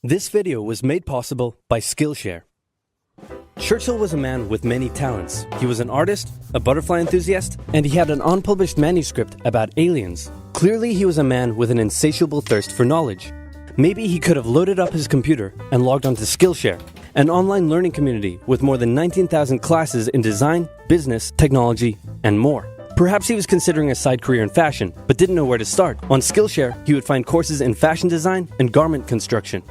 This video was made possible by Skillshare. Churchill was a man with many talents. He was an artist, a butterfly enthusiast, and he had an unpublished manuscript about aliens. Clearly, he was a man with an insatiable thirst for knowledge. Maybe he could have loaded up his computer and logged onto Skillshare, an online learning community with more than 19,000 classes in design, business, technology, and more. Perhaps he was considering a side career in fashion, but didn't know where to start. On Skillshare, he would find courses in fashion design and garment construction.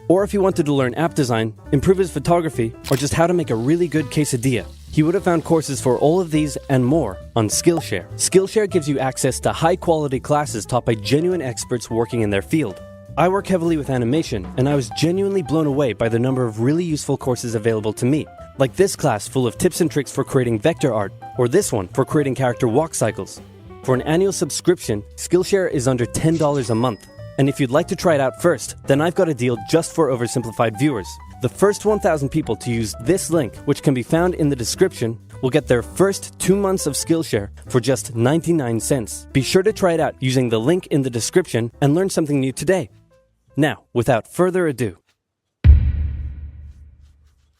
Or if he wanted to learn app design, improve his photography, or just how to make a really good quesadilla, he would have found courses for all of these and more on Skillshare. Skillshare gives you access to high-quality classes taught by genuine experts working in their field. I work heavily with animation, and I was genuinely blown away by the number of really useful courses available to me, like this class full of tips and tricks for creating vector art, or this one for creating character walk cycles. For an annual subscription, Skillshare is under $10 a month. And if you'd like to try it out first, then I've got a deal just for OverSimplified viewers. The first 1,000 people to use this link, which can be found in the description, will get their first 2 months of Skillshare for just 99 cents. Be sure to try it out using the link in the description and learn something new today. Now, without further ado.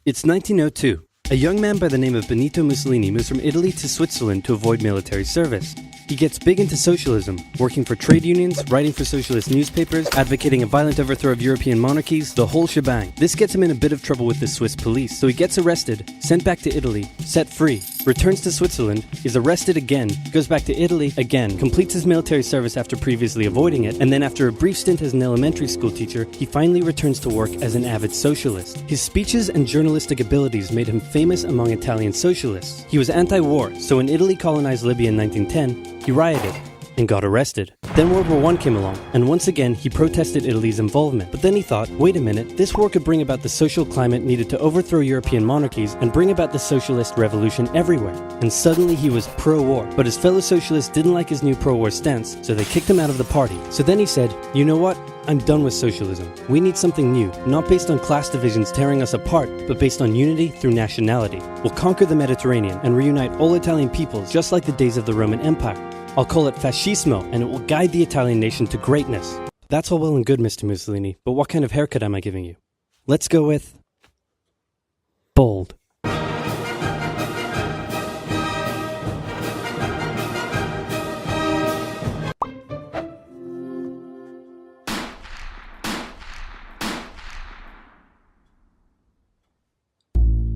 It's 1902. A young man by the name of Benito Mussolini moves from Italy to Switzerland to avoid military service. He gets big into socialism, working for trade unions, writing for socialist newspapers, advocating a violent overthrow of European monarchies, the whole shebang. This gets him in a bit of trouble with the Swiss police, so he gets arrested, sent back to Italy, set free, returns to Switzerland, is arrested again, goes back to Italy again, completes his military service after previously avoiding it, and then after a brief stint as an elementary school teacher, he finally returns to work as an avid socialist. His speeches and journalistic abilities made him famous among Italian socialists. He was anti-war, so when Italy colonized Libya in 1910, he rioted and got arrested. Then World War I came along, and once again he protested Italy's involvement. But then he thought, wait a minute, this war could bring about the social climate needed to overthrow European monarchies and bring about the socialist revolution everywhere. And suddenly he was pro-war. But his fellow socialists didn't like his new pro-war stance, so they kicked him out of the party. So then he said, you know what? I'm done with socialism. We need something new, not based on class divisions tearing us apart, but based on unity through nationality. We'll conquer the Mediterranean and reunite all Italian peoples just like the days of the Roman Empire. I'll call it fascismo, and it will guide the Italian nation to greatness. That's all well and good, Mr. Mussolini, but what kind of haircut am I giving you? Let's go with bold.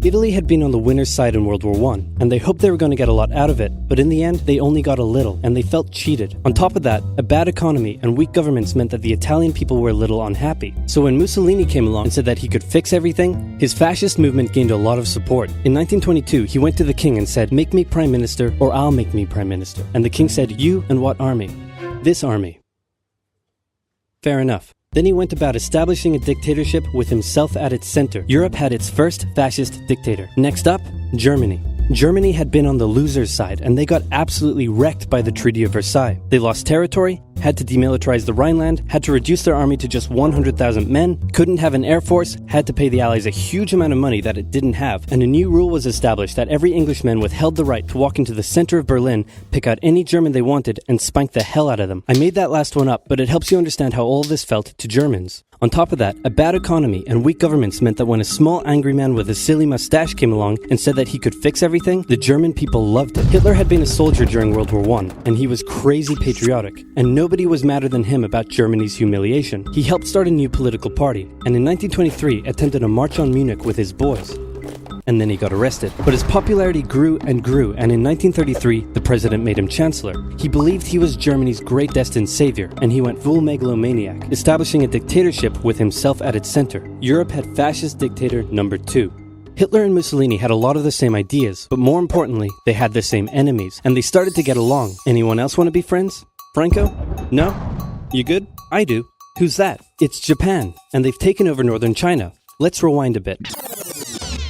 Italy had been on the winner's side in World War I, and they hoped they were going to get a lot out of it, but in the end, they only got a little, and they felt cheated. On top of that, a bad economy and weak governments meant that the Italian people were a little unhappy. So when Mussolini came along and said that he could fix everything, his fascist movement gained a lot of support. In 1922, he went to the king and said, make me prime minister, or I'll make me prime minister. And the king said, you and what army? This army. Fair enough. Then he went about establishing a dictatorship with himself at its center. Europe had its first fascist dictator. Next up, Germany. Germany had been on the loser's side, and they got absolutely wrecked by the Treaty of Versailles. They lost territory, had to demilitarize the Rhineland, had to reduce their army to just 100,000 men, couldn't have an air force, had to pay the Allies a huge amount of money that it didn't have, and a new rule was established that every Englishman withheld the right to walk into the center of Berlin, pick out any German they wanted, and spank the hell out of them. I made that last one up, but it helps you understand how all of this felt to Germans. On top of that, a bad economy and weak governments meant that when a small angry man with a silly mustache came along and said that he could fix everything, the German people loved it. Hitler had been a soldier during World War I, and he was crazy patriotic, and nobody was madder than him about Germany's humiliation. He helped start a new political party, and in 1923 attempted a march on Munich with his boys. And then he got arrested. But his popularity grew and grew, and in 1933, the president made him chancellor. He believed he was Germany's great destined savior, and he went full megalomaniac, establishing a dictatorship with himself at its center. Europe had fascist dictator number 2. Hitler and Mussolini had a lot of the same ideas, but more importantly, they had the same enemies, and they started to get along. Anyone else want to be friends? Franco? No? You good? I do. Who's that? It's Japan, and they've taken over northern China. Let's rewind a bit.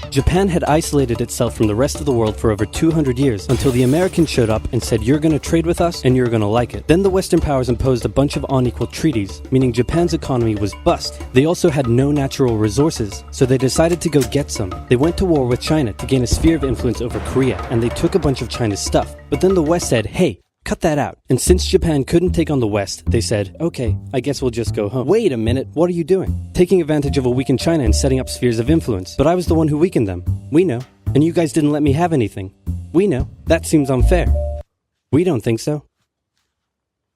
Japan had isolated itself from the rest of the world for over 200 years until the Americans showed up and said, you're going to trade with us and you're going to like it. Then the Western powers imposed a bunch of unequal treaties, meaning Japan's economy was bust. They also had no natural resources, so they decided to go get some. They went to war with China to gain a sphere of influence over Korea, and they took a bunch of China's stuff. But then the West said, hey, cut that out. And since Japan couldn't take on the West, they said, okay, I guess we'll just go home. Wait a minute, what are you doing? Taking advantage of a weakened China and setting up spheres of influence. But I was the one who weakened them. We know. And you guys didn't let me have anything. We know. That seems unfair. We don't think so.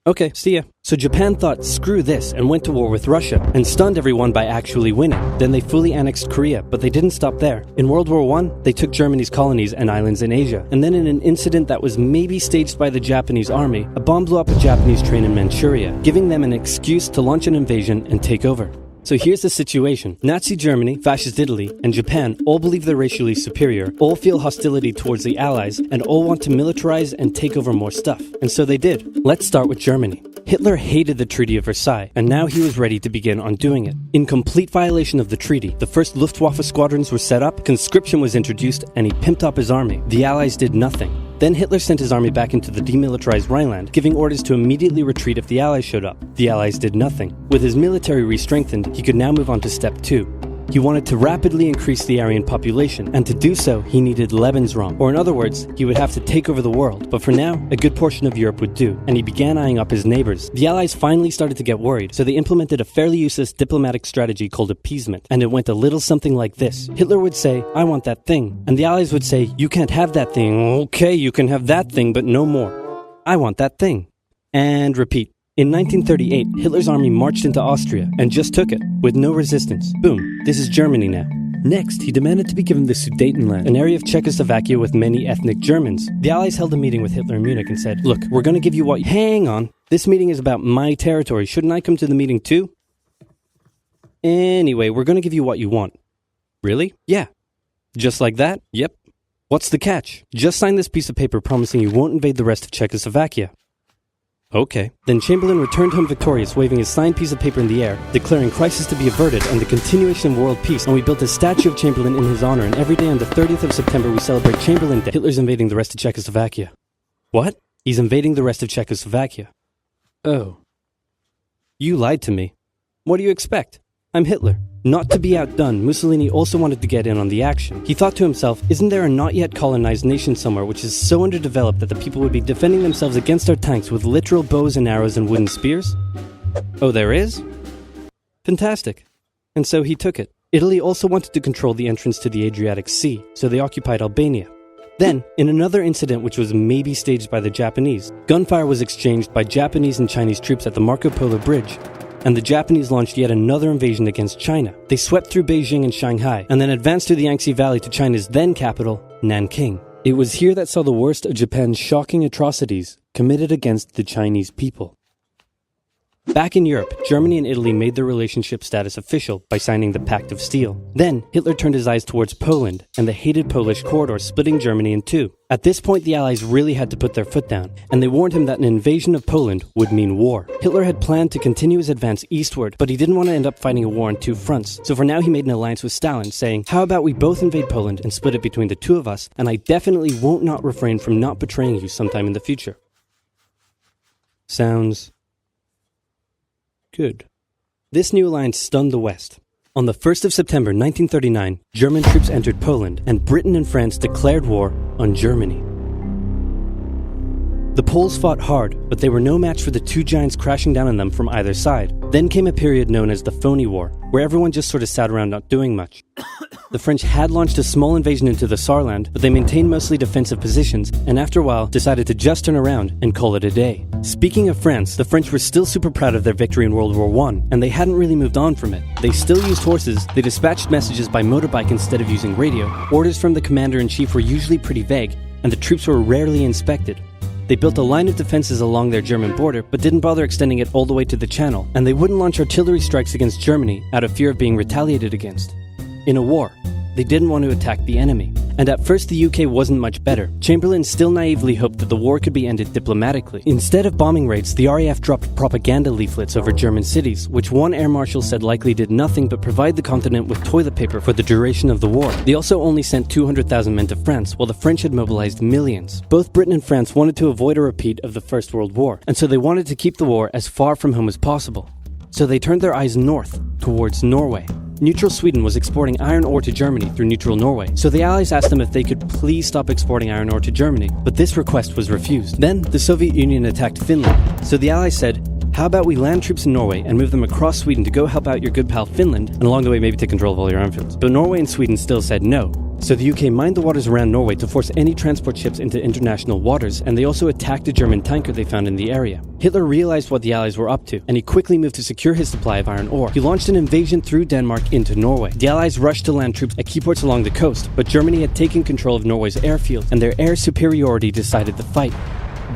Okay, see ya. So Japan thought, screw this, and went to war with Russia, and stunned everyone by actually winning. Then they fully annexed Korea, but they didn't stop there. In World War I, they took Germany's colonies and islands in Asia, and then in an incident that was maybe staged by the Japanese army, a bomb blew up a Japanese train in Manchuria, giving them an excuse to launch an invasion and take over. So here's the situation. Nazi Germany, Fascist Italy, and Japan all believe they're racially superior, all feel hostility towards the Allies, and all want to militarize and take over more stuff. And so they did. Let's start with Germany. Hitler hated the Treaty of Versailles, and now he was ready to begin undoing it. In complete violation of the treaty, the first Luftwaffe squadrons were set up, conscription was introduced, and he pimped up his army. The Allies did nothing. Then Hitler sent his army back into the demilitarized Rhineland, giving orders to immediately retreat if the Allies showed up. The Allies did nothing. With his military re-strengthened, he could now move on to step 2. He wanted to rapidly increase the Aryan population, and to do so, he needed Lebensraum, or in other words, he would have to take over the world. But for now, a good portion of Europe would do, and he began eyeing up his neighbors. The Allies finally started to get worried, so they implemented a fairly useless diplomatic strategy called appeasement, and it went a little something like this. Hitler would say, I want that thing, and the Allies would say, you can't have that thing. Okay, you can have that thing, but no more. I want that thing. And repeat. In 1938, Hitler's army marched into Austria and just took it, with no resistance. Boom, this is Germany now. Next, he demanded to be given the Sudetenland, an area of Czechoslovakia with many ethnic Germans. The Allies held a meeting with Hitler in Munich and said, look, we're going to give you what... Hang on, this meeting is about my territory. Shouldn't I come to the meeting too? Anyway, we're going to give you what you want. Really? Yeah. Just like that? Yep. What's the catch? Just sign this piece of paper promising you won't invade the rest of Czechoslovakia. Okay. Then Chamberlain returned home victorious, waving his signed piece of paper in the air, declaring crisis to be averted and the continuation of world peace, and we built a statue of Chamberlain in his honor, and every day on the 30th of September we celebrate Chamberlain Day. Hitler's invading the rest of Czechoslovakia. What? He's invading the rest of Czechoslovakia. Oh. You lied to me. What do you expect? I'm Hitler. Not to be outdone, Mussolini also wanted to get in on the action. He thought to himself, isn't there a not yet colonized nation somewhere which is so underdeveloped that the people would be defending themselves against our tanks with literal bows and arrows and wooden spears? Oh, there is? Fantastic. And so he took it. Italy also wanted to control the entrance to the Adriatic Sea, so they occupied Albania. Then, in another incident which was maybe staged by the Japanese, gunfire was exchanged by Japanese and Chinese troops at the Marco Polo Bridge, and the Japanese launched yet another invasion against China. They swept through Beijing and Shanghai, and then advanced through the Yangtze Valley to China's then capital, Nanking. It was here that saw the worst of Japan's shocking atrocities committed against the Chinese people. Back in Europe, Germany and Italy made their relationship status official by signing the Pact of Steel. Then, Hitler turned his eyes towards Poland and the hated Polish corridor, splitting Germany in two. At this point, the Allies really had to put their foot down, and they warned him that an invasion of Poland would mean war. Hitler had planned to continue his advance eastward, but he didn't want to end up fighting a war on two fronts. So for now, he made an alliance with Stalin, saying, how about we both invade Poland and split it between the two of us, and I definitely won't not refrain from not betraying you sometime in the future. Sounds good. This new alliance stunned the West. On the 1st of September 1939, German troops entered Poland, and Britain and France declared war on Germany. The Poles fought hard, but they were no match for the two giants crashing down on them from either side. Then came a period known as the Phony War, where everyone just sort of sat around not doing much. The French had launched a small invasion into the Saarland, but they maintained mostly defensive positions, and after a while decided to just turn around and call it a day. Speaking of France, the French were still super proud of their victory in World War I, and they hadn't really moved on from it. They still used horses, they dispatched messages by motorbike instead of using radio, orders from the commander-in-chief were usually pretty vague, and the troops were rarely inspected. They built a line of defenses along their German border, but didn't bother extending it all the way to the Channel, and they wouldn't launch artillery strikes against Germany out of fear of being retaliated against. In a war, they didn't want to attack the enemy. And at first the UK wasn't much better. Chamberlain still naively hoped that the war could be ended diplomatically. Instead of bombing raids, the RAF dropped propaganda leaflets over German cities, which one air marshal said likely did nothing but provide the continent with toilet paper for the duration of the war. They also only sent 200,000 men to France, while the French had mobilized millions. Both Britain and France wanted to avoid a repeat of the First World War, and so they wanted to keep the war as far from home as possible. So they turned their eyes north, towards Norway. Neutral Sweden was exporting iron ore to Germany through neutral Norway, so the Allies asked them if they could please stop exporting iron ore to Germany, but this request was refused. Then, the Soviet Union attacked Finland, so the Allies said, how about we land troops in Norway and move them across Sweden to go help out your good pal Finland, and along the way maybe take control of all your airfields. But Norway and Sweden still said no. So the UK mined the waters around Norway to force any transport ships into international waters, and they also attacked a German tanker they found in the area. Hitler realized what the Allies were up to, and he quickly moved to secure his supply of iron ore. He launched an invasion through Denmark into Norway. The Allies rushed to land troops at key ports along the coast, but Germany had taken control of Norway's airfield, and their air superiority decided the fight.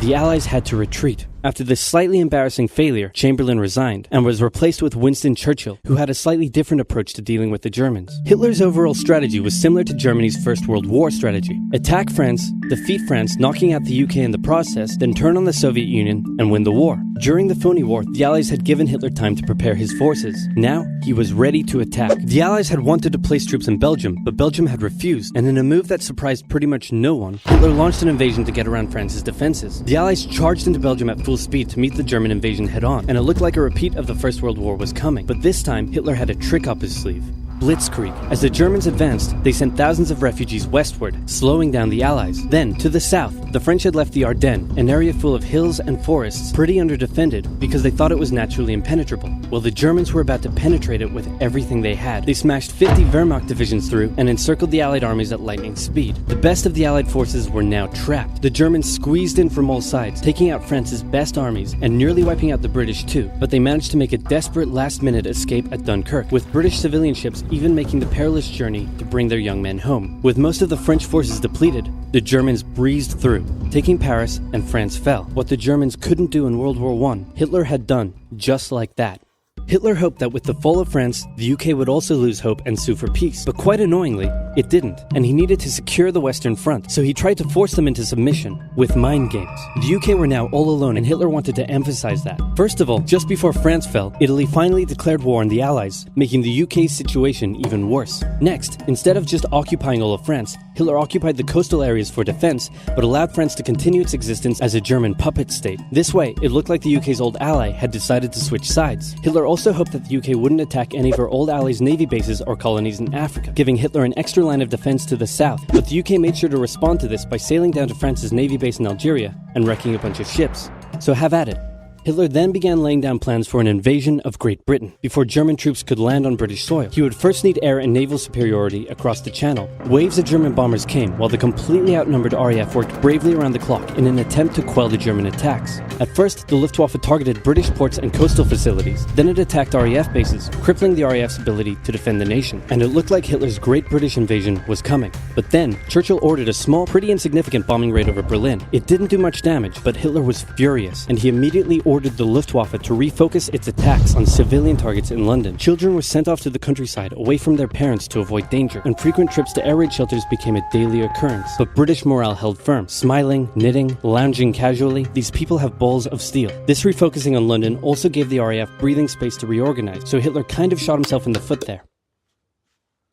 The Allies had to retreat. After this slightly embarrassing failure, Chamberlain resigned and was replaced with Winston Churchill, who had a slightly different approach to dealing with the Germans. Hitler's overall strategy was similar to Germany's First World War strategy. Attack France, defeat France, knocking out the UK in the process, then turn on the Soviet Union and win the war. During the phony war, the Allies had given Hitler time to prepare his forces. Now, he was ready to attack. The Allies had wanted to place troops in Belgium, but Belgium had refused, and in a move that surprised pretty much no one, Hitler launched an invasion to get around France's defenses. The Allies charged into Belgium at full speed to meet the German invasion head-on, and it looked like a repeat of the First World War was coming. But this time, Hitler had a trick up his sleeve. Blitzkrieg. As the Germans advanced, they sent thousands of refugees westward, slowing down the Allies. Then, to the south, the French had left the Ardennes, an area full of hills and forests, pretty underdefended because they thought it was naturally impenetrable. Well, the Germans were about to penetrate it with everything they had. They smashed 50 Wehrmacht divisions through and encircled the Allied armies at lightning speed. The best of the Allied forces were now trapped. The Germans squeezed in from all sides, taking out France's best armies and nearly wiping out the British too, but they managed to make a desperate last-minute escape at Dunkirk, with British civilian ships even making the perilous journey to bring their young men home. With most of the French forces depleted, the Germans breezed through, taking Paris, and France fell. What the Germans couldn't do in World War I, Hitler had done just like that. Hitler hoped that with the fall of France, the UK would also lose hope and sue for peace. But quite annoyingly, it didn't, and he needed to secure the Western Front, so he tried to force them into submission with mind games. The UK were now all alone, and Hitler wanted to emphasize that. First of all, just before France fell, Italy finally declared war on the Allies, making the UK's situation even worse. Next, instead of just occupying all of France, Hitler occupied the coastal areas for defense, but allowed France to continue its existence as a German puppet state. This way, it looked like the UK's old ally had decided to switch sides. Hitler also hoped that the UK wouldn't attack any of her old allies' navy bases or colonies in Africa, giving Hitler an extra line of defense to the south. But the UK made sure to respond to this by sailing down to France's navy base in Algeria and wrecking a bunch of ships. So have at it. Hitler then began laying down plans for an invasion of Great Britain. Before German troops could land on British soil, he would first need air and naval superiority across the Channel. Waves of German bombers came, while the completely outnumbered RAF worked bravely around the clock in an attempt to quell the German attacks. At first, the Luftwaffe targeted British ports and coastal facilities. Then it attacked RAF bases, crippling the RAF's ability to defend the nation. And it looked like Hitler's Great British invasion was coming. But then, Churchill ordered a small, pretty insignificant bombing raid over Berlin. It didn't do much damage, but Hitler was furious, and he immediately ordered the Luftwaffe to refocus its attacks on civilian targets in London. Children were sent off to the countryside away from their parents to avoid danger, and frequent trips to air raid shelters became a daily occurrence. But British morale held firm. Smiling, knitting, lounging casually, these people have balls of steel. This refocusing on London also gave the RAF breathing space to reorganize, so Hitler kind of shot himself in the foot there.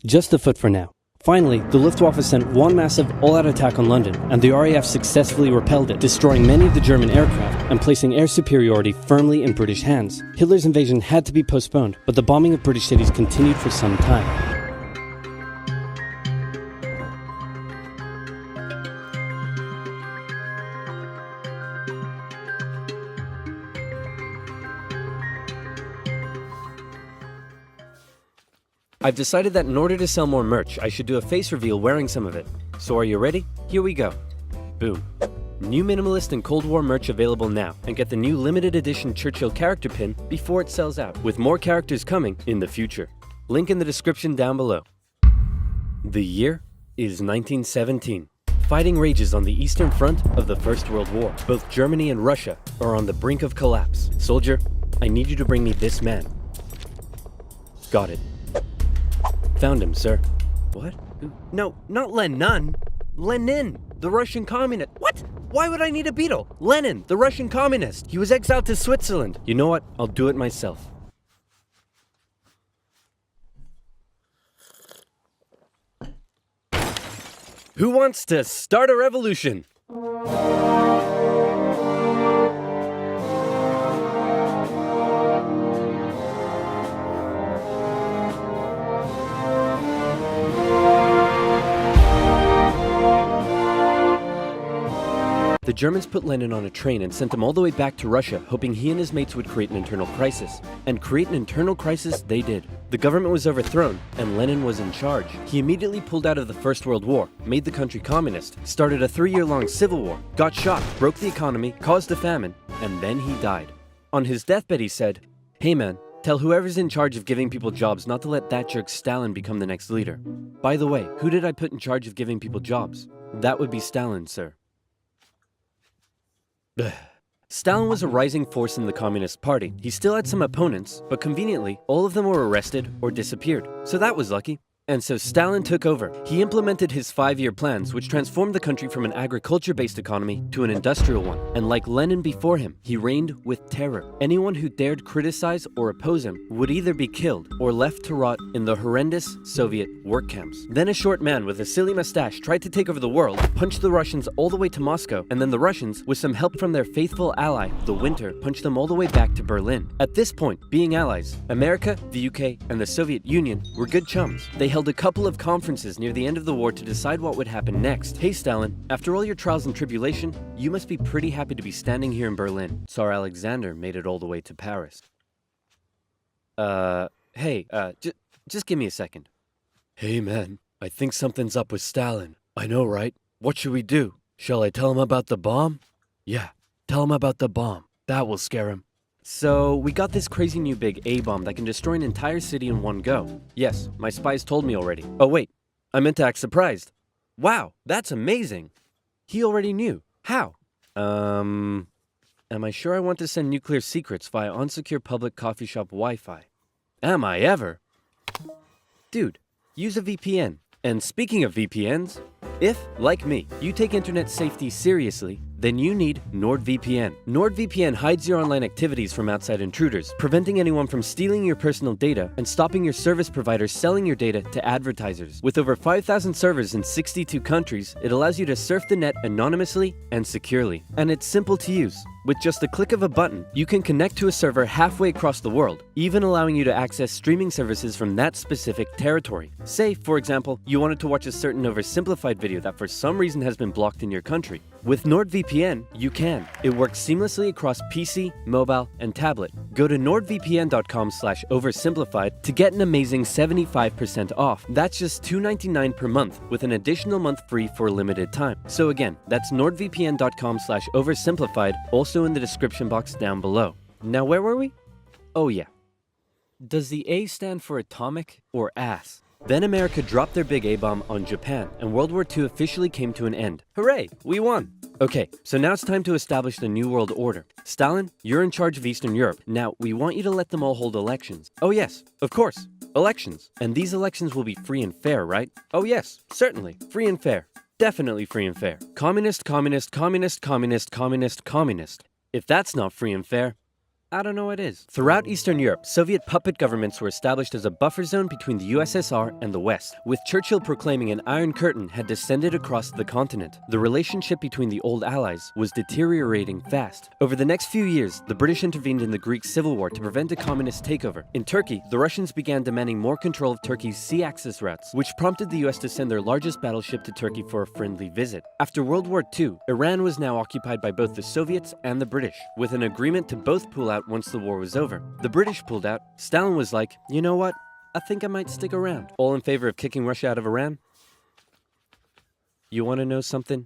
Just the foot for now. Finally, the Luftwaffe sent one massive all-out attack on London, and the RAF successfully repelled it, destroying many of the German aircraft and placing air superiority firmly in British hands. Hitler's invasion had to be postponed, but the bombing of British cities continued for some time. I've decided that in order to sell more merch, I should do a face reveal wearing some of it. So are you ready? Here we go. Boom. New Minimalist and Cold War merch available now, and get the new limited edition Churchill character pin before it sells out, with more characters coming in the future. Link in the description down below. The year is 1917. Fighting rages on the Eastern Front of the First World War. Both Germany and Russia are on the brink of collapse. Soldier, I need you to bring me this man. Got it. Found him, sir. What? No, not Lenin. Lenin, the Russian communist. What? Why would I need a beetle? Lenin, the Russian communist. He was exiled to Switzerland. You know what? I'll do it myself. Who wants to start a revolution? The Germans put Lenin on a train and sent him all the way back to Russia, hoping he and his mates would create an internal crisis. And create an internal crisis they did. The government was overthrown, and Lenin was in charge. He immediately pulled out of the First World War, made the country communist, started a 3-year-long civil war, got shot, broke the economy, caused a famine, and then he died. On his deathbed he said, "Hey man, tell whoever's in charge of giving people jobs not to let that jerk Stalin become the next leader. By the way, who did I put in charge of giving people jobs? That would be Stalin, sir." Stalin was a rising force in the Communist Party. He still had some opponents, but conveniently, all of them were arrested or disappeared. So that was lucky. And so Stalin took over. He implemented his 5-year plans, which transformed the country from an agriculture-based economy to an industrial one. And like Lenin before him, he reigned with terror. Anyone who dared criticize or oppose him would either be killed or left to rot in the horrendous Soviet work camps. Then a short man with a silly mustache tried to take over the world, punched the Russians all the way to Moscow, and then the Russians, with some help from their faithful ally, the Winter, punched them all the way back to Berlin. At this point, being allies, America, the UK, and the Soviet Union were good chums. They held a couple of conferences near the end of the war to decide what would happen next. Hey Stalin, after all your trials and tribulation, you must be pretty happy to be standing here in Berlin. Tsar Alexander made it all the way to Paris. Just give me a second. Hey man, I think something's up with Stalin. I know, right? What should we do? Shall I tell him about the bomb? Yeah, tell him about the bomb. That will scare him. So, we got this crazy new big A-bomb that can destroy an entire city in one go. Yes, my spies told me already. Oh wait, I meant to act surprised. Wow, that's amazing. He already knew. How? Am I sure I want to send nuclear secrets via unsecure public coffee shop Wi-Fi? Am I ever? Dude, use a VPN. And speaking of VPNs, if, like me, you take internet safety seriously, then you need NordVPN. NordVPN hides your online activities from outside intruders, preventing anyone from stealing your personal data and stopping your service provider selling your data to advertisers. With over 5,000 servers in 62 countries, it allows you to surf the net anonymously and securely. And it's simple to use. With just the click of a button, you can connect to a server halfway across the world, even allowing you to access streaming services from that specific territory. Say, for example, you wanted to watch a certain OverSimplified video that for some reason has been blocked in your country. With NordVPN, you can. It works seamlessly across PC, mobile, and tablet. Go to nordvpn.com/oversimplified to get an amazing 75% off. That's just $2.99 per month, with an additional month free for a limited time. So again, that's nordvpn.com/oversimplified, also in the description box down below. Now where were we? Oh yeah. Does the A stand for atomic or ass? Then America dropped their big A-bomb on Japan, and World War II officially came to an end. Hooray, we won! Okay, so now it's time to establish the New World Order. Stalin, you're in charge of Eastern Europe. Now, we want you to let them all hold elections. Oh yes, of course, elections. And these elections will be free and fair, right? Oh yes, certainly, free and fair. Definitely free and fair. Communist, communist, communist, communist, communist, communist. If that's not free and fair, I don't know what is. Throughout Eastern Europe, Soviet puppet governments were established as a buffer zone between the USSR and the West, with Churchill proclaiming an Iron Curtain had descended across the continent. The relationship between the old allies was deteriorating fast. Over the next few years, the British intervened in the Greek Civil War to prevent a communist takeover. In Turkey, the Russians began demanding more control of Turkey's sea access routes, which prompted the US to send their largest battleship to Turkey for a friendly visit. After World War II, Iran was now occupied by both the Soviets and the British, with an agreement to both pull out once the war was over. The British pulled out. Stalin was like, you know what? I think I might stick around. All in favor of kicking Russia out of Iran? You want to know something?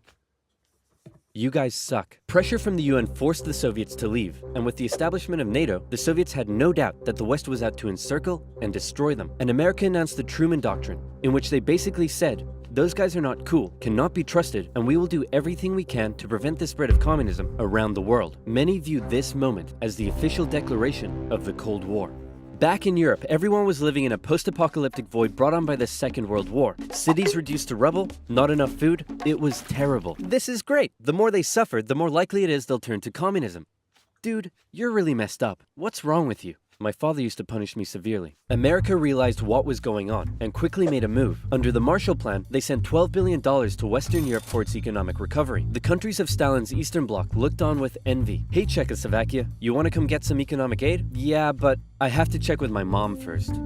You guys suck. Pressure from the UN forced the Soviets to leave, and with the establishment of NATO, the Soviets had no doubt that the West was out to encircle and destroy them. And America announced the Truman Doctrine, in which they basically said, those guys are not cool, cannot be trusted, and we will do everything we can to prevent the spread of communism around the world. Many view this moment as the official declaration of the Cold War. Back in Europe, everyone was living in a post-apocalyptic void brought on by the Second World War. Cities reduced to rubble, not enough food. It was terrible. This is great. The more they suffered, the more likely it is they'll turn to communism. Dude, you're really messed up. What's wrong with you? My father used to punish me severely. America realized what was going on and quickly made a move. Under the Marshall Plan, they sent $12 billion to Western Europe for its economic recovery. The countries of Stalin's Eastern Bloc looked on with envy. Hey Czechoslovakia, you want to come get some economic aid? Yeah, but I have to check with my mom first.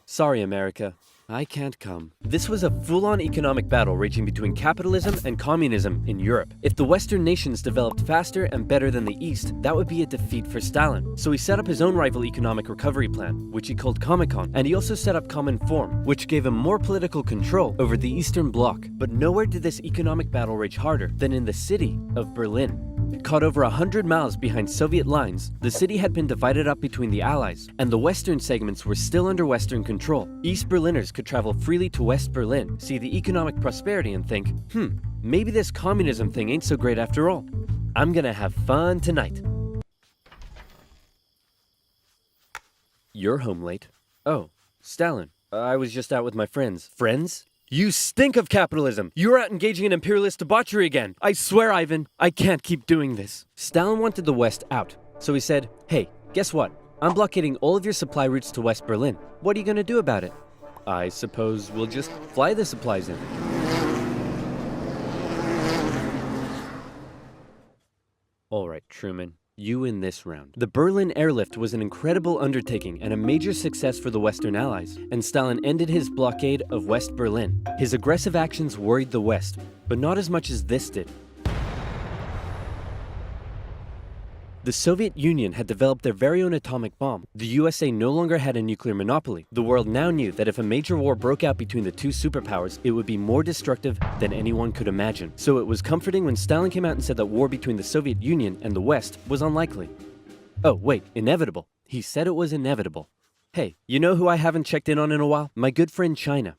Sorry, America. I can't come. This was a full-on economic battle raging between capitalism and communism in Europe. If the Western nations developed faster and better than the East, that would be a defeat for Stalin. So he set up his own rival economic recovery plan, which he called Comecon, and he also set up Common Form, which gave him more political control over the Eastern Bloc. But nowhere did this economic battle rage harder than in the city of Berlin. Caught over 100 miles behind Soviet lines, the city had been divided up between the Allies, and the western segments were still under Western control. East Berliners could travel freely to West Berlin, see the economic prosperity and think, maybe this communism thing ain't so great after all. I'm gonna have fun tonight. You're home late. Oh, Stalin. I was just out with my friends. Friends? You stink of capitalism! You're out engaging in imperialist debauchery again! I swear, Ivan, I can't keep doing this. Stalin wanted the West out, so he said, hey, guess what? I'm blockading all of your supply routes to West Berlin. What are you gonna do about it? I suppose we'll just fly the supplies in. Alright, Truman. You win this round. The Berlin airlift was an incredible undertaking and a major success for the Western Allies, and Stalin ended his blockade of West Berlin. His aggressive actions worried the West, but not as much as this did. The Soviet Union had developed their very own atomic bomb. The USA no longer had a nuclear monopoly. The world now knew that if a major war broke out between the two superpowers, it would be more destructive than anyone could imagine. So it was comforting when Stalin came out and said that war between the Soviet Union and the West was unlikely. Oh, wait, inevitable. He said it was inevitable. Hey, you know who I haven't checked in on in a while? My good friend China.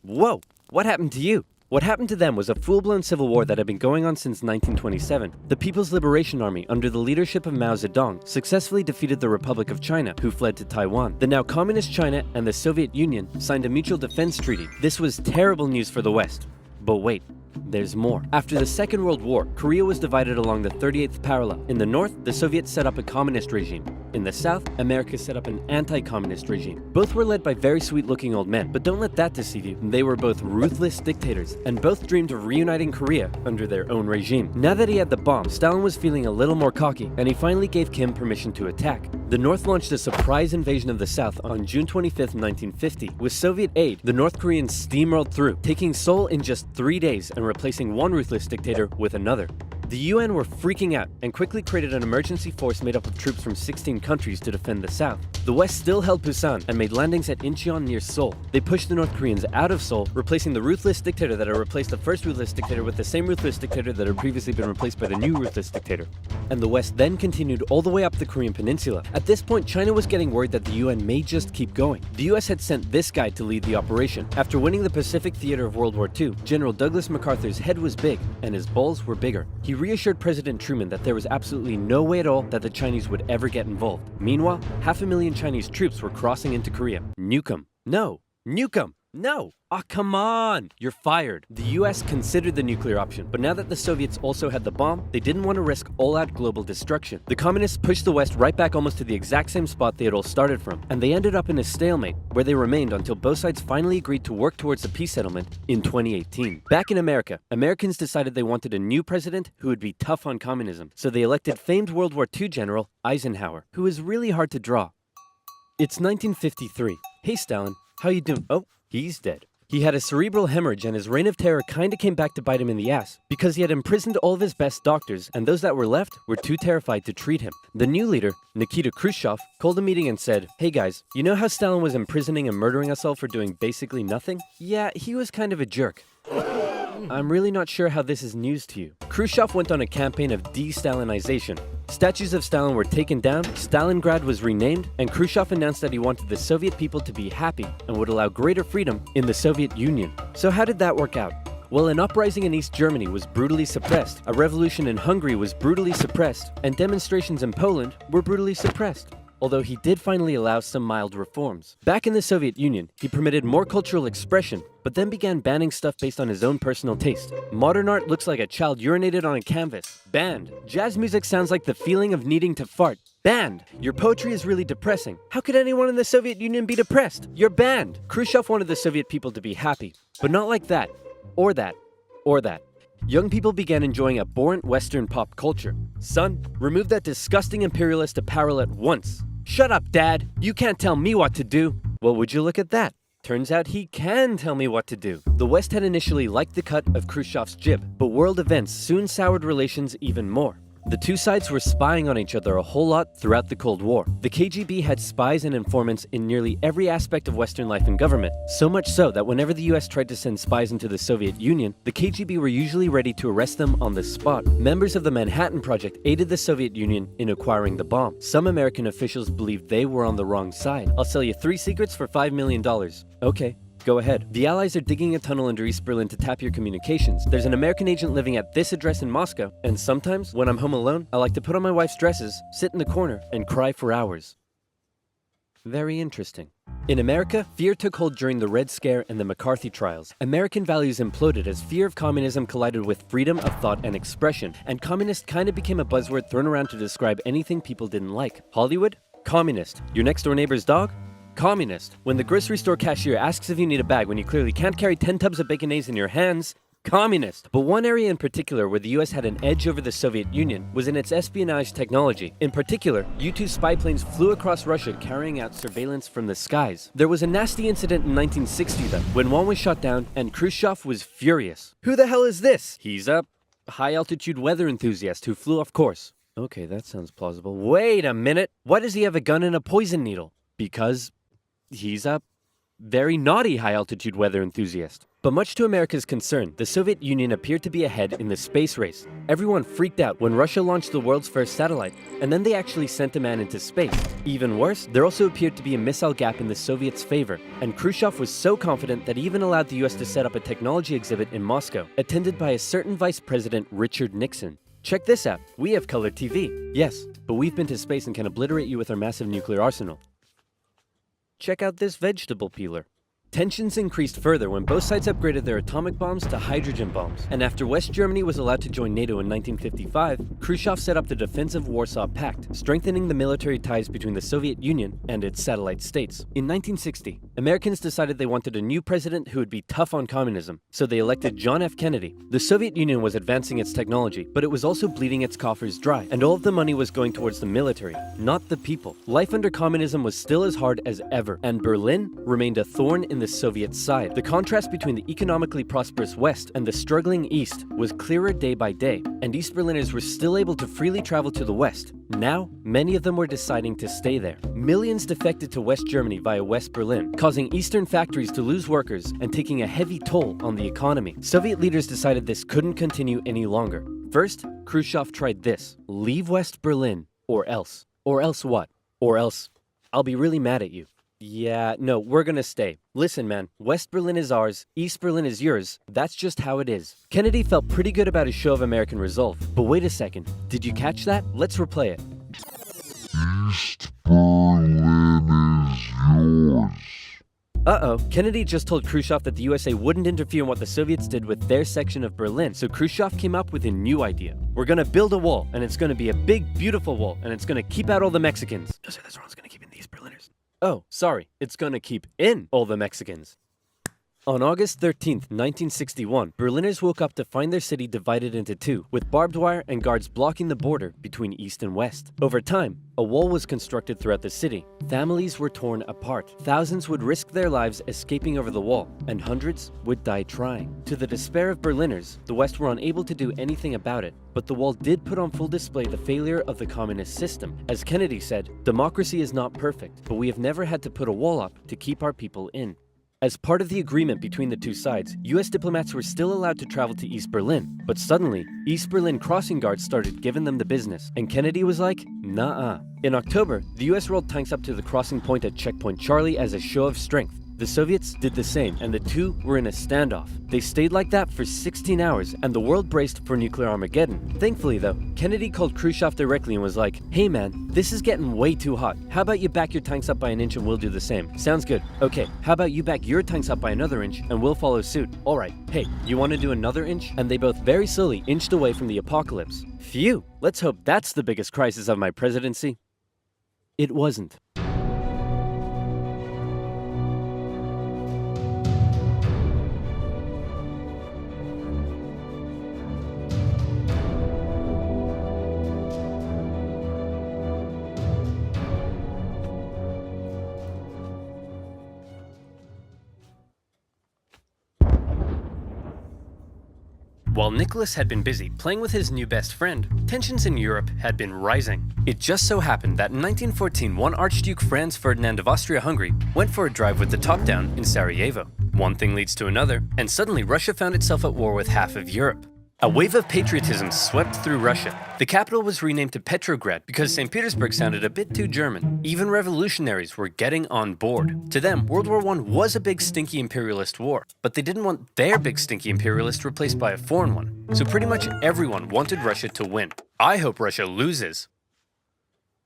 Whoa, what happened to you? What happened to them was a full-blown civil war that had been going on since 1927. The People's Liberation Army, under the leadership of Mao Zedong, successfully defeated the Republic of China, who fled to Taiwan. The now communist China and the Soviet Union signed a mutual defense treaty. This was terrible news for the West. But wait, there's more. After the Second World War, Korea was divided along the 38th parallel. In the north, the Soviets set up a communist regime. In the south, America set up an anti-communist regime. Both were led by very sweet-looking old men, but don't let that deceive you. They were both ruthless dictators, and both dreamed of reuniting Korea under their own regime. Now that he had the bomb, Stalin was feeling a little more cocky, and he finally gave Kim permission to attack. The North launched a surprise invasion of the South on June 25, 1950. With Soviet aid, the North Koreans steamrolled through, taking Seoul in just 3 days and replacing one ruthless dictator with another. The UN were freaking out and quickly created an emergency force made up of troops from 16 countries to defend the South. The West still held Busan and made landings at Incheon near Seoul. They pushed the North Koreans out of Seoul, replacing the ruthless dictator that had replaced the first ruthless dictator with the same ruthless dictator that had previously been replaced by the new ruthless dictator. And the West then continued all the way up the Korean peninsula. At this point, China was getting worried that the UN may just keep going. The US had sent this guy to lead the operation. After winning the Pacific theater of World War II, General Douglas MacArthur's head was big and his balls were bigger. He reassured President Truman that there was absolutely no way at all that the Chinese would ever get involved. Meanwhile, 500,000 Chinese troops were crossing into Korea. Nuke 'em. No. Nuke 'em. No! Ah, come on! You're fired. The US considered the nuclear option, but now that the Soviets also had the bomb, they didn't want to risk all-out global destruction. The communists pushed the West right back almost to the exact same spot they had all started from, and they ended up in a stalemate, where they remained until both sides finally agreed to work towards a peace settlement in 2018. Back in America, Americans decided they wanted a new president who would be tough on communism, so they elected famed World War II General Eisenhower, who is really hard to draw. It's 1953. Hey Stalin, how you doing? Oh, he's dead. He had a cerebral hemorrhage and his reign of terror kinda came back to bite him in the ass because he had imprisoned all of his best doctors and those that were left were too terrified to treat him. The new leader, Nikita Khrushchev, called a meeting and said, "Hey guys, you know how Stalin was imprisoning and murdering us all for doing basically nothing? Yeah, he was kind of a jerk. I'm really not sure how this is news to you." Khrushchev went on a campaign of de-Stalinization. Statues of Stalin were taken down, Stalingrad was renamed, and Khrushchev announced that he wanted the Soviet people to be happy and would allow greater freedom in the Soviet Union. So how did that work out? Well, an uprising in East Germany was brutally suppressed, a revolution in Hungary was brutally suppressed, and demonstrations in Poland were brutally suppressed. Although he did finally allow some mild reforms. Back in the Soviet Union, he permitted more cultural expression, but then began banning stuff based on his own personal taste. Modern art looks like a child urinated on a canvas. Banned. Jazz music sounds like the feeling of needing to fart. Banned. Your poetry is really depressing. How could anyone in the Soviet Union be depressed? You're banned. Khrushchev wanted the Soviet people to be happy, but not like that, or that, or that. Young people began enjoying abhorrent Western pop culture. Son, remove that disgusting imperialist apparel at once. Shut up, Dad. You can't tell me what to do. Well, would you look at that? Turns out he can tell me what to do. The West had initially liked the cut of Khrushchev's jib, but world events soon soured relations even more. The two sides were spying on each other a whole lot throughout the Cold War. The KGB had spies and informants in nearly every aspect of Western life and government, so much so that whenever the US tried to send spies into the Soviet Union, the KGB were usually ready to arrest them on the spot. Members of the Manhattan Project aided the Soviet Union in acquiring the bomb. Some American officials believed they were on the wrong side. I'll sell you 3 secrets for $5 million. Okay. Go ahead. The Allies are digging a tunnel under East Berlin to tap your communications. There's an American agent living at this address in Moscow, and sometimes, when I'm home alone, I like to put on my wife's dresses, sit in the corner, and cry for hours. Very interesting. In America, fear took hold during the Red Scare and the McCarthy trials. American values imploded as fear of communism collided with freedom of thought and expression, and communist kind of became a buzzword thrown around to describe anything people didn't like. Hollywood? Communist. Your next door neighbor's dog? Communist. When the grocery store cashier asks if you need a bag when you clearly can't carry 10 tubs of Baconaise in your hands, communist. But one area in particular where the US had an edge over the Soviet Union was in its espionage technology. In particular, U-2 spy planes flew across Russia carrying out surveillance from the skies. There was a nasty incident in 1960 though, when one was shot down and Khrushchev was furious. Who the hell is this? He's a high-altitude weather enthusiast who flew off course. Okay, that sounds plausible. Wait a minute! Why does he have a gun and a poison needle? Because he's a very naughty high-altitude weather enthusiast. But much to America's concern, the Soviet Union appeared to be ahead in the space race. Everyone freaked out when Russia launched the world's first satellite, and then they actually sent a man into space. Even worse, there also appeared to be a missile gap in the Soviets' favor, and Khrushchev was so confident that he even allowed the US to set up a technology exhibit in Moscow, attended by a certain Vice President Richard Nixon. Check this out. We have color TV. Yes, but we've been to space and can obliterate you with our massive nuclear arsenal. Check out this vegetable peeler. Tensions increased further when both sides upgraded their atomic bombs to hydrogen bombs, and after West Germany was allowed to join NATO in 1955, Khrushchev set up the Defensive Warsaw Pact, strengthening the military ties between the Soviet Union and its satellite states. In 1960, Americans decided they wanted a new president who would be tough on communism, so they elected John F. Kennedy. The Soviet Union was advancing its technology, but it was also bleeding its coffers dry, and all of the money was going towards the military, not the people. Life under communism was still as hard as ever, and Berlin remained a thorn in the Soviet side. The contrast between the economically prosperous West and the struggling East was clearer day by day, and East Berliners were still able to freely travel to the West. Now, many of them were deciding to stay there. Millions defected to West Germany via West Berlin, causing Eastern factories to lose workers and taking a heavy toll on the economy. Soviet leaders decided this couldn't continue any longer. First, Khrushchev tried this: leave West Berlin, or else. Or else what? Or else, I'll be really mad at you. Yeah, no, we're gonna stay. Listen, man, West Berlin is ours, East Berlin is yours. That's just how it is. Kennedy felt pretty good about his show of American resolve. But wait a second, did you catch that? Let's replay it. East Berlin is yours. Uh-oh, Kennedy just told Khrushchev that the USA wouldn't interfere in what the Soviets did with their section of Berlin, so Khrushchev came up with a new idea. We're gonna build a wall, and it's gonna be a big, beautiful wall, and it's gonna keep out all the Mexicans. No, sir, that's wrong, it's gonna keep in these Berliners. Oh, sorry, it's gonna keep in all the Mexicans. On August 13th, 1961, Berliners woke up to find their city divided into two, with barbed wire and guards blocking the border between East and West. Over time, a wall was constructed throughout the city. Families were torn apart. Thousands would risk their lives escaping over the wall, and hundreds would die trying. To the despair of Berliners, the West were unable to do anything about it, but the wall did put on full display the failure of the communist system. As Kennedy said, democracy is not perfect, but we have never had to put a wall up to keep our people in. As part of the agreement between the two sides, US diplomats were still allowed to travel to East Berlin, but suddenly, East Berlin crossing guards started giving them the business, and Kennedy was like, nah-uh. In October, the US rolled tanks up to the crossing point at Checkpoint Charlie as a show of strength. The Soviets did the same, and the two were in a standoff. They stayed like that for 16 hours, and the world braced for nuclear Armageddon. Thankfully though, Kennedy called Khrushchev directly and was like, hey man, this is getting way too hot. How about you back your tanks up by an inch and we'll do the same? Sounds good. Okay, how about you back your tanks up by another inch and we'll follow suit? Alright, hey, you want to do another inch? And they both very slowly inched away from the apocalypse. Phew, let's hope that's the biggest crisis of my presidency. It wasn't. While Nicholas had been busy playing with his new best friend, tensions in Europe had been rising. It just so happened that in 1914, one Archduke Franz Ferdinand of Austria-Hungary went for a drive with the top down in Sarajevo. One thing leads to another, and suddenly Russia found itself at war with half of Europe. A wave of patriotism swept through Russia. The capital was renamed to Petrograd because St. Petersburg sounded a bit too German. Even revolutionaries were getting on board. To them, World War I was a big stinky imperialist war, but they didn't want their big stinky imperialist replaced by a foreign one. So pretty much everyone wanted Russia to win. I hope Russia loses.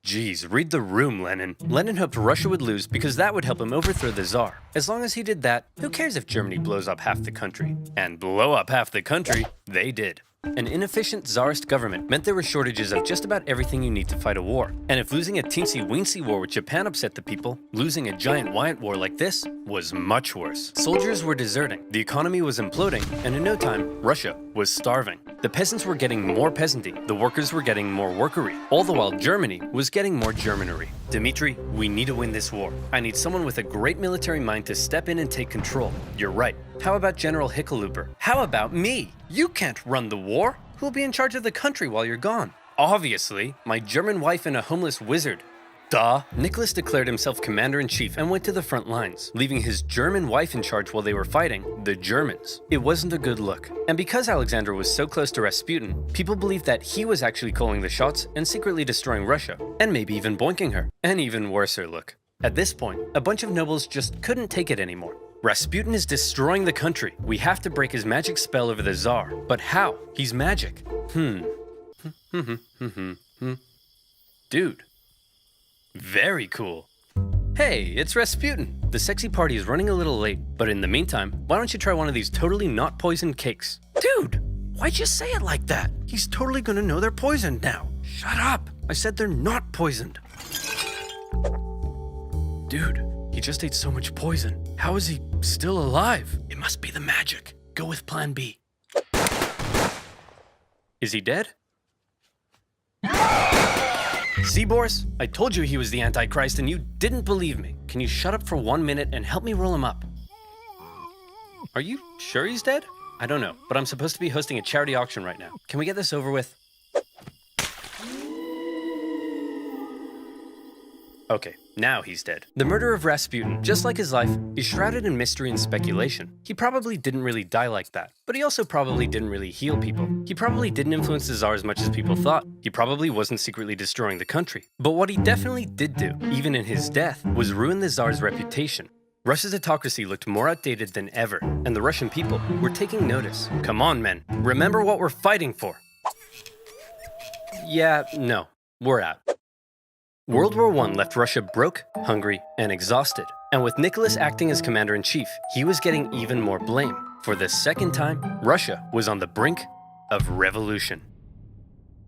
Geez, read the room, Lenin. Lenin hoped Russia would lose because that would help him overthrow the Tsar. As long as he did that, who cares if Germany blows up half the country? And blow up half the country, they did. An inefficient Tsarist government meant there were shortages of just about everything you need to fight a war. And if losing a teensy-weensy war with Japan upset the people, losing a giant Wyatt war like this was much worse. Soldiers were deserting, the economy was imploding, and in no time, Russia was starving. The peasants were getting more peasanty, the workers were getting more workery, all the while Germany was getting more Germanery. Dmitri, we need to win this war. I need someone with a great military mind to step in and take control. You're right. How about General Hickenlooper? How about me? You can't run the war. Who'll be in charge of the country while you're gone? Obviously, my German wife and a homeless wizard. Duh. Nicholas declared himself commander-in-chief and went to the front lines, leaving his German wife in charge while they were fighting the Germans. It wasn't a good look. And because Alexander was so close to Rasputin, people believed that he was actually calling the shots and secretly destroying Russia, and maybe even boinking her. An even worser look. At this point, a bunch of nobles just couldn't take it anymore. Rasputin is destroying the country. We have to break his magic spell over the Tsar. But how? He's magic. Dude. Very cool. Hey, it's Rasputin. The sexy party is running a little late, but in the meantime, why don't you try one of these totally not poisoned cakes? Dude, why'd you say it like that? He's totally gonna know they're poisoned now. Shut up. I said they're not poisoned. Dude, he just ate so much poison. How is he still alive? It must be the magic. Go with plan B. Is he dead? See, Boris? I told you he was the Antichrist and you didn't believe me. Can you shut up for 1 minute and help me roll him up? Are you sure he's dead? I don't know, but I'm supposed to be hosting a charity auction right now. Can we get this over with? Okay, now he's dead. The murder of Rasputin, just like his life, is shrouded in mystery and speculation. He probably didn't really die like that, but he also probably didn't really heal people. He probably didn't influence the Tsar as much as people thought. He probably wasn't secretly destroying the country. But what he definitely did do, even in his death, was ruin the Tsar's reputation. Russia's autocracy looked more outdated than ever, and the Russian people were taking notice. Come on, men, remember what we're fighting for. Yeah, no, we're out. World War I left Russia broke, hungry, and exhausted. And with Nicholas acting as commander-in-chief, he was getting even more blame. For the second time, Russia was on the brink of revolution.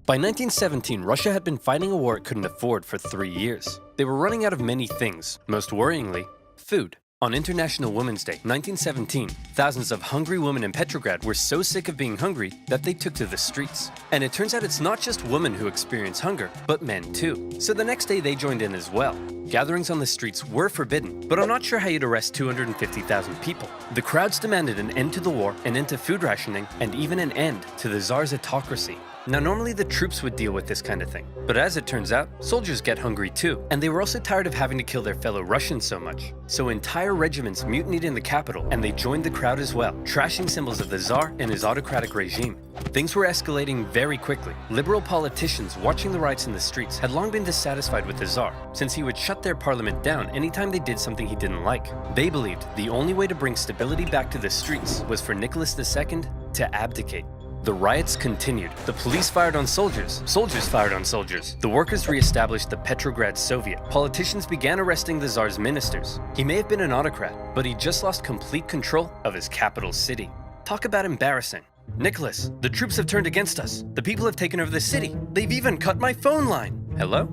By 1917, Russia had been fighting a war it couldn't afford for 3 years. They were running out of many things, most worryingly, food. On International Women's Day, 1917, thousands of hungry women in Petrograd were so sick of being hungry that they took to the streets. And it turns out it's not just women who experience hunger, but men too. So the next day they joined in as well. Gatherings on the streets were forbidden, but I'm not sure how you'd arrest 250,000 people. The crowds demanded an end to the war, an end to food rationing, and even an end to the Tsar's autocracy. Now, normally the troops would deal with this kind of thing, but as it turns out, soldiers get hungry too, and they were also tired of having to kill their fellow Russians so much. So entire regiments mutinied in the capital, and they joined the crowd as well, trashing symbols of the Tsar and his autocratic regime. Things were escalating very quickly. Liberal politicians watching the riots in the streets had long been dissatisfied with the Tsar, since he would shut their parliament down anytime they did something he didn't like. They believed the only way to bring stability back to the streets was for Nicholas II to abdicate. The riots continued. The police fired on soldiers. Soldiers fired on soldiers. The workers re-established the Petrograd Soviet. Politicians began arresting the Tsar's ministers. He may have been an autocrat, but he just lost complete control of his capital city. Talk about embarrassing. Nicholas, the troops have turned against us. The people have taken over the city. They've even cut my phone line. Hello?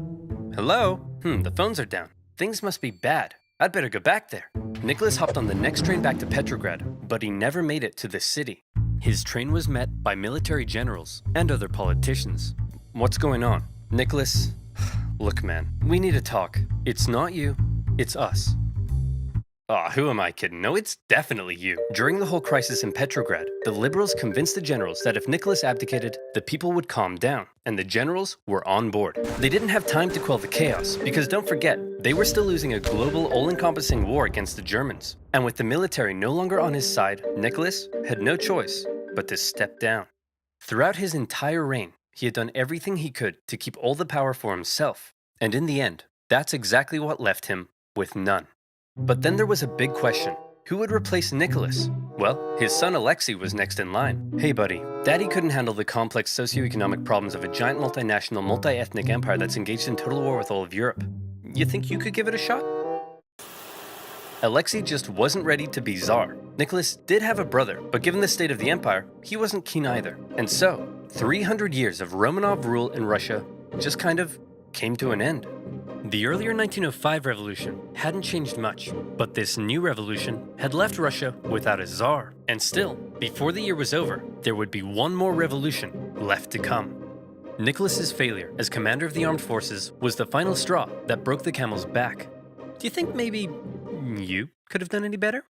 Hello? The phones are down. Things must be bad. I'd better go back there. Nicholas hopped on the next train back to Petrograd, but he never made it to the city. His train was met by military generals and other politicians. What's going on? Nicholas, look man, we need to talk. It's not you, it's us. Aw, who am I kidding? No, it's definitely you. During the whole crisis in Petrograd, the liberals convinced the generals that if Nicholas abdicated, the people would calm down, and the generals were on board. They didn't have time to quell the chaos, because don't forget, they were still losing a global, all-encompassing war against the Germans. And with the military no longer on his side, Nicholas had no choice but to step down. Throughout his entire reign, he had done everything he could to keep all the power for himself. And in the end, that's exactly what left him with none. But then there was a big question. Who would replace Nicholas? Well, his son Alexei was next in line. Hey buddy, Daddy couldn't handle the complex socioeconomic problems of a giant multinational, multi-ethnic empire that's engaged in total war with all of Europe. You think you could give it a shot? Alexei just wasn't ready to be Tsar. Nicholas did have a brother, but given the state of the empire, he wasn't keen either. And so, 300 years of Romanov rule in Russia just kind of came to an end. The earlier 1905 revolution hadn't changed much, but this new revolution had left Russia without a Tsar. And still, before the year was over, there would be one more revolution left to come. Nicholas's failure as commander of the armed forces was the final straw that broke the camel's back. Do you think maybe you could have done any better?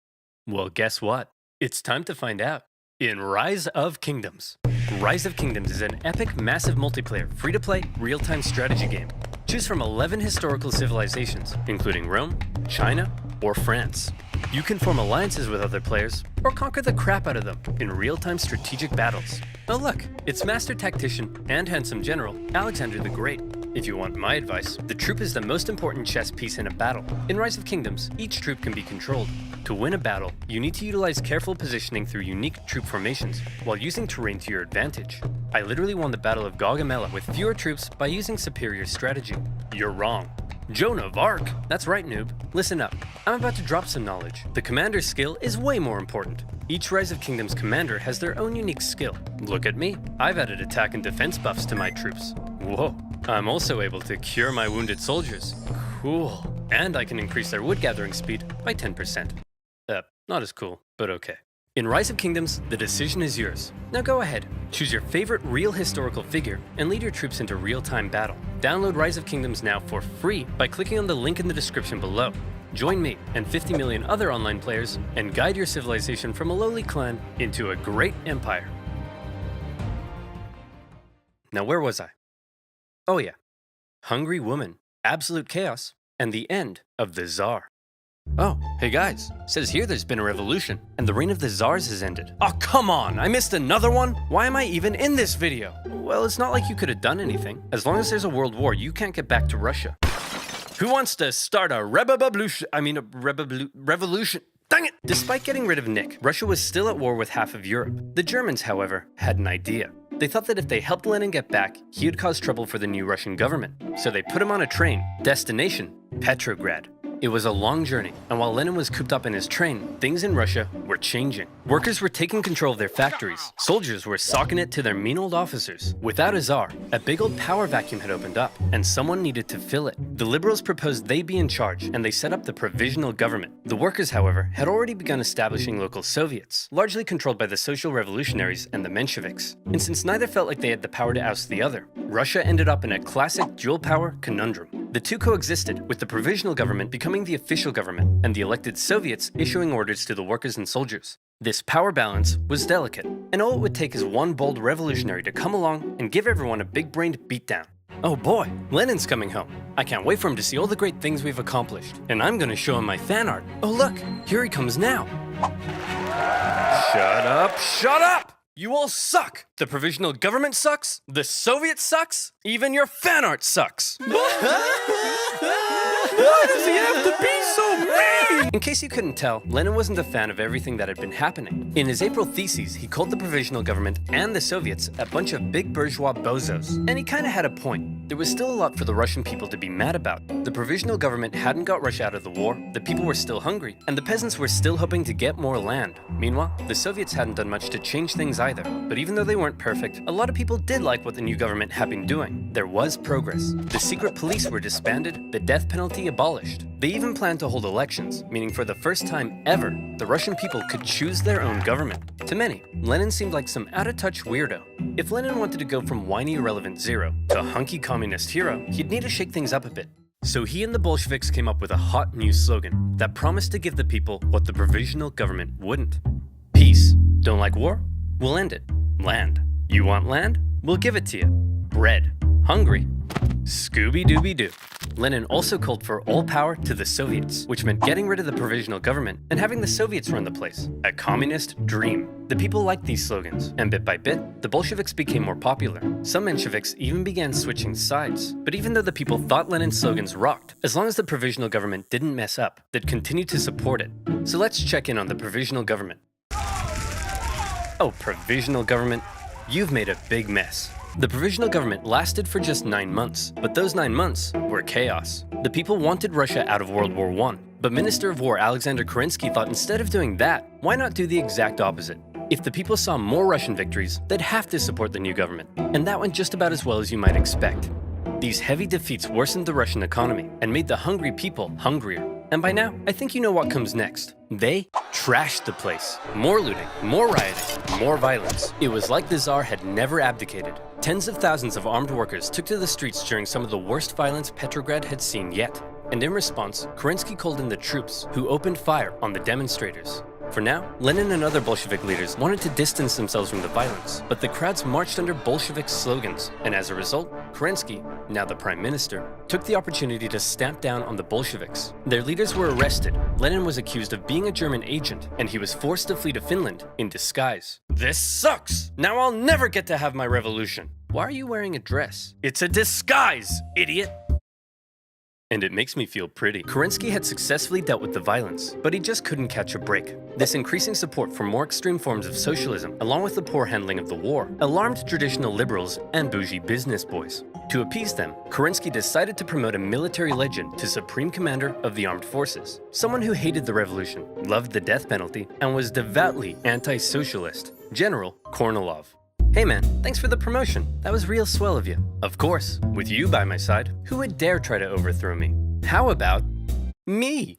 Well, guess what? It's time to find out. In Rise of Kingdoms. Rise of Kingdoms is an epic, massive multiplayer, free-to-play, real-time strategy game. Choose from 11 historical civilizations, including Rome, China, or France. You can form alliances with other players, or conquer the crap out of them in real-time strategic battles. Oh look, it's Master Tactician and Handsome General Alexander the Great. If you want my advice, the troop is the most important chess piece in a battle. In Rise of Kingdoms, each troop can be controlled. To win a battle, you need to utilize careful positioning through unique troop formations, while using terrain to your advantage. I literally won the Battle of Gaugamela with fewer troops by using superior strategy. You're wrong. Joan of Arc? That's right, noob. Listen up. I'm about to drop some knowledge. The commander's skill is way more important. Each Rise of Kingdoms commander has their own unique skill. Look at me. I've added attack and defense buffs to my troops. Whoa. I'm also able to cure my wounded soldiers. Cool. And I can increase their wood gathering speed by 10%. Not as cool, but okay. In Rise of Kingdoms, the decision is yours. Now go ahead, choose your favorite real historical figure and lead your troops into real-time battle. Download Rise of Kingdoms now for free by clicking on the link in the description below. Join me and 50 million other online players and guide your civilization from a lowly clan into a great empire. Now where was I? Oh yeah. Hungry woman, absolute chaos, and the end of the Tsar. Oh, hey guys, says here there's been a revolution, and the reign of the Tsars has ended. Oh, come on, I missed another one? Why am I even in this video? Well, it's not like you could have done anything. As long as there's a world war, you can't get back to Russia. Who wants to start a revolution? Dang it! Despite getting rid of Nick, Russia was still at war with half of Europe. The Germans, however, had an idea. They thought that if they helped Lenin get back, he would cause trouble for the new Russian government. So they put him on a train, destination, Petrograd. It was a long journey, and while Lenin was cooped up in his train, things in Russia were changing. Workers were taking control of their factories. Soldiers were socking it to their mean old officers. Without a Tsar, a big old power vacuum had opened up, and someone needed to fill it. The liberals proposed they be in charge, and they set up the provisional government. The workers, however, had already begun establishing local Soviets, largely controlled by the social revolutionaries and the Mensheviks. And since neither felt like they had the power to oust the other, Russia ended up in a classic dual power conundrum. The two coexisted, with the provisional government becoming the official government, and the elected Soviets issuing orders to the workers and soldiers. This power balance was delicate, and all it would take is one bold revolutionary to come along and give everyone a big-brained beatdown. Oh boy, Lenin's coming home. I can't wait for him to see all the great things we've accomplished, and I'm gonna show him my fan art. Oh look, here he comes now. Shut up, shut up! You all suck! The provisional government sucks, the Soviet sucks, even your fan art sucks! Why does he have to be so mean? In case you couldn't tell, Lenin wasn't a fan of everything that had been happening. In his April theses, he called the provisional government and the Soviets a bunch of big bourgeois bozos. And he kinda had a point. There was still a lot for the Russian people to be mad about. The provisional government hadn't got Russia out of the war, the people were still hungry, and the peasants were still hoping to get more land. Meanwhile, the Soviets hadn't done much to change things either. But even though they weren't perfect, a lot of people did like what the new government had been doing. There was progress. The secret police were disbanded, the death penalty abolished. They even planned to hold elections, meaning for the first time ever, the Russian people could choose their own government. To many, Lenin seemed like some out-of-touch weirdo. If Lenin wanted to go from whiny irrelevant zero to a hunky communist hero, he'd need to shake things up a bit. So he and the Bolsheviks came up with a hot new slogan that promised to give the people what the provisional government wouldn't. Peace. Don't like war? We'll end it. Land. You want land? We'll give it to you. Bread. Hungry? Scooby-Dooby-Doo. Lenin also called for all power to the Soviets, which meant getting rid of the provisional government and having the Soviets run the place. A communist dream. The people liked these slogans, and bit by bit, the Bolsheviks became more popular. Some Mensheviks even began switching sides. But even though the people thought Lenin's slogans rocked, as long as the provisional government didn't mess up, they'd continue to support it. So let's check in on the provisional government. Oh, provisional government? You've made a big mess. The provisional government lasted for just 9 months, but those 9 months were chaos. The people wanted Russia out of World War I, but Minister of War Alexander Kerensky thought instead of doing that, why not do the exact opposite? If the people saw more Russian victories, they'd have to support the new government, and that went just about as well as you might expect. These heavy defeats worsened the Russian economy and made the hungry people hungrier. And by now, I think you know what comes next. They trashed the place. More looting, more rioting, more violence. It was like the Tsar had never abdicated. Tens of thousands of armed workers took to the streets during some of the worst violence Petrograd had seen yet. And in response, Kerensky called in the troops, who opened fire on the demonstrators. For now, Lenin and other Bolshevik leaders wanted to distance themselves from the violence, but the crowds marched under Bolshevik slogans, and as a result, Kerensky, now the prime minister, took the opportunity to stamp down on the Bolsheviks. Their leaders were arrested. Lenin was accused of being a German agent, and he was forced to flee to Finland in disguise. This sucks! Now I'll never get to have my revolution. Why are you wearing a dress? It's a disguise, idiot! And it makes me feel pretty. Kerensky had successfully dealt with the violence, but he just couldn't catch a break. This increasing support for more extreme forms of socialism, along with the poor handling of the war, alarmed traditional liberals and bougie business boys. To appease them, Kerensky decided to promote a military legend to Supreme Commander of the Armed Forces, someone who hated the revolution, loved the death penalty, and was devoutly anti-socialist, General Kornilov. Hey man, thanks for the promotion. That was real swell of you. Of course, with you by my side, who would dare try to overthrow me? How about me?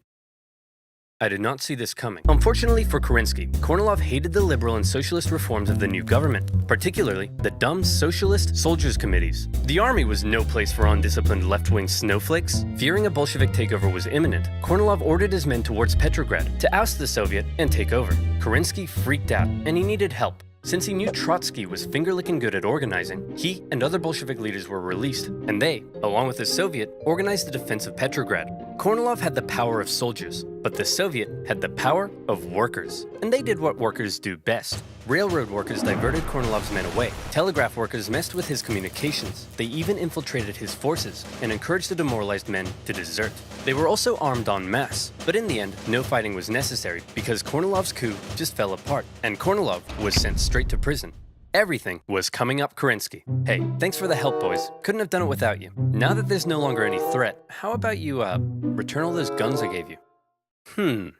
I did not see this coming. Unfortunately for Kerensky, Kornilov hated the liberal and socialist reforms of the new government, particularly the dumb socialist soldiers' committees. The army was no place for undisciplined left-wing snowflakes. Fearing a Bolshevik takeover was imminent, Kornilov ordered his men towards Petrograd to oust the Soviet and take over. Kerensky freaked out, and he needed help. Since he knew Trotsky was finger-licking good at organizing, he and other Bolshevik leaders were released, and they, along with the Soviet, organized the defense of Petrograd. Kornilov had the power of soldiers, but the Soviet had the power of workers. And they did what workers do best. Railroad workers diverted Kornilov's men away. Telegraph workers messed with his communications. They even infiltrated his forces and encouraged the demoralized men to desert. They were also armed en masse, but in the end, no fighting was necessary because Kornilov's coup just fell apart, and Kornilov was sent straight to prison. Everything was coming up Kerensky. Hey, thanks for the help, boys. Couldn't have done it without you. Now that there's no longer any threat, how about you, return all those guns I gave you?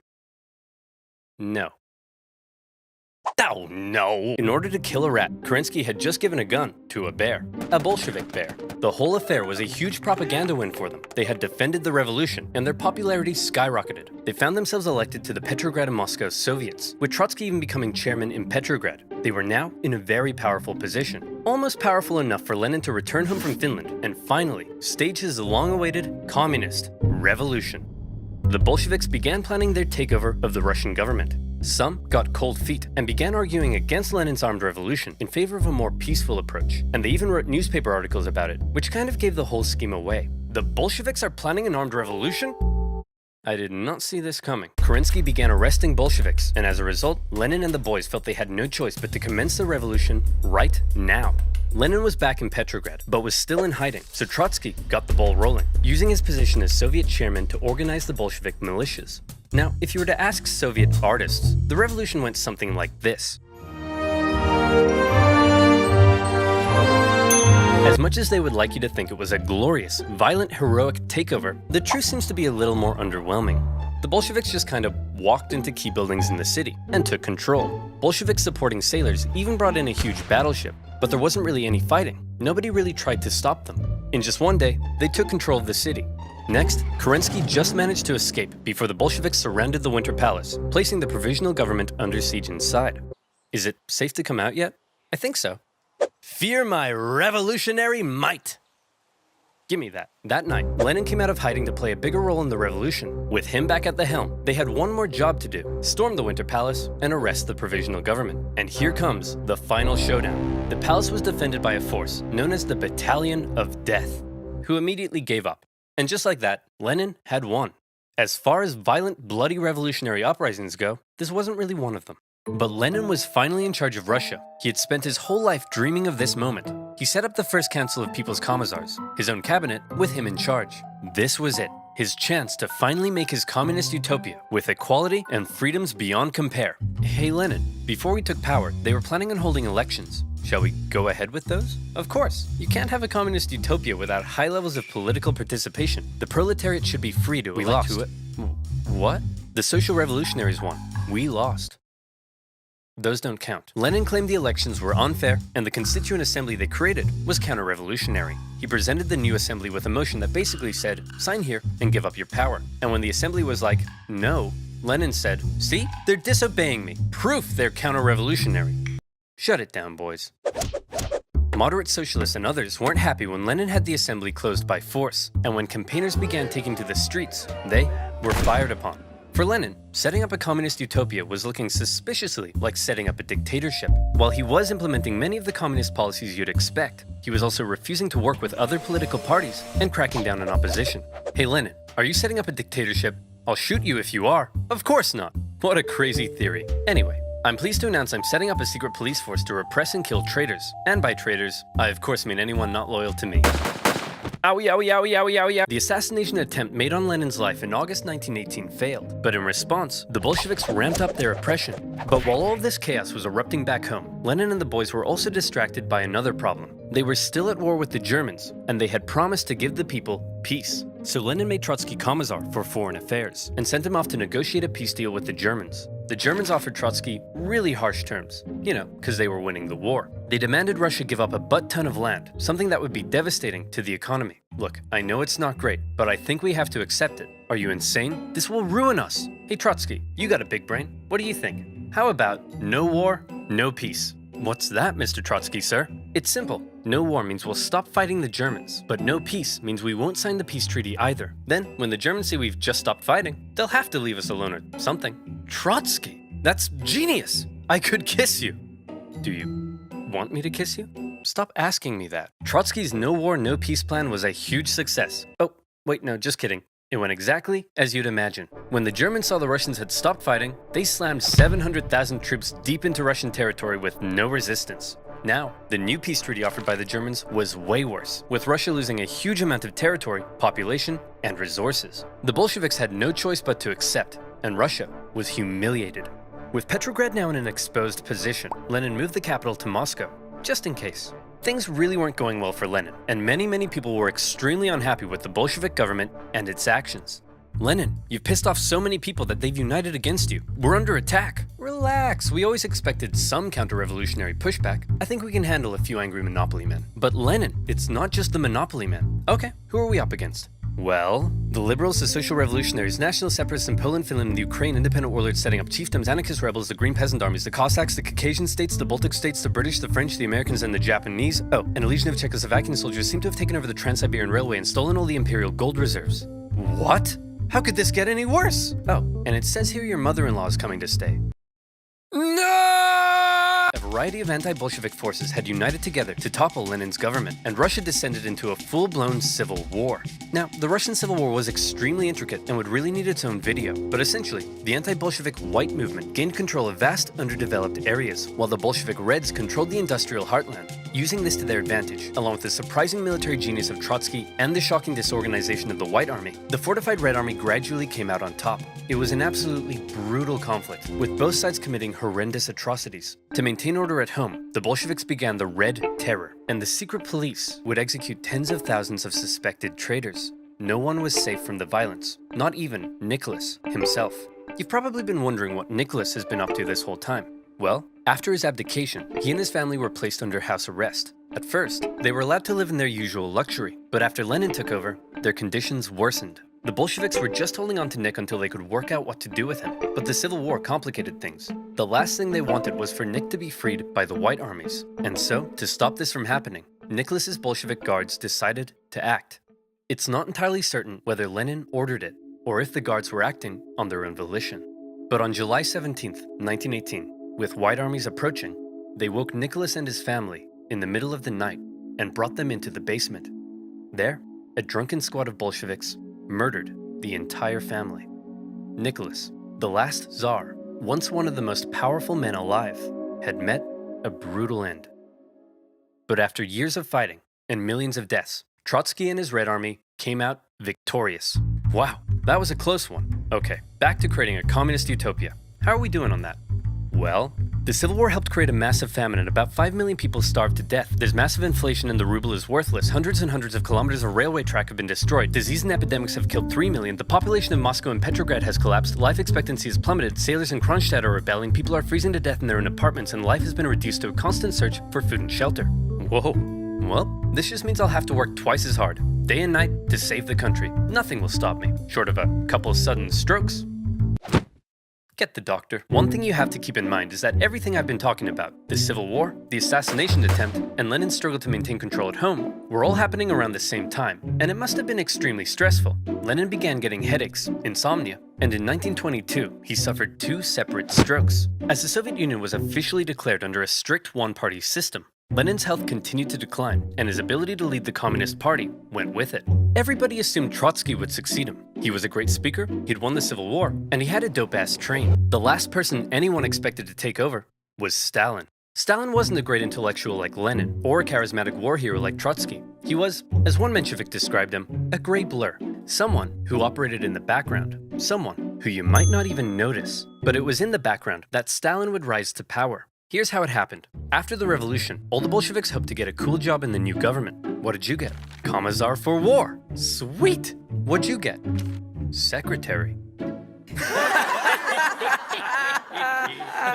No. Oh, no! In order to kill a rat, Kerensky had just given a gun to a bear. A Bolshevik bear. The whole affair was a huge propaganda win for them. They had defended the revolution, and their popularity skyrocketed. They found themselves elected to the Petrograd and Moscow Soviets, with Trotsky even becoming chairman in Petrograd. They were now in a very powerful position. Almost powerful enough for Lenin to return home from Finland and finally stage his long-awaited communist revolution. The Bolsheviks began planning their takeover of the Russian government. Some got cold feet and began arguing against Lenin's armed revolution in favor of a more peaceful approach, and they even wrote newspaper articles about it, which kind of gave the whole scheme away. The Bolsheviks are planning an armed revolution? I did not see this coming. Kerensky began arresting Bolsheviks, and as a result, Lenin and the boys felt they had no choice but to commence the revolution right now. Lenin was back in Petrograd, but was still in hiding, so Trotsky got the ball rolling, using his position as Soviet chairman to organize the Bolshevik militias. Now, if you were to ask Soviet artists, the revolution went something like this. As much as they would like you to think it was a glorious, violent, heroic takeover, the truth seems to be a little more underwhelming. The Bolsheviks just kind of walked into key buildings in the city and took control. Bolshevik supporting sailors even brought in a huge battleship, but there wasn't really any fighting. Nobody really tried to stop them. In just one day, they took control of the city. Next, Kerensky just managed to escape before the Bolsheviks surrounded the Winter Palace, placing the provisional government under siege inside. Is it safe to come out yet? I think so. Fear my revolutionary might! Gimme that. That night, Lenin came out of hiding to play a bigger role in the revolution. With him back at the helm, they had one more job to do: storm the Winter Palace and arrest the provisional government. And here comes the final showdown. The palace was defended by a force known as the Battalion of Death, who immediately gave up. And just like that, Lenin had won. As far as violent, bloody revolutionary uprisings go, this wasn't really one of them. But Lenin was finally in charge of Russia. He had spent his whole life dreaming of this moment. He set up the first Council of People's Commissars, his own cabinet, with him in charge. This was it, his chance to finally make his communist utopia, with equality and freedoms beyond compare. Hey Lenin, before we took power, they were planning on holding elections. Shall we go ahead with those? Of course, you can't have a communist utopia without high levels of political participation. The proletariat should be free to elect who it. What? The social revolutionaries won. We lost. Those don't count. Lenin claimed the elections were unfair, and the Constituent Assembly they created was counter-revolutionary. He presented the new assembly with a motion that basically said, sign here and give up your power. And when the assembly was like, no, Lenin said, see, they're disobeying me. Proof they're counter-revolutionary. Shut it down, boys. Moderate socialists and others weren't happy when Lenin had the assembly closed by force, and when campaigners began taking to the streets, they were fired upon. For Lenin, setting up a communist utopia was looking suspiciously like setting up a dictatorship. While he was implementing many of the communist policies you'd expect, he was also refusing to work with other political parties and cracking down on opposition. Hey Lenin, are you setting up a dictatorship? I'll shoot you if you are. Of course not. What a crazy theory. Anyway, I'm pleased to announce I'm setting up a secret police force to repress and kill traitors. And by traitors, I of course mean anyone not loyal to me. Owie, owie, owie, owie, owie. The assassination attempt made on Lenin's life in August 1918 failed, but in response, the Bolsheviks ramped up their oppression. But while all of this chaos was erupting back home, Lenin and the boys were also distracted by another problem. They were still at war with the Germans, and they had promised to give the people peace. So Lenin made Trotsky Commissar for Foreign Affairs, and sent him off to negotiate a peace deal with the Germans. The Germans offered Trotsky really harsh terms, because they were winning the war. They demanded Russia give up a butt-ton of land, something that would be devastating to the economy. Look, I know it's not great, but I think we have to accept it. Are you insane? This will ruin us. Hey Trotsky, you got a big brain. What do you think? How about no war, no peace? What's that, Mr. Trotsky, sir? It's simple. No war means we'll stop fighting the Germans, but no peace means we won't sign the peace treaty either. Then, when the Germans say we've just stopped fighting, they'll have to leave us alone or something. Trotsky, that's genius! I could kiss you. Do you want me to kiss you? Stop asking me that. Trotsky's no war, no peace plan was a huge success. Oh, wait, no, just kidding. It went exactly as you'd imagine. When the Germans saw the Russians had stopped fighting, they slammed 700,000 troops deep into Russian territory with no resistance. Now, the new peace treaty offered by the Germans was way worse, with Russia losing a huge amount of territory, population, and resources. The Bolsheviks had no choice but to accept, and Russia was humiliated. With Petrograd now in an exposed position, Lenin moved the capital to Moscow, just in case. Things really weren't going well for Lenin, and many people were extremely unhappy with the Bolshevik government and its actions. Lenin, you've pissed off so many people that they've united against you. We're under attack. Relax, we always expected some counter-revolutionary pushback. I think we can handle a few angry monopoly men. But Lenin, it's not just the monopoly men. Okay, who are we up against? Well, the liberals, the social revolutionaries, national separatists in Poland, Finland, and the Ukraine, independent warlords setting up chiefdoms, anarchist rebels, the Green Peasant armies, the Cossacks, the Caucasian states, the Baltic states, the British, the French, the Americans, and the Japanese. Oh, and a legion of Czechoslovakian soldiers seem to have taken over the Trans-Siberian Railway and stolen all the imperial gold reserves. What? How could this get any worse? Oh, and it says here your mother-in-law is coming to stay. No! A variety of anti-Bolshevik forces had united together to topple Lenin's government, and Russia descended into a full-blown civil war. Now, the Russian Civil War was extremely intricate and would really need its own video, but essentially, the anti-Bolshevik white movement gained control of vast, underdeveloped areas, while the Bolshevik Reds controlled the industrial heartland. Using this to their advantage, along with the surprising military genius of Trotsky and the shocking disorganization of the White Army, the fortified Red Army gradually came out on top. It was an absolutely brutal conflict, with both sides committing horrendous atrocities. To maintain order at home, the Bolsheviks began the Red Terror, and the secret police would execute tens of thousands of suspected traitors. No one was safe from the violence, not even Nicholas himself. You've probably been wondering what Nicholas has been up to this whole time. Well, after his abdication, he and his family were placed under house arrest. At first, they were allowed to live in their usual luxury, but after Lenin took over, their conditions worsened. The Bolsheviks were just holding on to Nick until they could work out what to do with him, but the Civil War complicated things. The last thing they wanted was for Nick to be freed by the White Armies, and so, to stop this from happening, Nicholas's Bolshevik guards decided to act. It's not entirely certain whether Lenin ordered it or if the guards were acting on their own volition. But on July 17, 1918, with White armies approaching, they woke Nicholas and his family in the middle of the night and brought them into the basement. There, a drunken squad of Bolsheviks murdered the entire family. Nicholas, the last Tsar, once one of the most powerful men alive, had met a brutal end. But after years of fighting and millions of deaths, Trotsky and his Red Army came out victorious. Wow, that was a close one. Okay, back to creating a communist utopia. How are we doing on that? Well, the Civil War helped create a massive famine and about 5 million people starved to death. There's massive inflation and the ruble is worthless. Hundreds and hundreds of kilometers of railway track have been destroyed. Disease and epidemics have killed 3 million. The population of Moscow and Petrograd has collapsed. Life expectancy has plummeted. Sailors in Kronstadt are rebelling. People are freezing to death in their own apartments and life has been reduced to a constant search for food and shelter. Whoa. Well, this just means I'll have to work twice as hard, day and night, to save the country. Nothing will stop me, short of a couple sudden strokes. Get the doctor. One thing you have to keep in mind is that everything I've been talking about, the Civil War, the assassination attempt, and Lenin's struggle to maintain control at home, were all happening around the same time, and it must have been extremely stressful. Lenin began getting headaches, insomnia, and in 1922, he suffered 2 separate strokes. As the Soviet Union was officially declared under a strict one-party system, Lenin's health continued to decline, and his ability to lead the Communist Party went with it. Everybody assumed Trotsky would succeed him. He was a great speaker, he'd won the Civil War, and he had a dope-ass train. The last person anyone expected to take over was Stalin. Stalin wasn't a great intellectual like Lenin, or a charismatic war hero like Trotsky. He was, as one Menshevik described him, a gray blur. Someone who operated in the background. Someone who you might not even notice. But it was in the background that Stalin would rise to power. Here's how it happened. After the revolution, all the Bolsheviks hoped to get a cool job in the new government. What did you get? Commissar for War. Sweet! What'd you get? Secretary.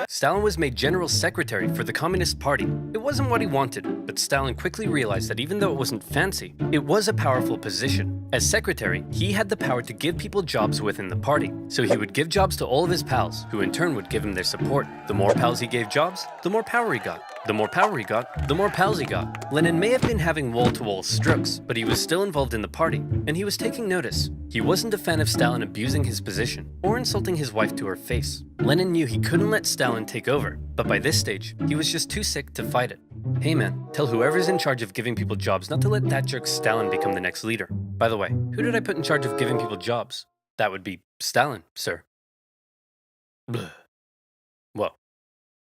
Stalin was made general secretary for the Communist Party. It wasn't what he wanted, but Stalin quickly realized that even though it wasn't fancy, it was a powerful position. As secretary, he had the power to give people jobs within the party. So he would give jobs to all of his pals, who in turn would give him their support. The more pals he gave jobs, the more power he got. The more power he got, the more pals he got. Lenin may have been having wall-to-wall strokes, but he was still involved in the party, and he was taking notice. He wasn't a fan of Stalin abusing his position, or insulting his wife to her face. Lenin knew he couldn't let Stalin take over, but by this stage, he was just too sick to fight it. Hey man, tell whoever's in charge of giving people jobs not to let that jerk Stalin become the next leader. By the way, who did I put in charge of giving people jobs? That would be Stalin, sir. Blah. Whoa.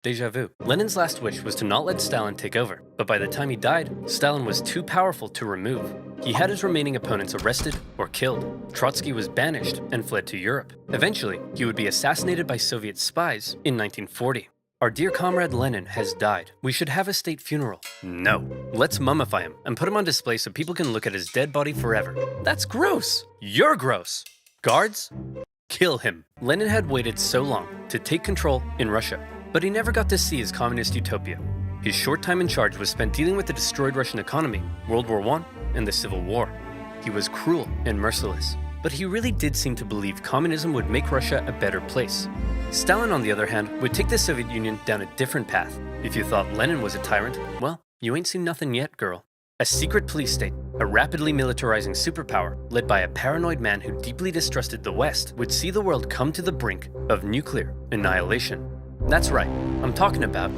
Deja vu. Lenin's last wish was to not let Stalin take over, but by the time he died, Stalin was too powerful to remove. He had his remaining opponents arrested or killed. Trotsky was banished and fled to Europe. Eventually, he would be assassinated by Soviet spies in 1940. Our dear comrade Lenin has died. We should have a state funeral. No. Let's mummify him and put him on display so people can look at his dead body forever. That's gross. You're gross. Guards, kill him. Lenin had waited so long to take control in Russia, but he never got to see his communist utopia. His short time in charge was spent dealing with the destroyed Russian economy, World War I, and the Civil War. He was cruel and merciless, but he really did seem to believe communism would make Russia a better place. Stalin, on the other hand, would take the Soviet Union down a different path. If you thought Lenin was a tyrant, well, you ain't seen nothing yet, girl. A secret police state, a rapidly militarizing superpower, led by a paranoid man who deeply distrusted the West, would see the world come to the brink of nuclear annihilation. That's right, I'm talking about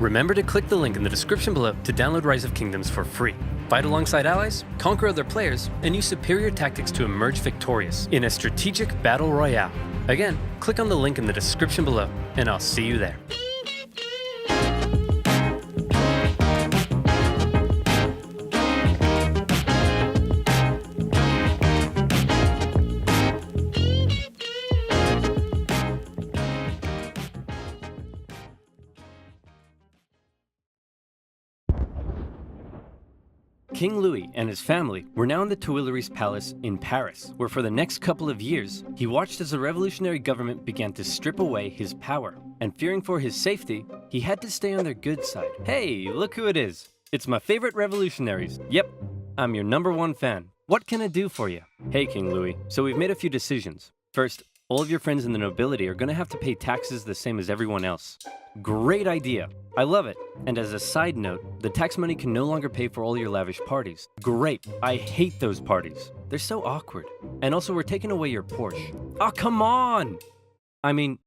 Remember to click the link in the description below to download Rise of Kingdoms for free. Fight alongside allies, conquer other players, and use superior tactics to emerge victorious in a strategic battle royale. Again, click on the link in the description below, and I'll see you there. King Louis and his family were now in the Tuileries Palace in Paris, where for the next couple of years, he watched as the revolutionary government began to strip away his power. And fearing for his safety, he had to stay on their good side. Hey, look who it is. It's my favorite revolutionaries. Yep, I'm your #1 fan. What can I do for you? Hey, King Louis, so we've made a few decisions. First, all of your friends in the nobility are gonna have to pay taxes the same as everyone else. Great idea. I love it. And as a side note, the tax money can no longer pay for all your lavish parties. Great. I hate those parties. They're so awkward. And also, we're taking away your Porsche. Oh, come on! I mean,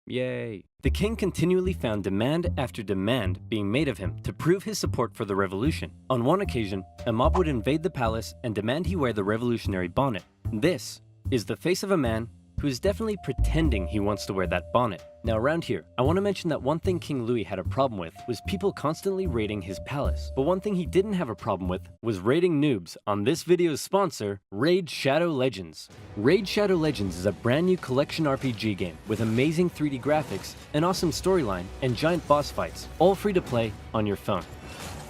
yay. The king continually found demand after demand being made of him to prove his support for the revolution. On one occasion, a mob would invade the palace and demand he wear the revolutionary bonnet. This is the face of a man who is definitely pretending he wants to wear that bonnet. Now around here, I want to mention that one thing King Louis had a problem with was people constantly raiding his palace. But one thing he didn't have a problem with was raiding noobs on this video's sponsor, Raid Shadow Legends. Raid Shadow Legends is a brand new collection RPG game with amazing 3D graphics, an awesome storyline, and giant boss fights, all free to play on your phone.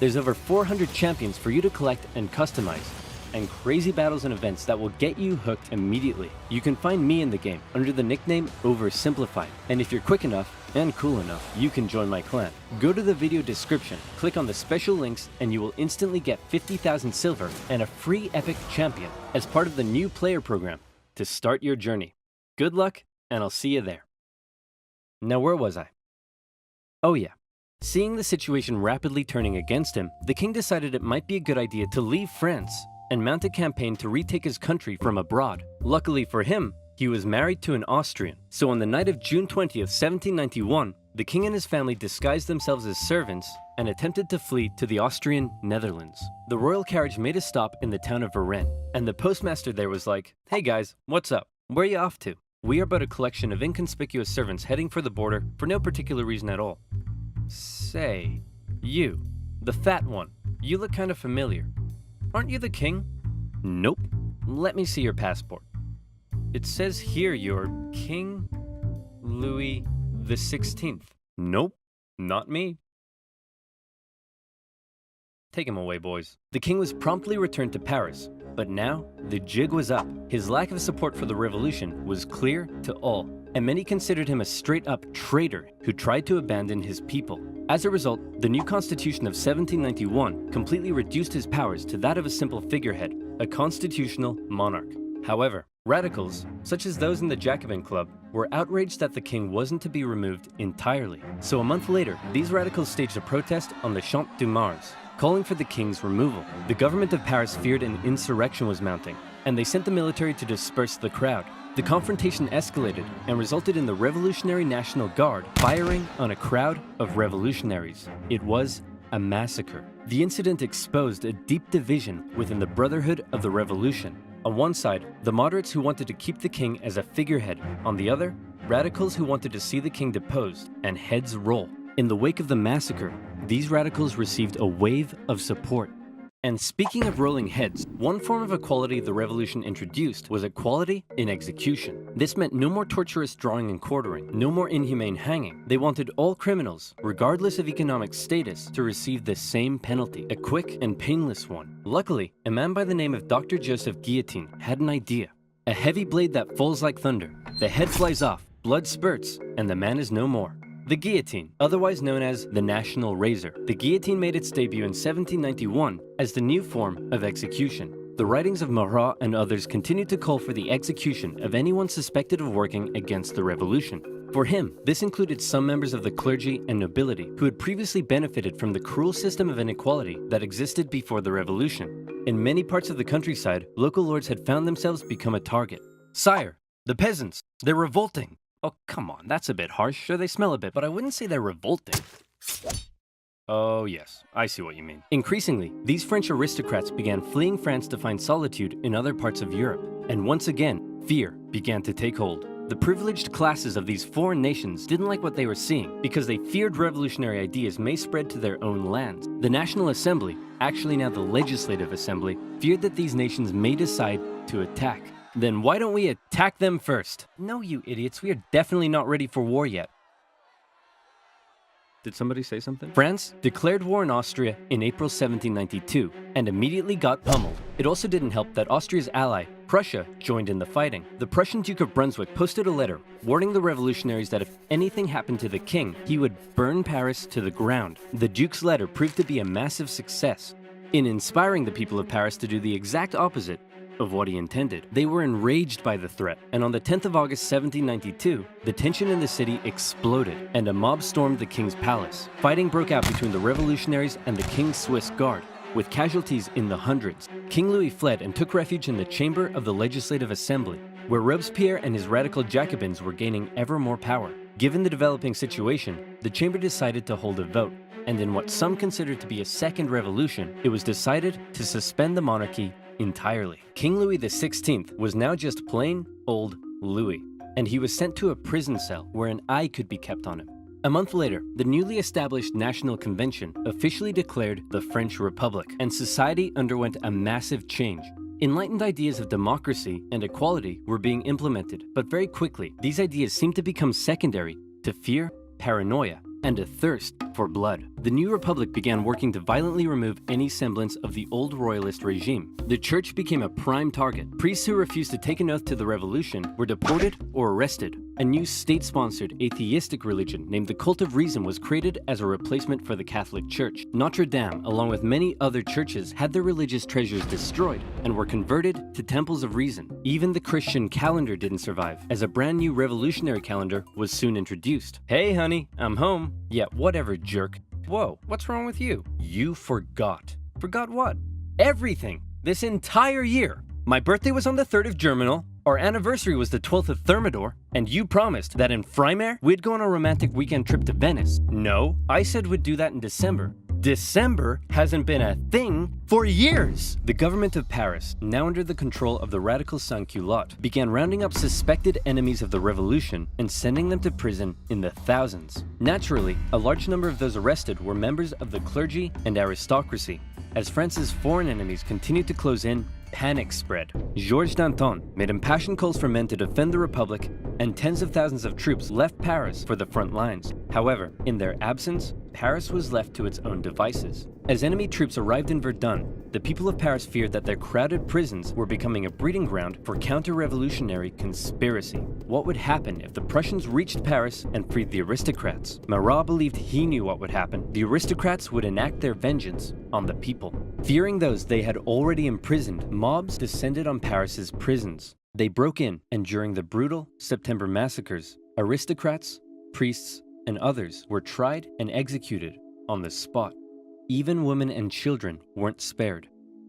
There's over 400 champions for you to collect and customize, and crazy battles and events that will get you hooked immediately. You can find me in the game under the nickname OverSimplified, and if you're quick enough and cool enough, you can join my clan. Go to the video description, click on the special links, and you will instantly get 50,000 silver and a free epic champion as part of the new player program to start your journey. Good luck, and I'll see you there. Now where was I? Oh yeah. Seeing the situation rapidly turning against him, the king decided it might be a good idea to leave France and mount a campaign to retake his country from abroad. Luckily for him, he was married to an Austrian. So on the night of June 20th, 1791, the king and his family disguised themselves as servants and attempted to flee to the Austrian Netherlands. The royal carriage made a stop in the town of Varennes, and the postmaster there was like, "Hey guys, what's up? Where are you off to? We are but a collection of inconspicuous servants heading for the border for no particular reason at all." Say, you, the fat one, you look kind of familiar. Aren't you the king? Nope. Let me see your passport. It says here you're King Louis the 16th. Nope, not me. Take him away, boys. The king was promptly returned to Paris, but now the jig was up. His lack of support for the revolution was clear to all, and many considered him a straight-up traitor who tried to abandon his people. As a result, the new constitution of 1791 completely reduced his powers to that of a simple figurehead, a constitutional monarch. However, radicals, such as those in the Jacobin Club, were outraged that the king wasn't to be removed entirely. So a month later, these radicals staged a protest on the Champ de Mars, calling for the king's removal. The government of Paris feared an insurrection was mounting, and they sent the military to disperse the crowd. The confrontation escalated and resulted in the Revolutionary National Guard firing on a crowd of revolutionaries. It was a massacre. The incident exposed a deep division within the Brotherhood of the Revolution. On one side, the moderates who wanted to keep the king as a figurehead. On the other, radicals who wanted to see the king deposed and heads roll. In the wake of the massacre, these radicals received a wave of support. And speaking of rolling heads, one form of equality the revolution introduced was equality in execution. This meant no more torturous drawing and quartering, no more inhumane hanging. They wanted all criminals, regardless of economic status, to receive the same penalty, a quick and painless one. Luckily, a man by the name of Dr. Joseph Guillotine had an idea. A heavy blade that falls like thunder. The head flies off, blood spurts, and the man is no more. The guillotine, otherwise known as the National Razor. The guillotine made its debut in 1791 as the new form of execution. The writings of Marat and others continued to call for the execution of anyone suspected of working against the revolution. For him, this included some members of the clergy and nobility who had previously benefited from the cruel system of inequality that existed before the revolution. In many parts of the countryside, local lords had found themselves become a target. "Sire, the peasants, they're revolting." Oh, come on, that's a bit harsh. Sure, they smell a bit, but I wouldn't say they're revolting. Oh yes, I see what you mean. Increasingly, these French aristocrats began fleeing France to find solitude in other parts of Europe. And once again, fear began to take hold. The privileged classes of these foreign nations didn't like what they were seeing because they feared revolutionary ideas may spread to their own lands. The National Assembly, actually now the Legislative Assembly, feared that these nations may decide to attack. Then why don't we attack them first? No, you idiots, we are definitely not ready for war yet. Did somebody say something? France declared war on Austria in April 1792 and immediately got pummeled. It also didn't help that Austria's ally, Prussia, joined in the fighting. The Prussian Duke of Brunswick posted a letter warning the revolutionaries that if anything happened to the king, he would burn Paris to the ground. The Duke's letter proved to be a massive success in inspiring the people of Paris to do the exact opposite of what he intended. They were enraged by the threat, and on the 10th of August 1792, the tension in the city exploded, and a mob stormed the king's palace. Fighting broke out between the revolutionaries and the king's Swiss guard, with casualties in the hundreds. King Louis fled and took refuge in the chamber of the Legislative Assembly, where Robespierre and his radical Jacobins were gaining ever more power. Given the developing situation, the chamber decided to hold a vote, and in what some considered to be a second revolution, it was decided to suspend the monarchy entirely. King Louis XVI was now just plain old Louis, and he was sent to a prison cell where an eye could be kept on him. A month later, the newly established National Convention officially declared the French Republic, and society underwent a massive change. Enlightened ideas of democracy and equality were being implemented, but very quickly, these ideas seemed to become secondary to fear, paranoia, and a thirst for blood. The new republic began working to violently remove any semblance of the old royalist regime. The church became a prime target. Priests who refused to take an oath to the revolution were deported or arrested. A new state-sponsored atheistic religion named the Cult of Reason was created as a replacement for the Catholic Church. Notre Dame, along with many other churches, had their religious treasures destroyed and were converted to temples of reason. Even the Christian calendar didn't survive, as a brand new revolutionary calendar was soon introduced. Hey honey, I'm home. Yeah, whatever, jerk. Whoa, what's wrong with you? You forgot. Forgot what? Everything. This entire year. My birthday was on the 3rd of Germinal, our anniversary was the 12th of Thermidor, and you promised that in Frimaire, we'd go on a romantic weekend trip to Venice. No, I said we'd do that in December. December hasn't been a thing for years. The government of Paris, now under the control of the radical sans-culottes, began rounding up suspected enemies of the revolution and sending them to prison in the thousands. Naturally, a large number of those arrested were members of the clergy and aristocracy. As France's foreign enemies continued to close in, panic spread. Georges Danton made impassioned calls for men to defend the Republic, and tens of thousands of troops left Paris for the front lines. However, in their absence, Paris was left to its own devices. As enemy troops arrived in Verdun, the people of Paris feared that their crowded prisons were becoming a breeding ground for counter-revolutionary conspiracy. What would happen if the Prussians reached Paris and freed the aristocrats? Marat believed he knew what would happen. The aristocrats would enact their vengeance on the people. Fearing those they had already imprisoned, mobs descended on Paris's prisons. They broke in, and during the brutal September massacres, aristocrats, priests, and others were tried and executed on the spot. Even women and children weren't spared.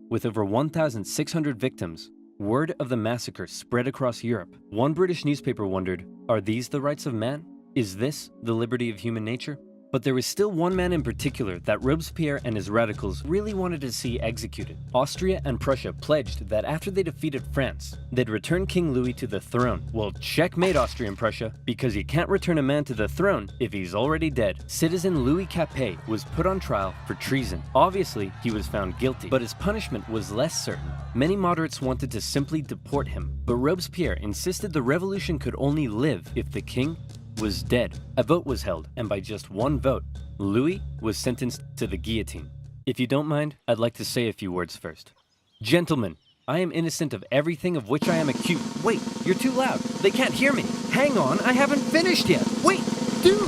With over 1,600 victims, word of the massacre spread across Europe. One British newspaper wondered, are these the rights of man? Is this the liberty of human nature? But there was still one man in particular that Robespierre and his radicals really wanted to see executed. Austria and Prussia pledged that after they defeated France, they'd return King Louis to the throne. Well, checkmate Austria and Prussia, because you can't return a man to the throne if he's already dead. Citizen Louis Capet was put on trial for treason. Obviously, he was found guilty, but his punishment was less certain. Many moderates wanted to simply deport him, but Robespierre insisted the revolution could only live if the king was dead. A vote was held, and by just one vote, Louis was sentenced to the guillotine. If you don't mind, I'd like to say a few words first. Gentlemen, I am innocent of everything of which I am accused. Wait, you're too loud. They can't hear me. Hang on, I haven't finished yet. Wait, dude!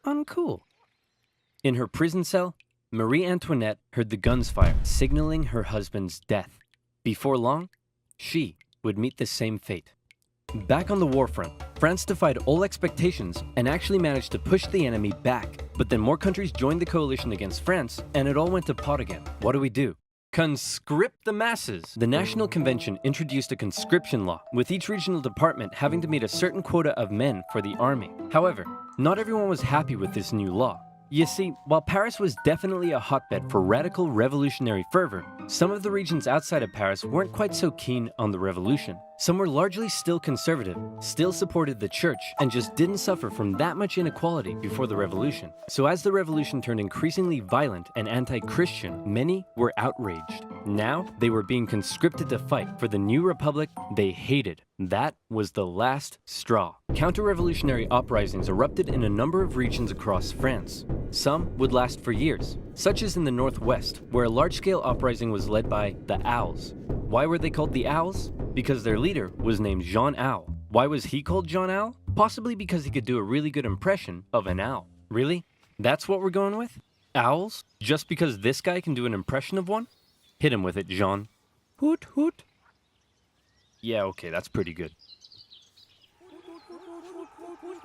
Uncool. In her prison cell, Marie Antoinette heard the guns fire, signaling her husband's death. Before long, she would meet the same fate. Back on the war front, France defied all expectations and actually managed to push the enemy back. But then more countries joined the coalition against France, and it all went to pot again. What do? Conscript the masses! The National Convention introduced a conscription law, with each regional department having to meet a certain quota of men for the army. However, not everyone was happy with this new law. You see, while Paris was definitely a hotbed for radical revolutionary fervor, some of the regions outside of Paris weren't quite so keen on the revolution. Some were largely still conservative, still supported the church, and just didn't suffer from that much inequality before the revolution. So as the revolution turned increasingly violent and anti-Christian, many were outraged. Now, they were being conscripted to fight for the new republic they hated. That was the last straw. Counter-revolutionary uprisings erupted in a number of regions across France. Some would last for years, such as in the northwest, where a large-scale uprising was led by the Owls. Why were they called the Owls? Because their leader was named Jean Owl. Why was he called Jean Owl? Possibly because he could do a really good impression of an owl. Really? That's what we're going with? Owls? Just because this guy can do an impression of one? Hit him with it, Jean. Hoot, hoot. Yeah, okay, that's pretty good.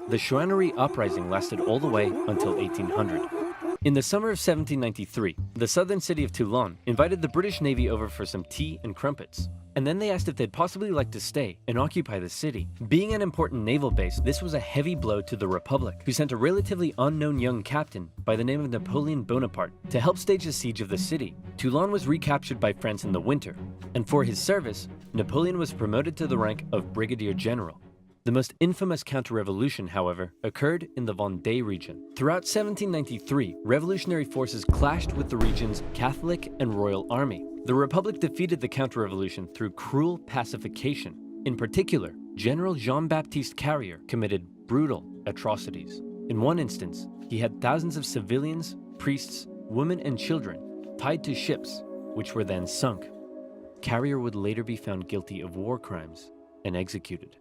The Chouannerie uprising lasted all the way until 1800. In the summer of 1793, the southern city of Toulon invited the British Navy over for some tea and crumpets. And then they asked if they'd possibly like to stay and occupy the city. Being an important naval base, this was a heavy blow to the Republic, who sent a relatively unknown young captain by the name of Napoleon Bonaparte to help stage the siege of the city. Toulon was recaptured by France in the winter, and for his service, Napoleon was promoted to the rank of Brigadier General. The most infamous counter-revolution, however, occurred in the Vendée region. Throughout 1793, revolutionary forces clashed with the region's Catholic and Royal Army. The Republic defeated the counter-revolution through cruel pacification. In particular, General Jean-Baptiste Carrier committed brutal atrocities. In one instance, he had thousands of civilians, priests, women, and children tied to ships, which were then sunk. Carrier would later be found guilty of war crimes and executed.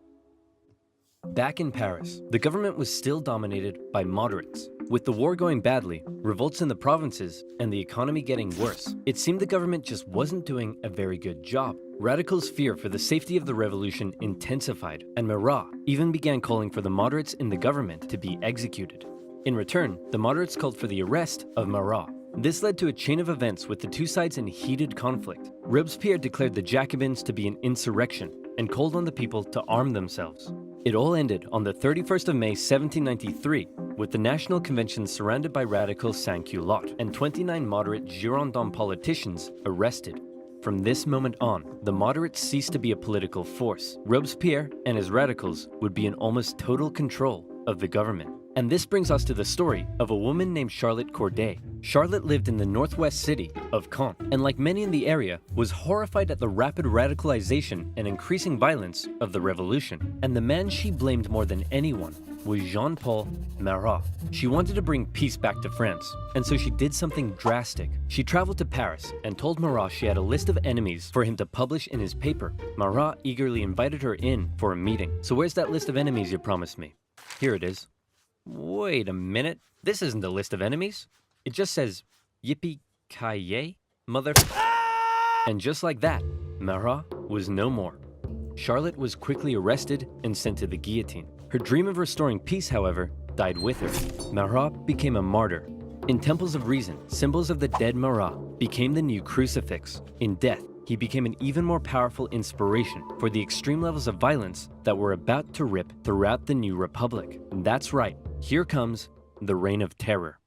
Back in Paris, the government was still dominated by moderates. With the war going badly, revolts in the provinces, and the economy getting worse, it seemed the government just wasn't doing a very good job. Radicals' fear for the safety of the revolution intensified, and Marat even began calling for the moderates in the government to be executed. In return, the moderates called for the arrest of Marat. This led to a chain of events with the two sides in heated conflict. Robespierre declared the Jacobins to be an insurrection and called on the people to arm themselves. It all ended on the 31st of May 1793 with the National Convention surrounded by radical sans-culottes and 29 moderate Girondin politicians arrested. From this moment on, the moderates ceased to be a political force. Robespierre and his radicals would be in almost total control of the government. And this brings us to the story of a woman named Charlotte Corday. Charlotte lived in the northwest city of Caen, and like many in the area, was horrified at the rapid radicalization and increasing violence of the revolution. And the man she blamed more than anyone was Jean-Paul Marat. She wanted to bring peace back to France, and so she did something drastic. She traveled to Paris and told Marat she had a list of enemies for him to publish in his paper. Marat eagerly invited her in for a meeting. So where's that list of enemies you promised me? Here it is. Wait a minute, this isn't a list of enemies. It just says, yippee-ki-yay, mother... And just like that, Marat was no more. Charlotte was quickly arrested and sent to the guillotine. Her dream of restoring peace, however, died with her. Marat became a martyr. In temples of reason, symbols of the dead Marat became the new crucifix. In death, he became an even more powerful inspiration for the extreme levels of violence that were about to rip throughout the new republic. And that's right, here comes the Reign of Terror.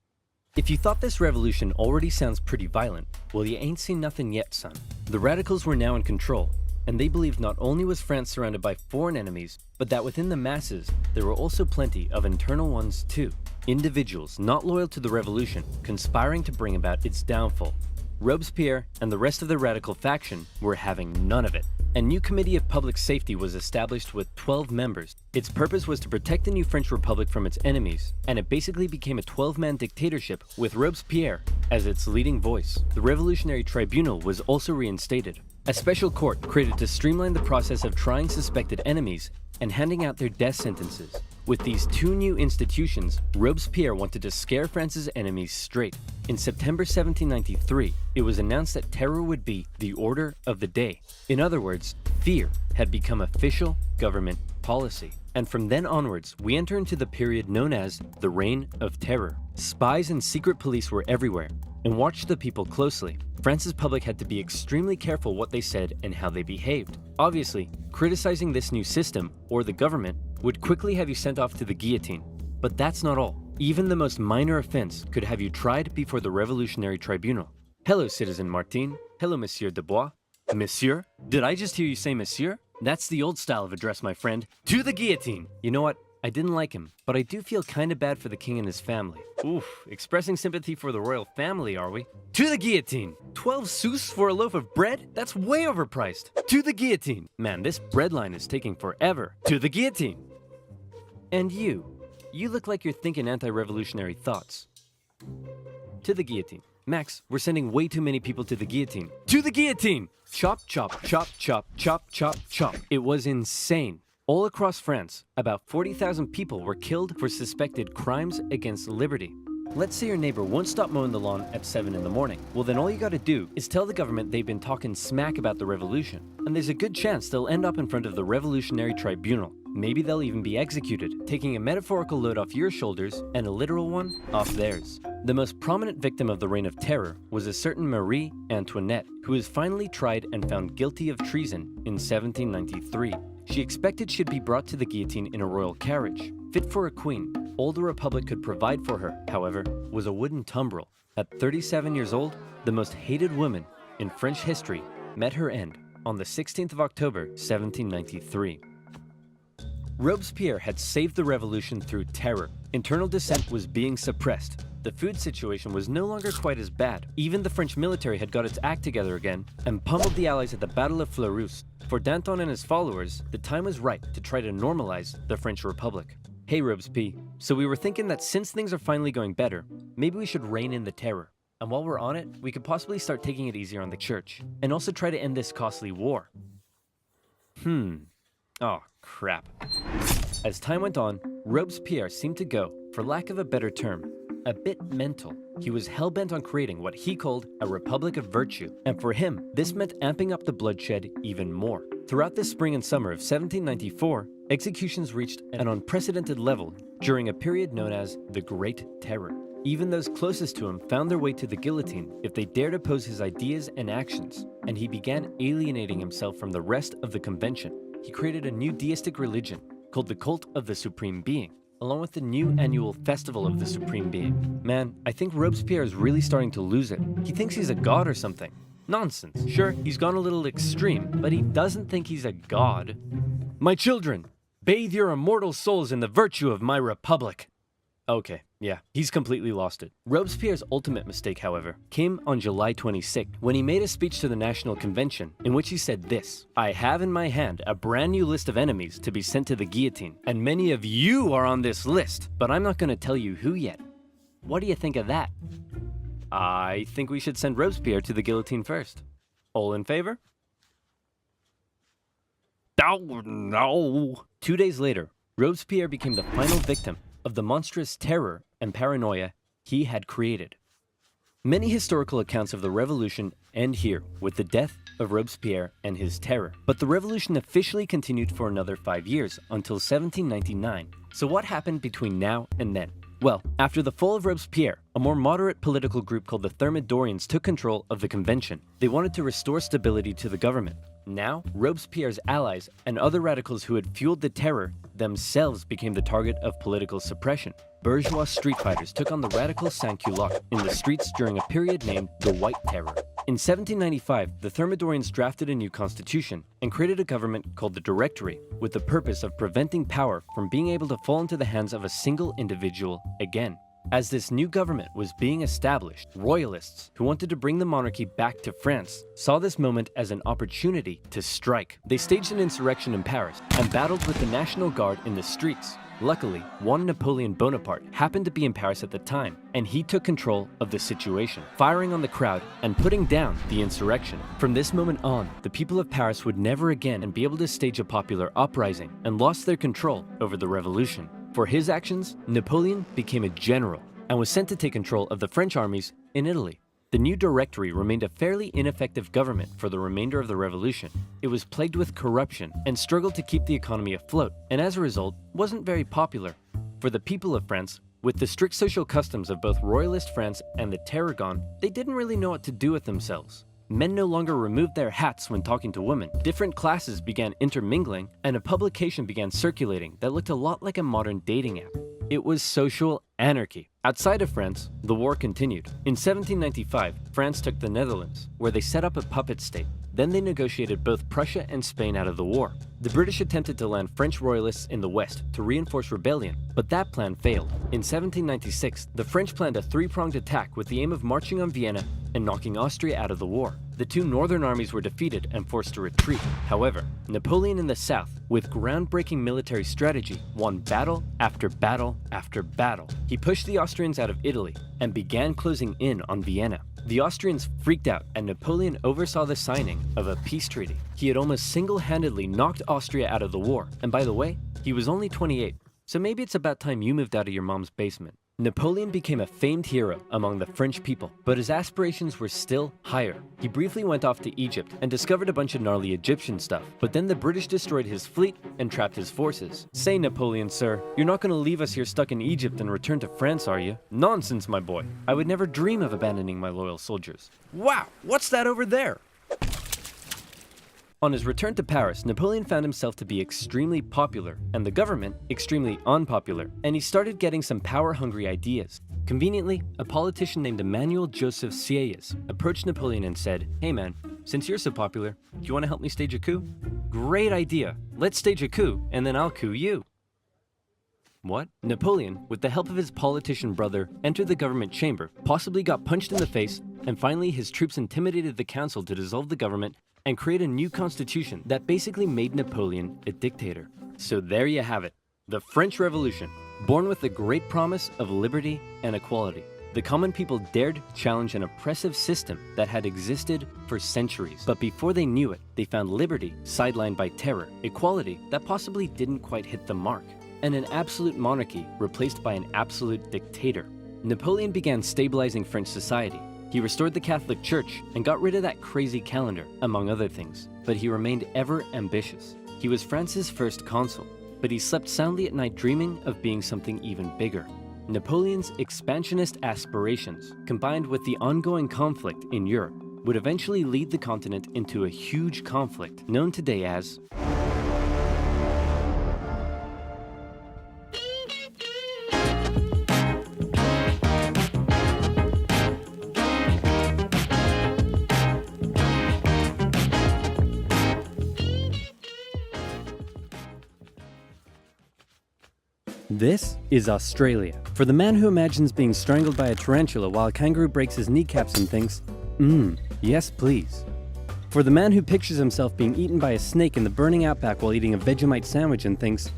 If you thought this revolution already sounds pretty violent, well, you ain't seen nothing yet, son. The radicals were now in control, and they believed not only was France surrounded by foreign enemies, but that within the masses, there were also plenty of internal ones too. Individuals not loyal to the revolution, conspiring to bring about its downfall. Robespierre and the rest of the radical faction were having none of it. A new committee of public safety was established with 12 members. Its purpose was to protect the new French Republic from its enemies, and it basically became a 12-man dictatorship with Robespierre as its leading voice. The Revolutionary Tribunal was also reinstated, a special court created to streamline the process of trying suspected enemies and handing out their death sentences. With these two new institutions, Robespierre wanted to scare France's enemies straight. In September 1793, it was announced that terror would be the order of the day. In other words, fear had become official government policy. And from then onwards, we enter into the period known as the Reign of Terror. Spies and secret police were everywhere and watched the people closely. France's public had to be extremely careful what they said and how they behaved. Obviously, criticizing this new system, or the government, would quickly have you sent off to the guillotine. But that's not all. Even the most minor offense could have you tried before the Revolutionary Tribunal. Hello, Citizen Martin. Hello, Monsieur Dubois. Monsieur? Did I just hear you say Monsieur? That's the old style of address, my friend. To the guillotine! You know what? I didn't like him, but I do feel kinda bad for the king and his family. Oof, expressing sympathy for the royal family, are we? To the guillotine! 12 sous for a loaf of bread? That's way overpriced. To the guillotine! Man, this bread line is taking forever. To the guillotine! And you look like you're thinking anti-revolutionary thoughts. To the guillotine. Max, we're sending way too many people to the guillotine. To the guillotine! Chop, chop, chop, chop, chop, chop, chop. It was insane. All across France, about 40,000 people were killed for suspected crimes against liberty. Let's say your neighbor won't stop mowing the lawn at 7 in the morning. Well, then all you gotta do is tell the government they've been talking smack about the revolution, and there's a good chance they'll end up in front of the Revolutionary Tribunal. Maybe they'll even be executed, taking a metaphorical load off your shoulders and a literal one off theirs. The most prominent victim of the Reign of Terror was a certain Marie Antoinette, who was finally tried and found guilty of treason in 1793. She expected she'd be brought to the guillotine in a royal carriage, fit for a queen. All the Republic could provide for her, however, was a wooden tumbril. At 37 years old, the most hated woman in French history met her end on the 16th of October, 1793. Robespierre had saved the revolution through terror. Internal dissent was being suppressed. The food situation was no longer quite as bad. Even the French military had got its act together again and pummeled the Allies at the Battle of Fleurus. For Danton and his followers, the time was right to try to normalize the French Republic. Hey Robespierre, so we were thinking that since things are finally going better, maybe we should rein in the terror. And while we're on it, we could possibly start taking it easier on the church, and also try to end this costly war. Oh, crap. As time went on, Robespierre seemed to go, for lack of a better term, a bit mental. He was hell-bent on creating what he called a republic of virtue, and for him, this meant amping up the bloodshed even more. Throughout the spring and summer of 1794, executions reached an unprecedented level during a period known as the Great Terror. Even those closest to him found their way to the guillotine if they dared oppose his ideas and actions, and he began alienating himself from the rest of the convention. He created a new deistic religion called the Cult of the Supreme Being, along with the new annual Festival of the Supreme Being. Man, I think Robespierre is really starting to lose it. He thinks he's a god or something. Nonsense. Sure, he's gone a little extreme, but he doesn't think he's a god. My children, bathe your immortal souls in the virtue of my republic. Okay, yeah, he's completely lost it. Robespierre's ultimate mistake, however, came on July 26th, when he made a speech to the National Convention, in which he said this: I have in my hand a brand new list of enemies to be sent to the guillotine, and many of you are on this list, but I'm not going to tell you who yet. What do you think of that? I think we should send Robespierre to the guillotine first. All in favor? Oh, no. 2 days later, Robespierre became the final victim of the monstrous terror and paranoia he had created. Many historical accounts of the revolution end here with the death of Robespierre and his terror. But the revolution officially continued for another 5 years, until 1799. So what happened between now and then? Well, after the fall of Robespierre, a more moderate political group called the Thermidorians took control of the convention. They wanted to restore stability to the government. Now, Robespierre's allies and other radicals who had fueled the terror themselves became the target of political suppression. Bourgeois street fighters took on the radical sans-culottes in the streets during a period named the White Terror. In 1795, the Thermidorians drafted a new constitution and created a government called the Directory, with the purpose of preventing power from being able to fall into the hands of a single individual again. As this new government was being established, royalists who wanted to bring the monarchy back to France saw this moment as an opportunity to strike. They staged an insurrection in Paris and battled with the National Guard in the streets. Luckily, one Napoleon Bonaparte happened to be in Paris at the time, and he took control of the situation, firing on the crowd and putting down the insurrection. From this moment on, the people of Paris would never again be able to stage a popular uprising and lost their control over the revolution. For his actions, Napoleon became a general and was sent to take control of the French armies in Italy. The new Directory remained a fairly ineffective government for the remainder of the revolution. It was plagued with corruption and struggled to keep the economy afloat, and as a result, wasn't very popular. For the people of France, with the strict social customs of both royalist France and the terror gone, they didn't really know what to do with themselves. Men no longer removed their hats when talking to women. Different classes began intermingling, and a publication began circulating that looked a lot like a modern dating app. It was social anarchy. Outside of France, the war continued. In 1795, France took the Netherlands, where they set up a puppet state. Then they negotiated both Prussia and Spain out of the war. The British attempted to land French royalists in the west to reinforce rebellion, but that plan failed. In 1796, the French planned a three-pronged attack with the aim of marching on Vienna and knocking Austria out of the war. The two northern armies were defeated and forced to retreat. However, Napoleon in the south, with groundbreaking military strategy, won battle after battle after battle. He pushed the Austrians out of Italy and began closing in on Vienna. The Austrians freaked out, and Napoleon oversaw the signing of a peace treaty. He had almost single-handedly knocked Austria out of the war, and by the way, he was only 28, so maybe it's about time you moved out of your mom's basement. Napoleon became a famed hero among the French people, but his aspirations were still higher. He briefly went off to Egypt and discovered a bunch of gnarly Egyptian stuff, but then the British destroyed his fleet and trapped his forces. Say, Napoleon, sir, you're not going to leave us here stuck in Egypt and return to France, are you? Nonsense, my boy. I would never dream of abandoning my loyal soldiers. Wow, what's that over there? On his return to Paris, Napoleon found himself to be extremely popular, and the government extremely unpopular, and he started getting some power-hungry ideas. Conveniently, a politician named Emmanuel Joseph Sieyès approached Napoleon and said, "Hey man, since you're so popular, do you want to help me stage a coup?" "Great idea! Let's stage a coup, and then I'll coup you." What? Napoleon, with the help of his politician brother, entered the government chamber, possibly got punched in the face, and finally his troops intimidated the council to dissolve the government and create a new constitution that basically made Napoleon a dictator. So there you have it, the French Revolution, born with the great promise of liberty and equality. The common people dared challenge an oppressive system that had existed for centuries. But before they knew it, they found liberty sidelined by terror, equality that possibly didn't quite hit the mark, and an absolute monarchy replaced by an absolute dictator. Napoleon began stabilizing French society. He restored the Catholic Church and got rid of that crazy calendar, among other things. But he remained ever ambitious. He was France's first consul, but he slept soundly at night dreaming of being something even bigger. Napoleon's expansionist aspirations, combined with the ongoing conflict in Europe, would eventually lead the continent into a huge conflict known today as This is Australia. For the man who imagines being strangled by a tarantula while a kangaroo breaks his kneecaps and thinks, yes please. For the man who pictures himself being eaten by a snake in the burning outback while eating a Vegemite sandwich and thinks,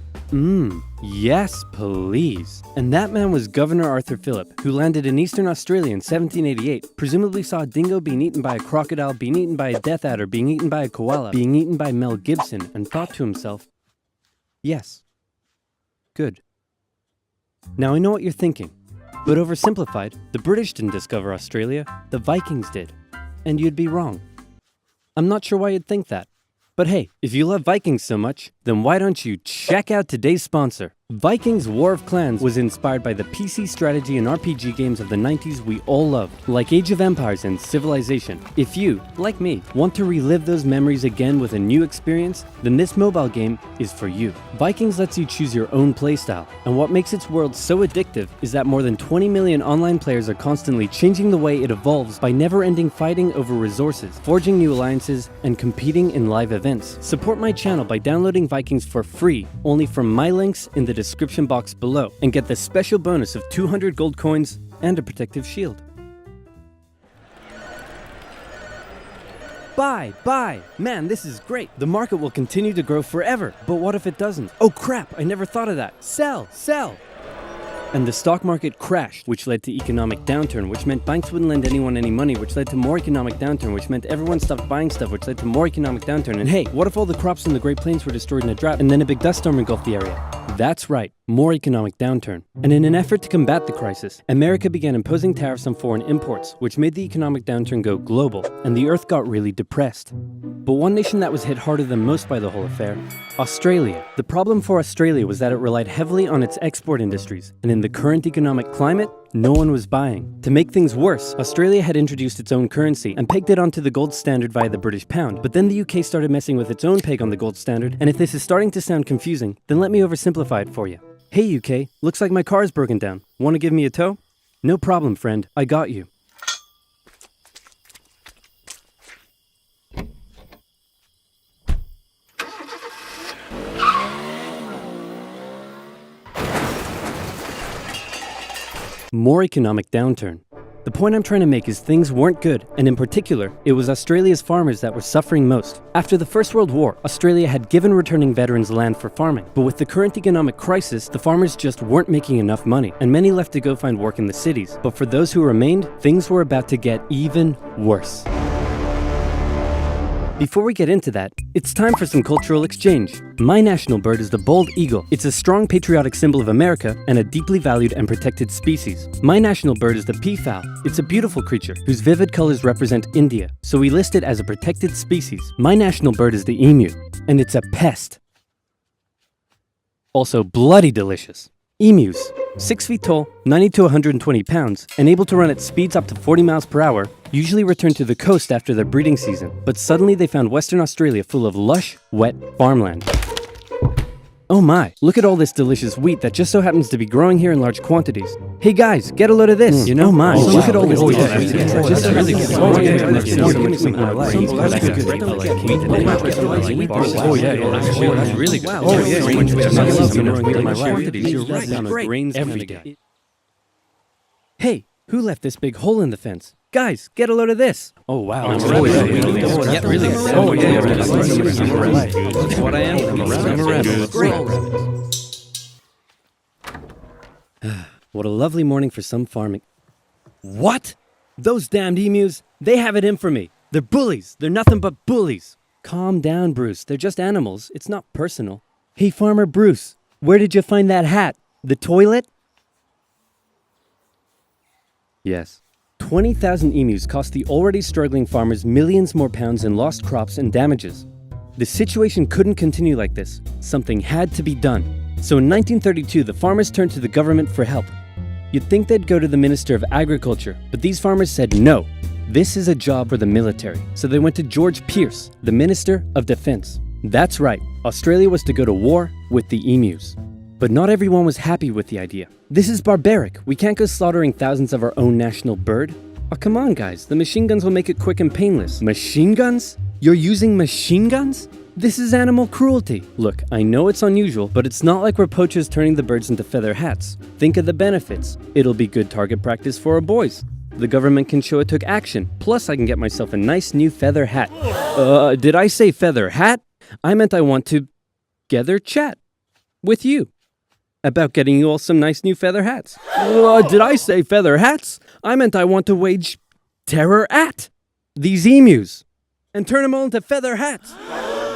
yes please. And that man was Governor Arthur Phillip, who landed in Eastern Australia in 1788, presumably saw a dingo being eaten by a crocodile, being eaten by a death adder, being eaten by a koala, being eaten by Mel Gibson, and thought to himself, yes, good. Now I know what you're thinking, but oversimplified, the British didn't discover Australia, the Vikings did. And you'd be wrong. I'm not sure why you'd think that. But hey, if you love Vikings so much, then why don't you check out today's sponsor? Vikings War of Clans was inspired by the PC strategy and RPG games of the 90s we all loved, like Age of Empires and Civilization. If you, like me, want to relive those memories again with a new experience, then this mobile game is for you. Vikings lets you choose your own playstyle, and what makes its world so addictive is that more than 20 million online players are constantly changing the way it evolves by never-ending fighting over resources, forging new alliances, and competing in live events. Support my channel by downloading Vikings for free, only from my links in the description box below, and get the special bonus of 200 gold coins and a protective shield. Buy! Man, this is great. The market will continue to grow forever. But what if it doesn't? Oh crap, I never thought of that. Sell! And the stock market crashed, which led to economic downturn, which meant banks wouldn't lend anyone any money, which led to more economic downturn, which meant everyone stopped buying stuff, which led to more economic downturn. And hey, what if all the crops in the Great Plains were destroyed in a drought and then a big dust storm engulfed the area? That's right, more economic downturn. And in an effort to combat the crisis, America began imposing tariffs on foreign imports, which made the economic downturn go global, and the earth got really depressed. But one nation that was hit harder than most by the whole affair, Australia. The problem for Australia was that it relied heavily on its export industries, and in the current economic climate, no one was buying. To make things worse, Australia had introduced its own currency and pegged it onto the gold standard via the British pound, but then the UK started messing with its own peg on the gold standard, and if this is starting to sound confusing, then let me oversimplify it for you. Hey UK, looks like my car is broken down. Want to give me a tow? No problem, friend, I got you. More economic downturn. The point I'm trying to make is things weren't good, and in particular, it was Australia's farmers that were suffering most. After the First World War, Australia had given returning veterans land for farming, but with the current economic crisis, the farmers just weren't making enough money, and many left to go find work in the cities. But for those who remained, things were about to get even worse. Before we get into that, it's time for some cultural exchange. My national bird is the bald eagle. It's a strong patriotic symbol of America and a deeply valued and protected species. My national bird is the peafowl. It's a beautiful creature whose vivid colors represent India, so we list it as a protected species. My national bird is the emu, and it's a pest. Also bloody delicious. Emus, 6 feet tall, 90 to 120 pounds, and able to run at speeds up to 40 miles per hour, usually return to the coast after their breeding season. But suddenly they found Western Australia full of lush, wet farmland. Oh my, look at all this delicious wheat that just so happens to be growing here in large quantities. Hey guys, get a load of this. You know, Look at all this delicious wheat. Just so really good. Oh yeah, that's really good. Oh yeah, every day. Hey, who left this big hole in the fence? Guys, get a load of this. Oh wow. That's what I am. I'm a rabbit. What a lovely morning for some farming. What? Those damned emus, they have it in for me. They're bullies. They're nothing but bullies. Calm down, Bruce. They're just animals. It's not personal. Hey, Farmer Bruce, where did you find that hat? The toilet? Yes. 20,000 emus cost the already struggling farmers millions more pounds in lost crops and damages. The situation couldn't continue like this. Something had to be done. So in 1932, the farmers turned to the government for help. You'd think they'd go to the Minister of Agriculture, but these farmers said no. This is a job for the military. So they went to George Pierce, the Minister of Defense. That's right, Australia was to go to war with the emus. But not everyone was happy with the idea. This is barbaric. We can't go slaughtering thousands of our own national bird. Oh, come on, guys. The machine guns will make it quick and painless. Machine guns? You're using machine guns? This is animal cruelty. Look, I know it's unusual, but it's not like we're poachers turning the birds into feather hats. Think of the benefits. It'll be good target practice for our boys. The government can show it took action. Plus, I can get myself a nice new feather hat. Did I say feather hat? I meant I want to gather chat with you about getting you all some nice new feather hats. Did I say feather hats? I meant I want to wage terror at these emus and turn them all into feather hats.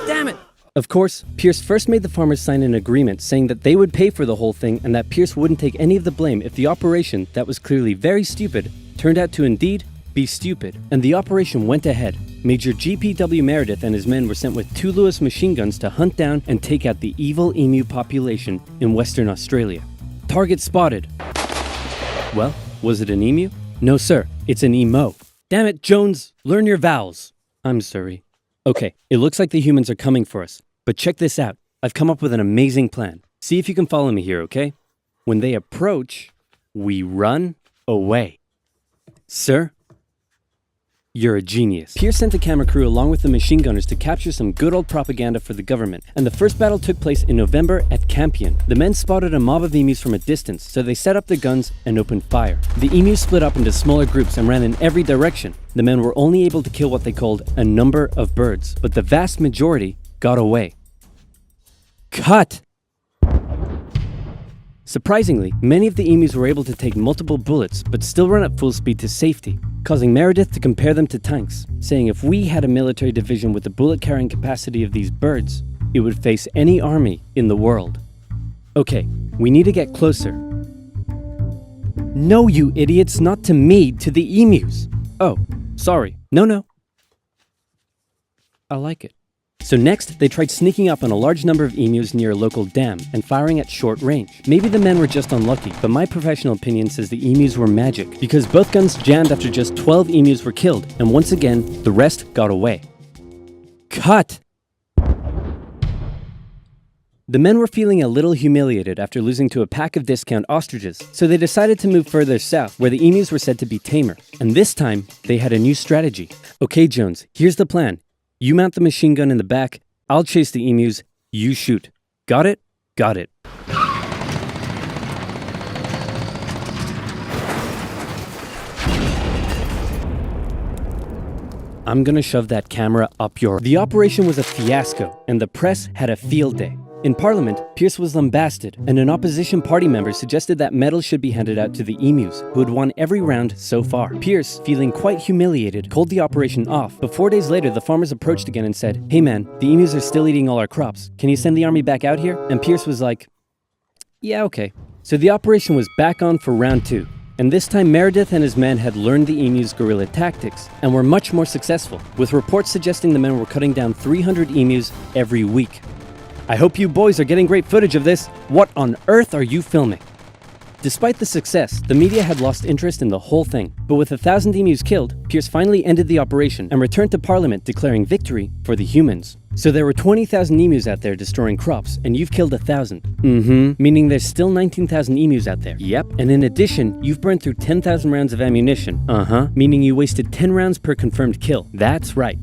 Damn it! Of course, Pierce first made the farmers sign an agreement saying that they would pay for the whole thing and that Pierce wouldn't take any of the blame if the operation, that was clearly very stupid, turned out to indeed be stupid. And the operation went ahead. Major G.P.W. Meredith and his men were sent with 2 Lewis machine guns to hunt down and take out the evil emu population in Western Australia. Target spotted. Well, was it an emu? No, sir. It's an emo. Damn it, Jones. Learn your vowels. I'm sorry. Okay, it looks like the humans are coming for us. But check this out. I've come up with an amazing plan. See if you can follow me here, okay? When they approach, we run away. Sir? You're a genius. Pierce sent a camera crew along with the machine gunners to capture some good old propaganda for the government, and the first battle took place in November at Campion. The men spotted a mob of emus from a distance, so they set up their guns and opened fire. The emus split up into smaller groups and ran in every direction. The men were only able to kill what they called a number of birds, but the vast majority got away. Cut! Surprisingly, many of the emus were able to take multiple bullets, but still run at full speed to safety, causing Meredith to compare them to tanks, saying if we had a military division with the bullet-carrying capacity of these birds, it would face any army in the world. Okay, we need to get closer. No, you idiots, not to me, to the emus. Oh, sorry. No. I like it. So next, they tried sneaking up on a large number of emus near a local dam and firing at short range. Maybe the men were just unlucky, but my professional opinion says the emus were magic, because both guns jammed after just 12 emus were killed, and once again, the rest got away. Cut! The men were feeling a little humiliated after losing to a pack of discount ostriches, so they decided to move further south, where the emus were said to be tamer. And this time, they had a new strategy. Okay, Jones, here's the plan. You mount the machine gun in the back, I'll chase the emus, you shoot. Got it? Got it. I'm gonna shove that camera up your... The operation was a fiasco, and the press had a field day. In Parliament, Pierce was lambasted, and an opposition party member suggested that medals should be handed out to the emus, who had won every round so far. Pierce, feeling quite humiliated, called the operation off, but 4 days later the farmers approached again and said, "Hey man, the emus are still eating all our crops. Can you send the army back out here?" And Pierce was like, "Yeah, okay." So the operation was back on for round 2. And this time Meredith and his men had learned the emus' guerrilla tactics and were much more successful, with reports suggesting the men were cutting down 300 emus every week. I hope you boys are getting great footage of this. What on earth are you filming? Despite the success, the media had lost interest in the whole thing. But with 1,000 emus killed, Pierce finally ended the operation and returned to Parliament declaring victory for the humans. So there were 20,000 emus out there destroying crops, and you've killed 1,000. Meaning there's still 19,000 emus out there. Yep. And in addition, you've burned through 10,000 rounds of ammunition. Meaning you wasted 10 rounds per confirmed kill. That's right.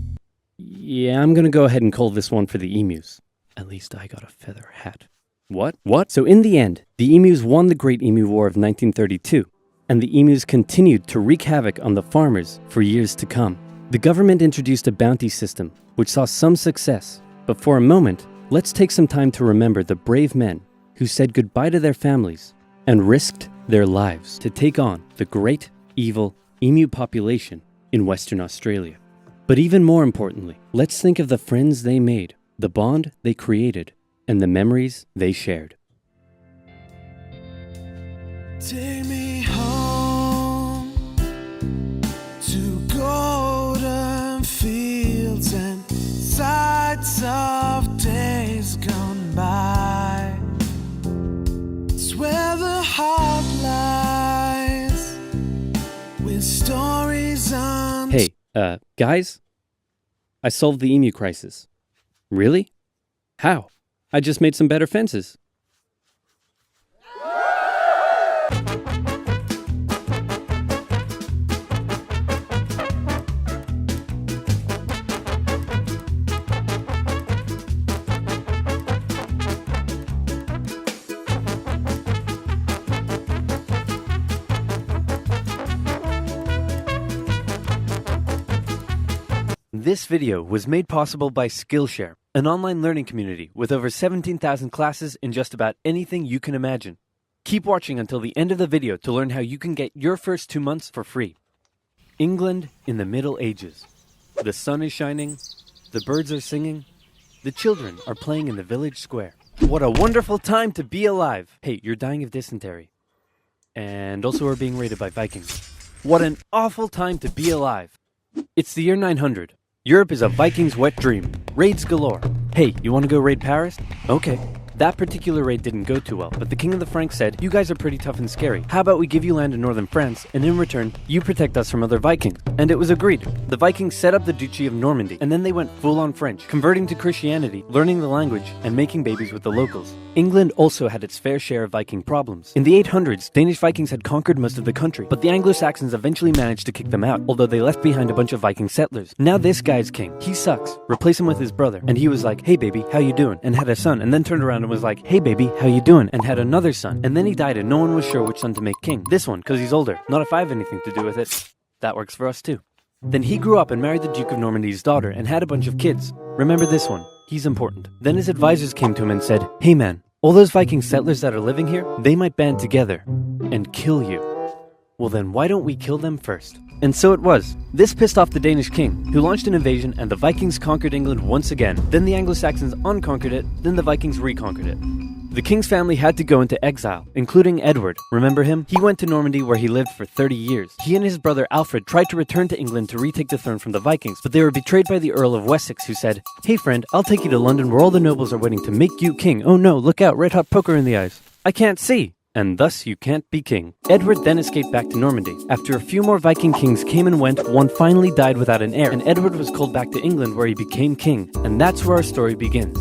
Yeah, I'm gonna go ahead and call this one for the emus. At least I got a feather hat. What? So in the end, the emus won the Great Emu War of 1932, and the emus continued to wreak havoc on the farmers for years to come. The government introduced a bounty system, which saw some success. But for a moment, let's take some time to remember the brave men who said goodbye to their families and risked their lives to take on the great, evil emu population in Western Australia. But even more importantly, let's think of the friends they made, the bond they created, and the memories they shared. Take me home to golden fields and sights of days gone by. It's where the heart lies with stories on. Hey, guys? I solved the emu crisis. Really? How? I just made some better fences. This video was made possible by Skillshare, an online learning community with over 17,000 classes in just about anything you can imagine. Keep watching until the end of the video to learn how you can get your first 2 months for free. England in the Middle Ages. The sun is shining, the birds are singing, the children are playing in the village square. What a wonderful time to be alive! Hey, you're dying of dysentery. And also are being raided by Vikings. What an awful time to be alive! It's the year 900. Europe is a Viking's wet dream. Raids galore. Hey, you want to go raid Paris? Okay. That particular raid didn't go too well, but the King of the Franks said, "You guys are pretty tough and scary. How about we give you land in northern France, and in return, you protect us from other Vikings?" And it was agreed. The Vikings set up the Duchy of Normandy, and then they went full-on French, converting to Christianity, learning the language, and making babies with the locals. England also had its fair share of Viking problems. In the 800s, Danish Vikings had conquered most of the country, but the Anglo-Saxons eventually managed to kick them out, although they left behind a bunch of Viking settlers. Now this guy's king. He sucks. Replace him with his brother. And he was like, "Hey baby, how you doing?" and had a son, and then turned around and was like, "Hey baby, how you doing?" and had another son. And then he died and no one was sure which son to make king. This one, because he's older. Not if I have anything to do with it. That works for us too. Then he grew up and married the Duke of Normandy's daughter and had a bunch of kids. Remember this one. He's important. Then his advisors came to him and said, "Hey man, all those Viking settlers that are living here, they might band together and kill you. Well then why don't we kill them first?" And so it was. This pissed off the Danish king, who launched an invasion, and the Vikings conquered England once again. Then the Anglo-Saxons unconquered it, then the Vikings reconquered it. The king's family had to go into exile, including Edward. Remember him? He went to Normandy where he lived for 30 years. He and his brother Alfred tried to return to England to retake the throne from the Vikings, but they were betrayed by the Earl of Wessex, who said, "Hey friend, I'll take you to London where all the nobles are waiting to make you king. Oh no, look out, red hot poker in the eyes. I can't see. And thus you can't be king." Edward then escaped back to Normandy. After a few more Viking kings came and went, one finally died without an heir, and Edward was called back to England where he became king. And that's where our story begins.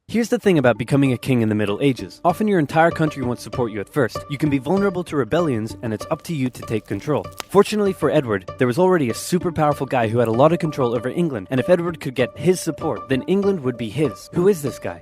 Here's the thing about becoming a king in the Middle Ages. Often your entire country won't support you at first. You can be vulnerable to rebellions, and it's up to you to take control. Fortunately for Edward, there was already a super powerful guy who had a lot of control over England, and if Edward could get his support, then England would be his. Who is this guy?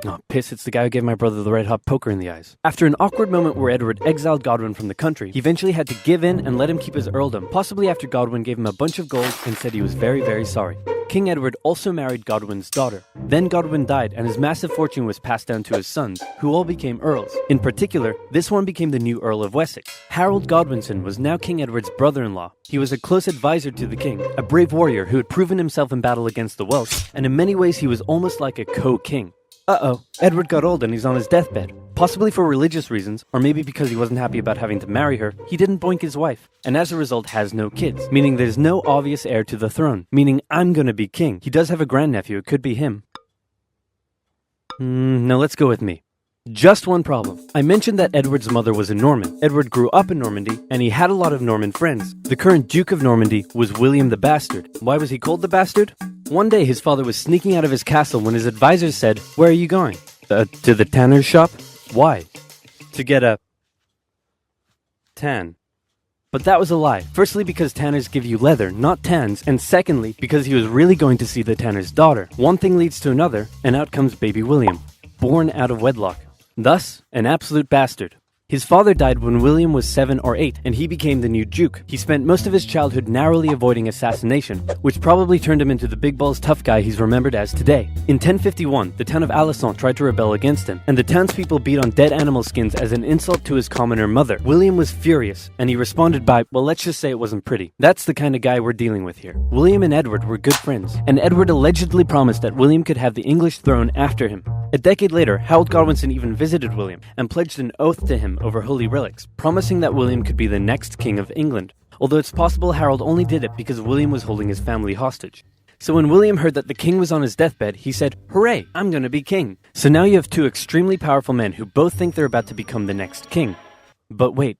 Oh, piss, it's the guy who gave my brother the red-hot poker in the eyes. After an awkward moment where Edward exiled Godwin from the country, he eventually had to give in and let him keep his earldom, possibly after Godwin gave him a bunch of gold and said he was very, very sorry. King Edward also married Godwin's daughter. Then Godwin died, and his massive fortune was passed down to his sons, who all became earls. In particular, this one became the new Earl of Wessex. Harold Godwinson was now King Edward's brother-in-law. He was a close advisor to the king, a brave warrior who had proven himself in battle against the Welsh, and in many ways he was almost like a co-king. Uh-oh, Edward got old and he's on his deathbed. Possibly for religious reasons, or maybe because he wasn't happy about having to marry her, he didn't boink his wife, and as a result has no kids, meaning there's no obvious heir to the throne, meaning I'm gonna be king. He does have a grandnephew, it could be him. No, let's go with me. Just one problem. I mentioned that Edward's mother was a Norman. Edward grew up in Normandy, and he had a lot of Norman friends. The current Duke of Normandy was William the Bastard. Why was he called the Bastard? One day his father was sneaking out of his castle when his advisors said, "Where are you going?" To the tanner's shop? Why? To get a tan. But that was a lie. Firstly, because tanners give you leather, not tans, and secondly, because he was really going to see the tanner's daughter. One thing leads to another, and out comes baby William, born out of wedlock. Thus, an absolute bastard. His father died when William was 7 or 8, and he became the new Duke. He spent most of his childhood narrowly avoiding assassination, which probably turned him into the big balls tough guy he's remembered as today. In 1051, the town of Alençon tried to rebel against him, and the townspeople beat on dead animal skins as an insult to his commoner mother. William was furious, and he responded by, well, let's just say it wasn't pretty. That's the kind of guy we're dealing with here. William and Edward were good friends, and Edward allegedly promised that William could have the English throne after him. A decade later, Harold Godwinson even visited William and pledged an oath to him over holy relics, promising that William could be the next king of England, although it's possible Harold only did it because William was holding his family hostage. So when William heard that the king was on his deathbed, he said, "Hooray, I'm gonna be king." So now you have two extremely powerful men who both think they're about to become the next king. But wait.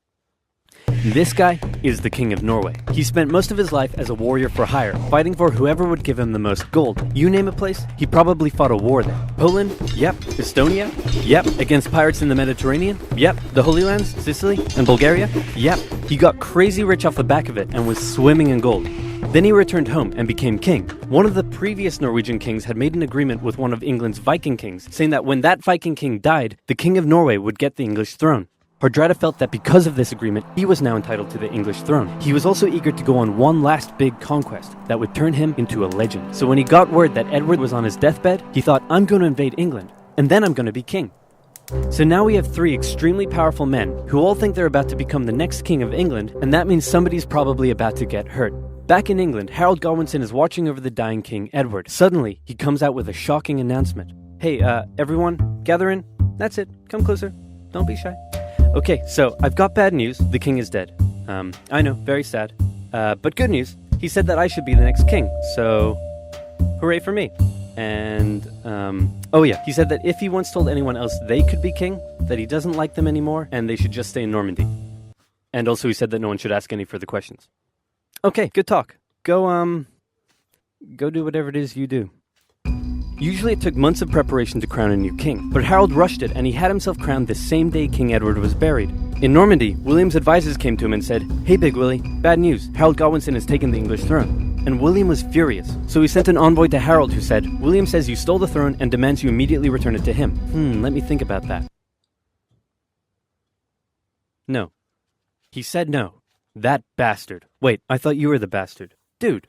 This guy is the King of Norway. He spent most of his life as a warrior for hire, fighting for whoever would give him the most gold. You name a place, he probably fought a war there. Poland? Yep. Estonia? Yep. Against pirates in the Mediterranean? Yep. The Holy Lands? Sicily? And Bulgaria? Yep. He got crazy rich off the back of it and was swimming in gold. Then he returned home and became king. One of the previous Norwegian kings had made an agreement with one of England's Viking kings, saying that when that Viking king died, the King of Norway would get the English throne. Hardrada felt that because of this agreement, he was now entitled to the English throne. He was also eager to go on one last big conquest that would turn him into a legend. So when he got word that Edward was on his deathbed, he thought, I'm going to invade England, and then I'm going to be king. So now we have three extremely powerful men who all think they're about to become the next king of England, and that means somebody's probably about to get hurt. Back in England, Harold Godwinson is watching over the dying King Edward. Suddenly, he comes out with a shocking announcement. Hey, everyone, gather in. That's it. Come closer. Don't be shy. Okay, so I've got bad news. The king is dead. I know, very sad. But good news. He said that I should be the next king. So, hooray for me. And, oh yeah, he said that if he once told anyone else they could be king, that he doesn't like them anymore, and they should just stay in Normandy. And also he said that no one should ask any further questions. Okay, good talk. Go do whatever it is you do. Usually it took months of preparation to crown a new king, but Harold rushed it and he had himself crowned the same day King Edward was buried. In Normandy, William's advisors came to him and said, "Hey Big Willie, bad news, Harold Godwinson has taken the English throne." And William was furious, so he sent an envoy to Harold who said, "William says you stole the throne and demands you immediately return it to him." Let me think about that. No. He said no. That bastard. Wait, I thought you were the bastard. Dude.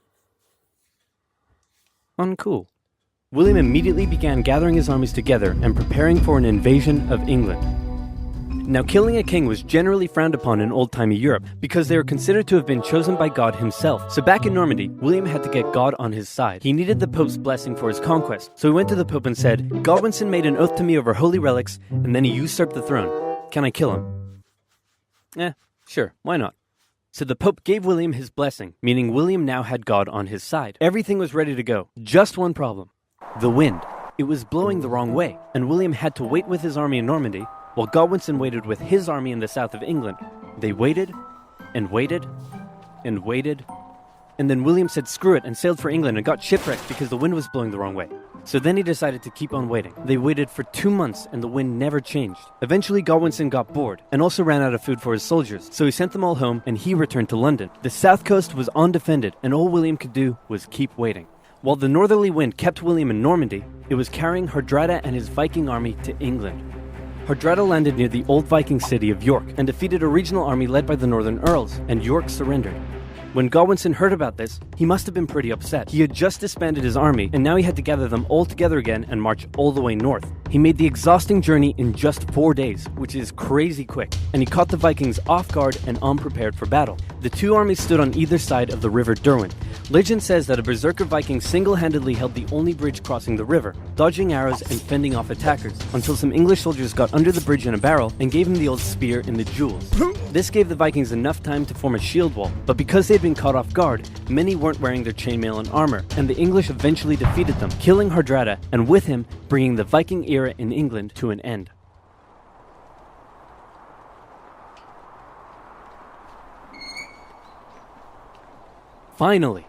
Uncool. William immediately began gathering his armies together and preparing for an invasion of England. Now, killing a king was generally frowned upon in old-timey Europe because they were considered to have been chosen by God himself. So back in Normandy, William had to get God on his side. He needed the Pope's blessing for his conquest. So he went to the Pope and said, "Godwinson made an oath to me over holy relics, and then he usurped the throne. Can I kill him?" Sure, why not? So the Pope gave William his blessing, meaning William now had God on his side. Everything was ready to go. Just one problem. The wind. It was blowing the wrong way, and William had to wait with his army in Normandy, while Godwinson waited with his army in the south of England. They waited, and waited, and waited, and then William said screw it and sailed for England and got shipwrecked because the wind was blowing the wrong way. So then he decided to keep on waiting. They waited for 2 months and the wind never changed. Eventually Godwinson got bored and also ran out of food for his soldiers, so he sent them all home and he returned to London. The south coast was undefended and all William could do was keep waiting. While the northerly wind kept William in Normandy, it was carrying Hardrada and his Viking army to England. Hardrada landed near the old Viking city of York and defeated a regional army led by the northern earls, and York surrendered. When Godwinson heard about this, he must have been pretty upset. He had just disbanded his army, and now he had to gather them all together again and march all the way north. He made the exhausting journey in just 4 days, which is crazy quick, and he caught the Vikings off guard and unprepared for battle. The two armies stood on either side of the river Derwent. Legend says that a berserker Viking single-handedly held the only bridge crossing the river, dodging arrows and fending off attackers, until some English soldiers got under the bridge in a barrel and gave him the old spear in the jewels. This gave the Vikings enough time to form a shield wall, but because they had been caught off guard, many weren't wearing their chainmail and armor, and the English eventually defeated them, killing Hardrada, and with him, bringing the Viking era in England to an end. Finally!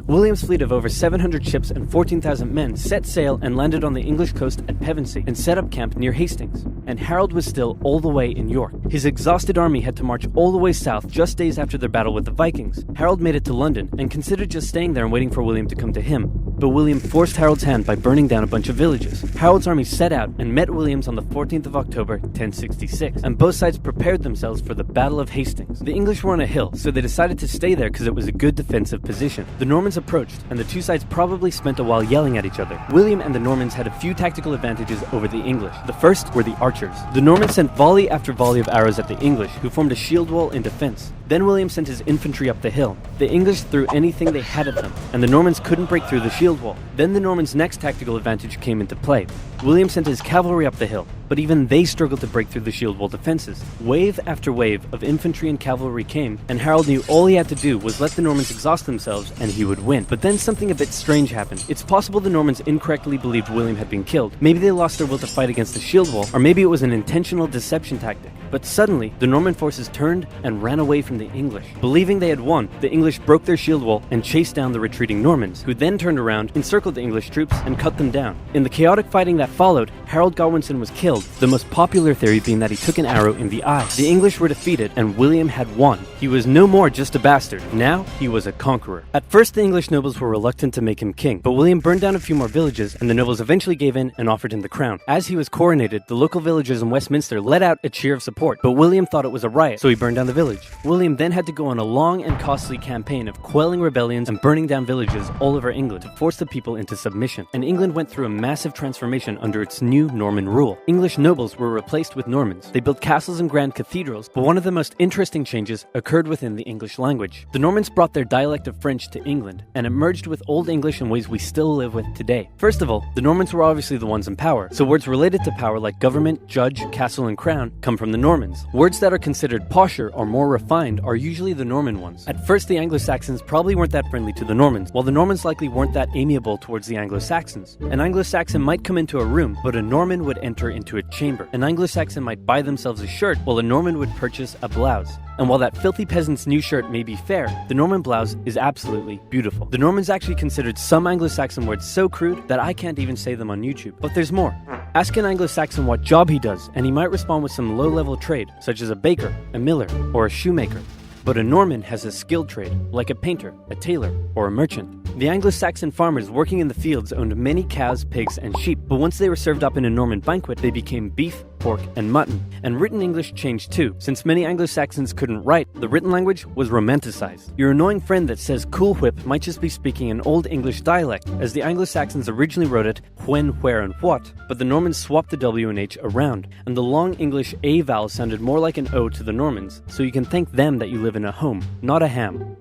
William's fleet of over 700 ships and 14,000 men set sail and landed on the English coast at Pevensey and set up camp near Hastings. And Harold was still all the way in York. His exhausted army had to march all the way south just days after their battle with the Vikings. Harold made it to London and considered just staying there and waiting for William to come to him. But William forced Harold's hand by burning down a bunch of villages. Harold's army set out and met William's on the 14th of October, 1066, and both sides prepared themselves for the Battle of Hastings. The English were on a hill, so they decided to stay there because it was a good defensive position. The Normans approached, and the two sides probably spent a while yelling at each other. William and the Normans had a few tactical advantages over the English. The first were the archers. The Normans sent volley after volley of arrows at the English, who formed a shield wall in defense. Then William sent his infantry up the hill. The English threw anything they had at them, and the Normans couldn't break through the shield wall. Then the Normans' next tactical advantage came into play. William sent his cavalry up the hill, but even they struggled to break through the shield wall defenses. Wave after wave of infantry and cavalry came, and Harold knew all he had to do was let the Normans exhaust themselves and he would win. But then something a bit strange happened. It's possible the Normans incorrectly believed William had been killed. Maybe they lost their will to fight against the shield wall, or maybe it was an intentional deception tactic. But suddenly, the Norman forces turned and ran away from the English. Believing they had won, the English broke their shield wall and chased down the retreating Normans, who then turned around, encircled the English troops, and cut them down. In the chaotic fighting that followed, Harold Godwinson was killed, the most popular theory being that he took an arrow in the eye. The English were defeated, and William had won. He was no more just a bastard. Now, he was a conqueror. At first, the English nobles were reluctant to make him king, but William burned down a few more villages, and the nobles eventually gave in and offered him the crown. As he was coronated, the local villagers in Westminster let out a cheer of support, but William thought it was a riot, so he burned down the village. William then had to go on a long and costly campaign of quelling rebellions and burning down villages all over England to force the people into submission. And England went through a massive transformation under its new Norman rule. English nobles were replaced with Normans. They built castles and grand cathedrals, but one of the most interesting changes occurred within the English language. The Normans brought their dialect of French to England, and it merged with Old English in ways we still live with today. First of all, the Normans were obviously the ones in power, so words related to power like government, judge, castle, and crown come from the Normans. Words that are considered posher or more refined are usually the Norman ones. At first, the Anglo-Saxons probably weren't that friendly to the Normans, while the Normans likely weren't that amiable towards the Anglo-Saxons. An Anglo-Saxon might come into a room, but a Norman would enter into a chamber. An Anglo-Saxon might buy themselves a shirt, while a Norman would purchase a blouse. And while that filthy peasant's new shirt may be fair, the Norman blouse is absolutely beautiful. The Normans actually considered some Anglo-Saxon words so crude that I can't even say them on YouTube. But there's more. Ask an Anglo-Saxon what job he does, and he might respond with some low-level trade, such as a baker, a miller, or a shoemaker. But a Norman has a skilled trade, like a painter, a tailor, or a merchant. The Anglo-Saxon farmers working in the fields owned many cows, pigs, and sheep, but once they were served up in a Norman banquet, they became beef, pork, and mutton. And written English changed too. Since many Anglo-Saxons couldn't write, the written language was romanticized. Your annoying friend that says Cool Whip might just be speaking an Old English dialect, as the Anglo-Saxons originally wrote it when, where, and what, but the Normans swapped the W and H around, and the long English A vowel sounded more like an O to the Normans, so you can thank them that you live in a home, not a ham.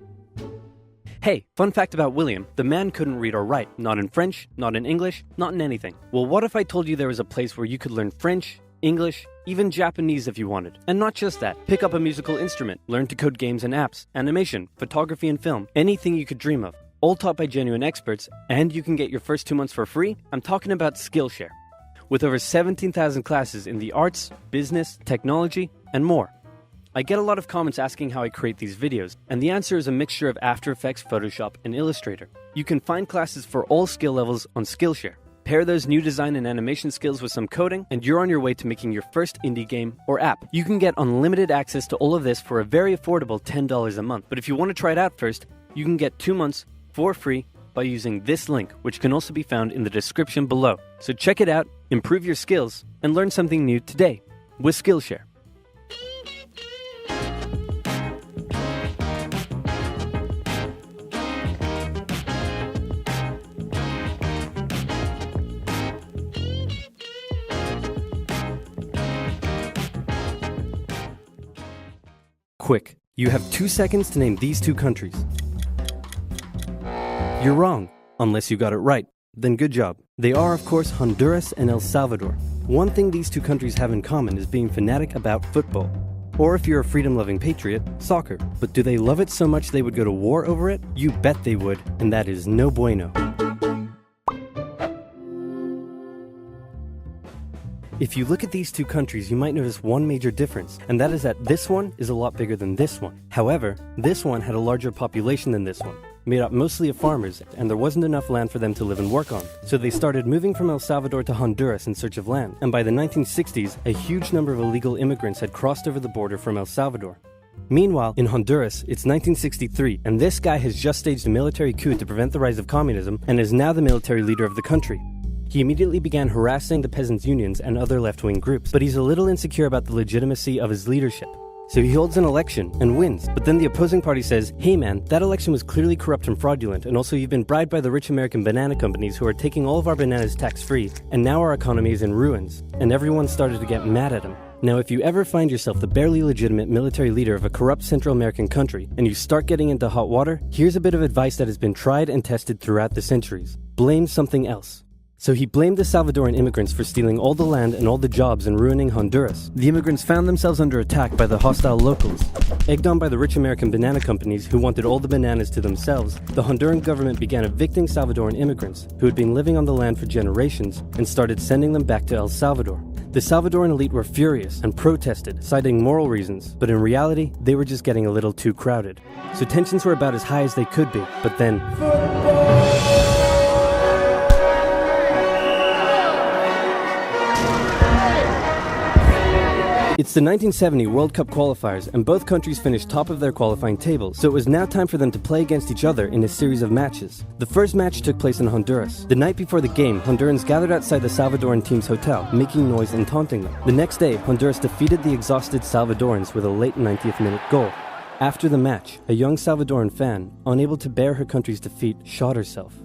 Hey, fun fact about William, the man couldn't read or write, not in French, not in English, not in anything. Well, what if I told you there was a place where you could learn French, English, even Japanese if you wanted? And not just that, pick up a musical instrument, learn to code games and apps, animation, photography and film, anything you could dream of, all taught by genuine experts, and you can get your first 2 months for free? I'm talking about Skillshare. With over 17,000 classes in the arts, business, technology, and more. I get a lot of comments asking how I create these videos, and the answer is a mixture of After Effects, Photoshop, and Illustrator. You can find classes for all skill levels on Skillshare. Pair those new design and animation skills with some coding, and you're on your way to making your first indie game or app. You can get unlimited access to all of this for a very affordable $10 a month. But if you want to try it out first, you can get 2 months for free by using this link, which can also be found in the description below. So check it out, improve your skills, and learn something new today with Skillshare. quick. You have 2 seconds to name these 2 countries. You're wrong, unless you got it right. Then good job. They are, of course, Honduras and El Salvador. One thing these 2 countries have in common is being fanatic about football. Or if you're a freedom-loving patriot, soccer. But do they love it so much they would go to war over it? You bet they would, and that is no bueno. If you look at these 2 countries, you might notice one major difference, and that is that this one is a lot bigger than this one. However, this one had a larger population than this one, made up mostly of farmers, and there wasn't enough land for them to live and work on. So they started moving from El Salvador to Honduras in search of land, and by the 1960s, a huge number of illegal immigrants had crossed over the border from El Salvador. Meanwhile, in Honduras, it's 1963, and this guy has just staged a military coup to prevent the rise of communism, and is now the military leader of the country. He immediately began harassing the peasants' unions and other left-wing groups, but he's a little insecure about the legitimacy of his leadership. So he holds an election and wins, but then the opposing party says, hey man, that election was clearly corrupt and fraudulent, and also you've been bribed by the rich American banana companies who are taking all of our bananas tax-free, and now our economy is in ruins. And everyone started to get mad at him. Now, if you ever find yourself the barely legitimate military leader of a corrupt Central American country, and you start getting into hot water, here's a bit of advice that has been tried and tested throughout the centuries. Blame something else. So he blamed the Salvadoran immigrants for stealing all the land and all the jobs and ruining Honduras. The immigrants found themselves under attack by the hostile locals. Egged on by the rich American banana companies who wanted all the bananas to themselves, the Honduran government began evicting Salvadoran immigrants who had been living on the land for generations and started sending them back to El Salvador. The Salvadoran elite were furious and protested, citing moral reasons, but in reality, they were just getting a little too crowded. So tensions were about as high as they could be, but then... It's the 1970 World Cup qualifiers, and both countries finished top of their qualifying table, so it was now time for them to play against each other in a series of matches. The first match took place in Honduras. The night before the game, Hondurans gathered outside the Salvadoran team's hotel, making noise and taunting them. The next day, Honduras defeated the exhausted Salvadorans with a late 90th minute goal. After the match, a young Salvadoran fan, unable to bear her country's defeat, shot herself.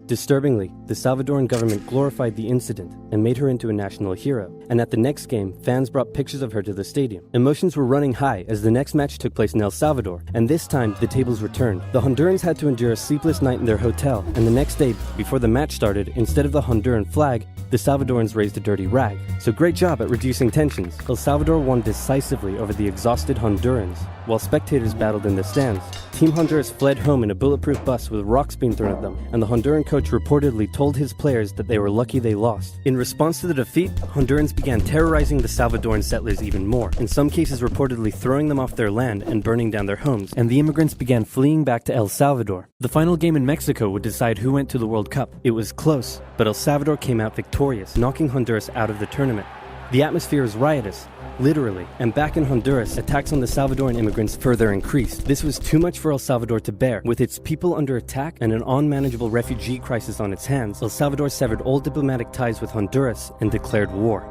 Disturbingly, the Salvadoran government glorified the incident and made her into a national hero, and at the next game, fans brought pictures of her to the stadium. Emotions were running high as the next match took place in El Salvador, and this time, the tables were turned. The Hondurans had to endure a sleepless night in their hotel, and the next day, before the match started, instead of the Honduran flag, the Salvadorans raised a dirty rag. So great job at reducing tensions. El Salvador won decisively over the exhausted Hondurans, while spectators battled in the stands. Team Honduras fled home in a bulletproof bus with rocks being thrown at them, and the Honduran coach reportedly told his players that they were lucky they lost. In response to the defeat, Hondurans began terrorizing the Salvadoran settlers even more, in some cases reportedly throwing them off their land and burning down their homes, and the immigrants began fleeing back to El Salvador. The final game in Mexico would decide who went to the World Cup. It was close, but El Salvador came out victorious, knocking Honduras out of the tournament. The atmosphere was riotous, literally, and back in Honduras, attacks on the Salvadoran immigrants further increased. This was too much for El Salvador to bear. With its people under attack and an unmanageable refugee crisis on its hands, El Salvador severed all diplomatic ties with Honduras and declared war.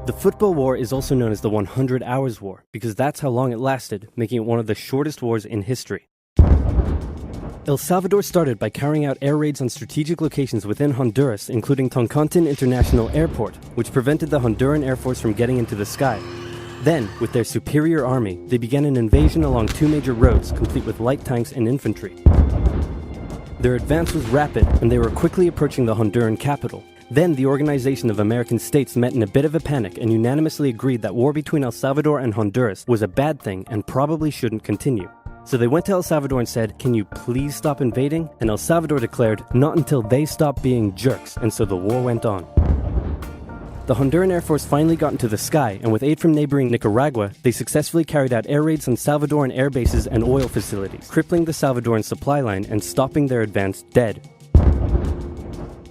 The football war is also known as the 100 Hours War, because that's how long it lasted, making it one of the shortest wars in history. El Salvador started by carrying out air raids on strategic locations within Honduras, including Toncontin International Airport, which prevented the Honduran Air Force from getting into the sky. Then, with their superior army, they began an invasion along 2 major roads, complete with light tanks and infantry. Their advance was rapid, and they were quickly approaching the Honduran capital. Then, the Organization of American States met in a bit of a panic and unanimously agreed that war between El Salvador and Honduras was a bad thing and probably shouldn't continue. So they went to El Salvador and said, "Can you please stop invading?" And El Salvador declared, "Not until they stop being jerks," and so the war went on. The Honduran Air Force finally got into the sky, and with aid from neighboring Nicaragua, they successfully carried out air raids on Salvadoran air bases and oil facilities, crippling the Salvadoran supply line and stopping their advance dead.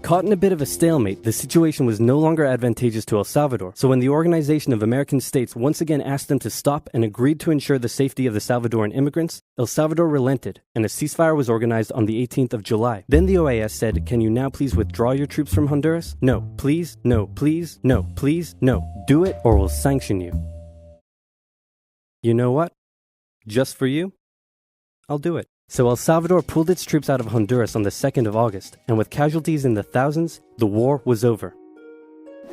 Caught in a bit of a stalemate, the situation was no longer advantageous to El Salvador, so when the Organization of American States once again asked them to stop and agreed to ensure the safety of the Salvadoran immigrants, El Salvador relented, and a ceasefire was organized on the 18th of July. Then the OAS said, "Can you now please withdraw your troops from Honduras? No, please, no, please, no, please, no. Do it or we'll sanction you." You know what? Just for you, I'll do it. So El Salvador pulled its troops out of Honduras on the 2nd of August, and with casualties in the thousands, the war was over.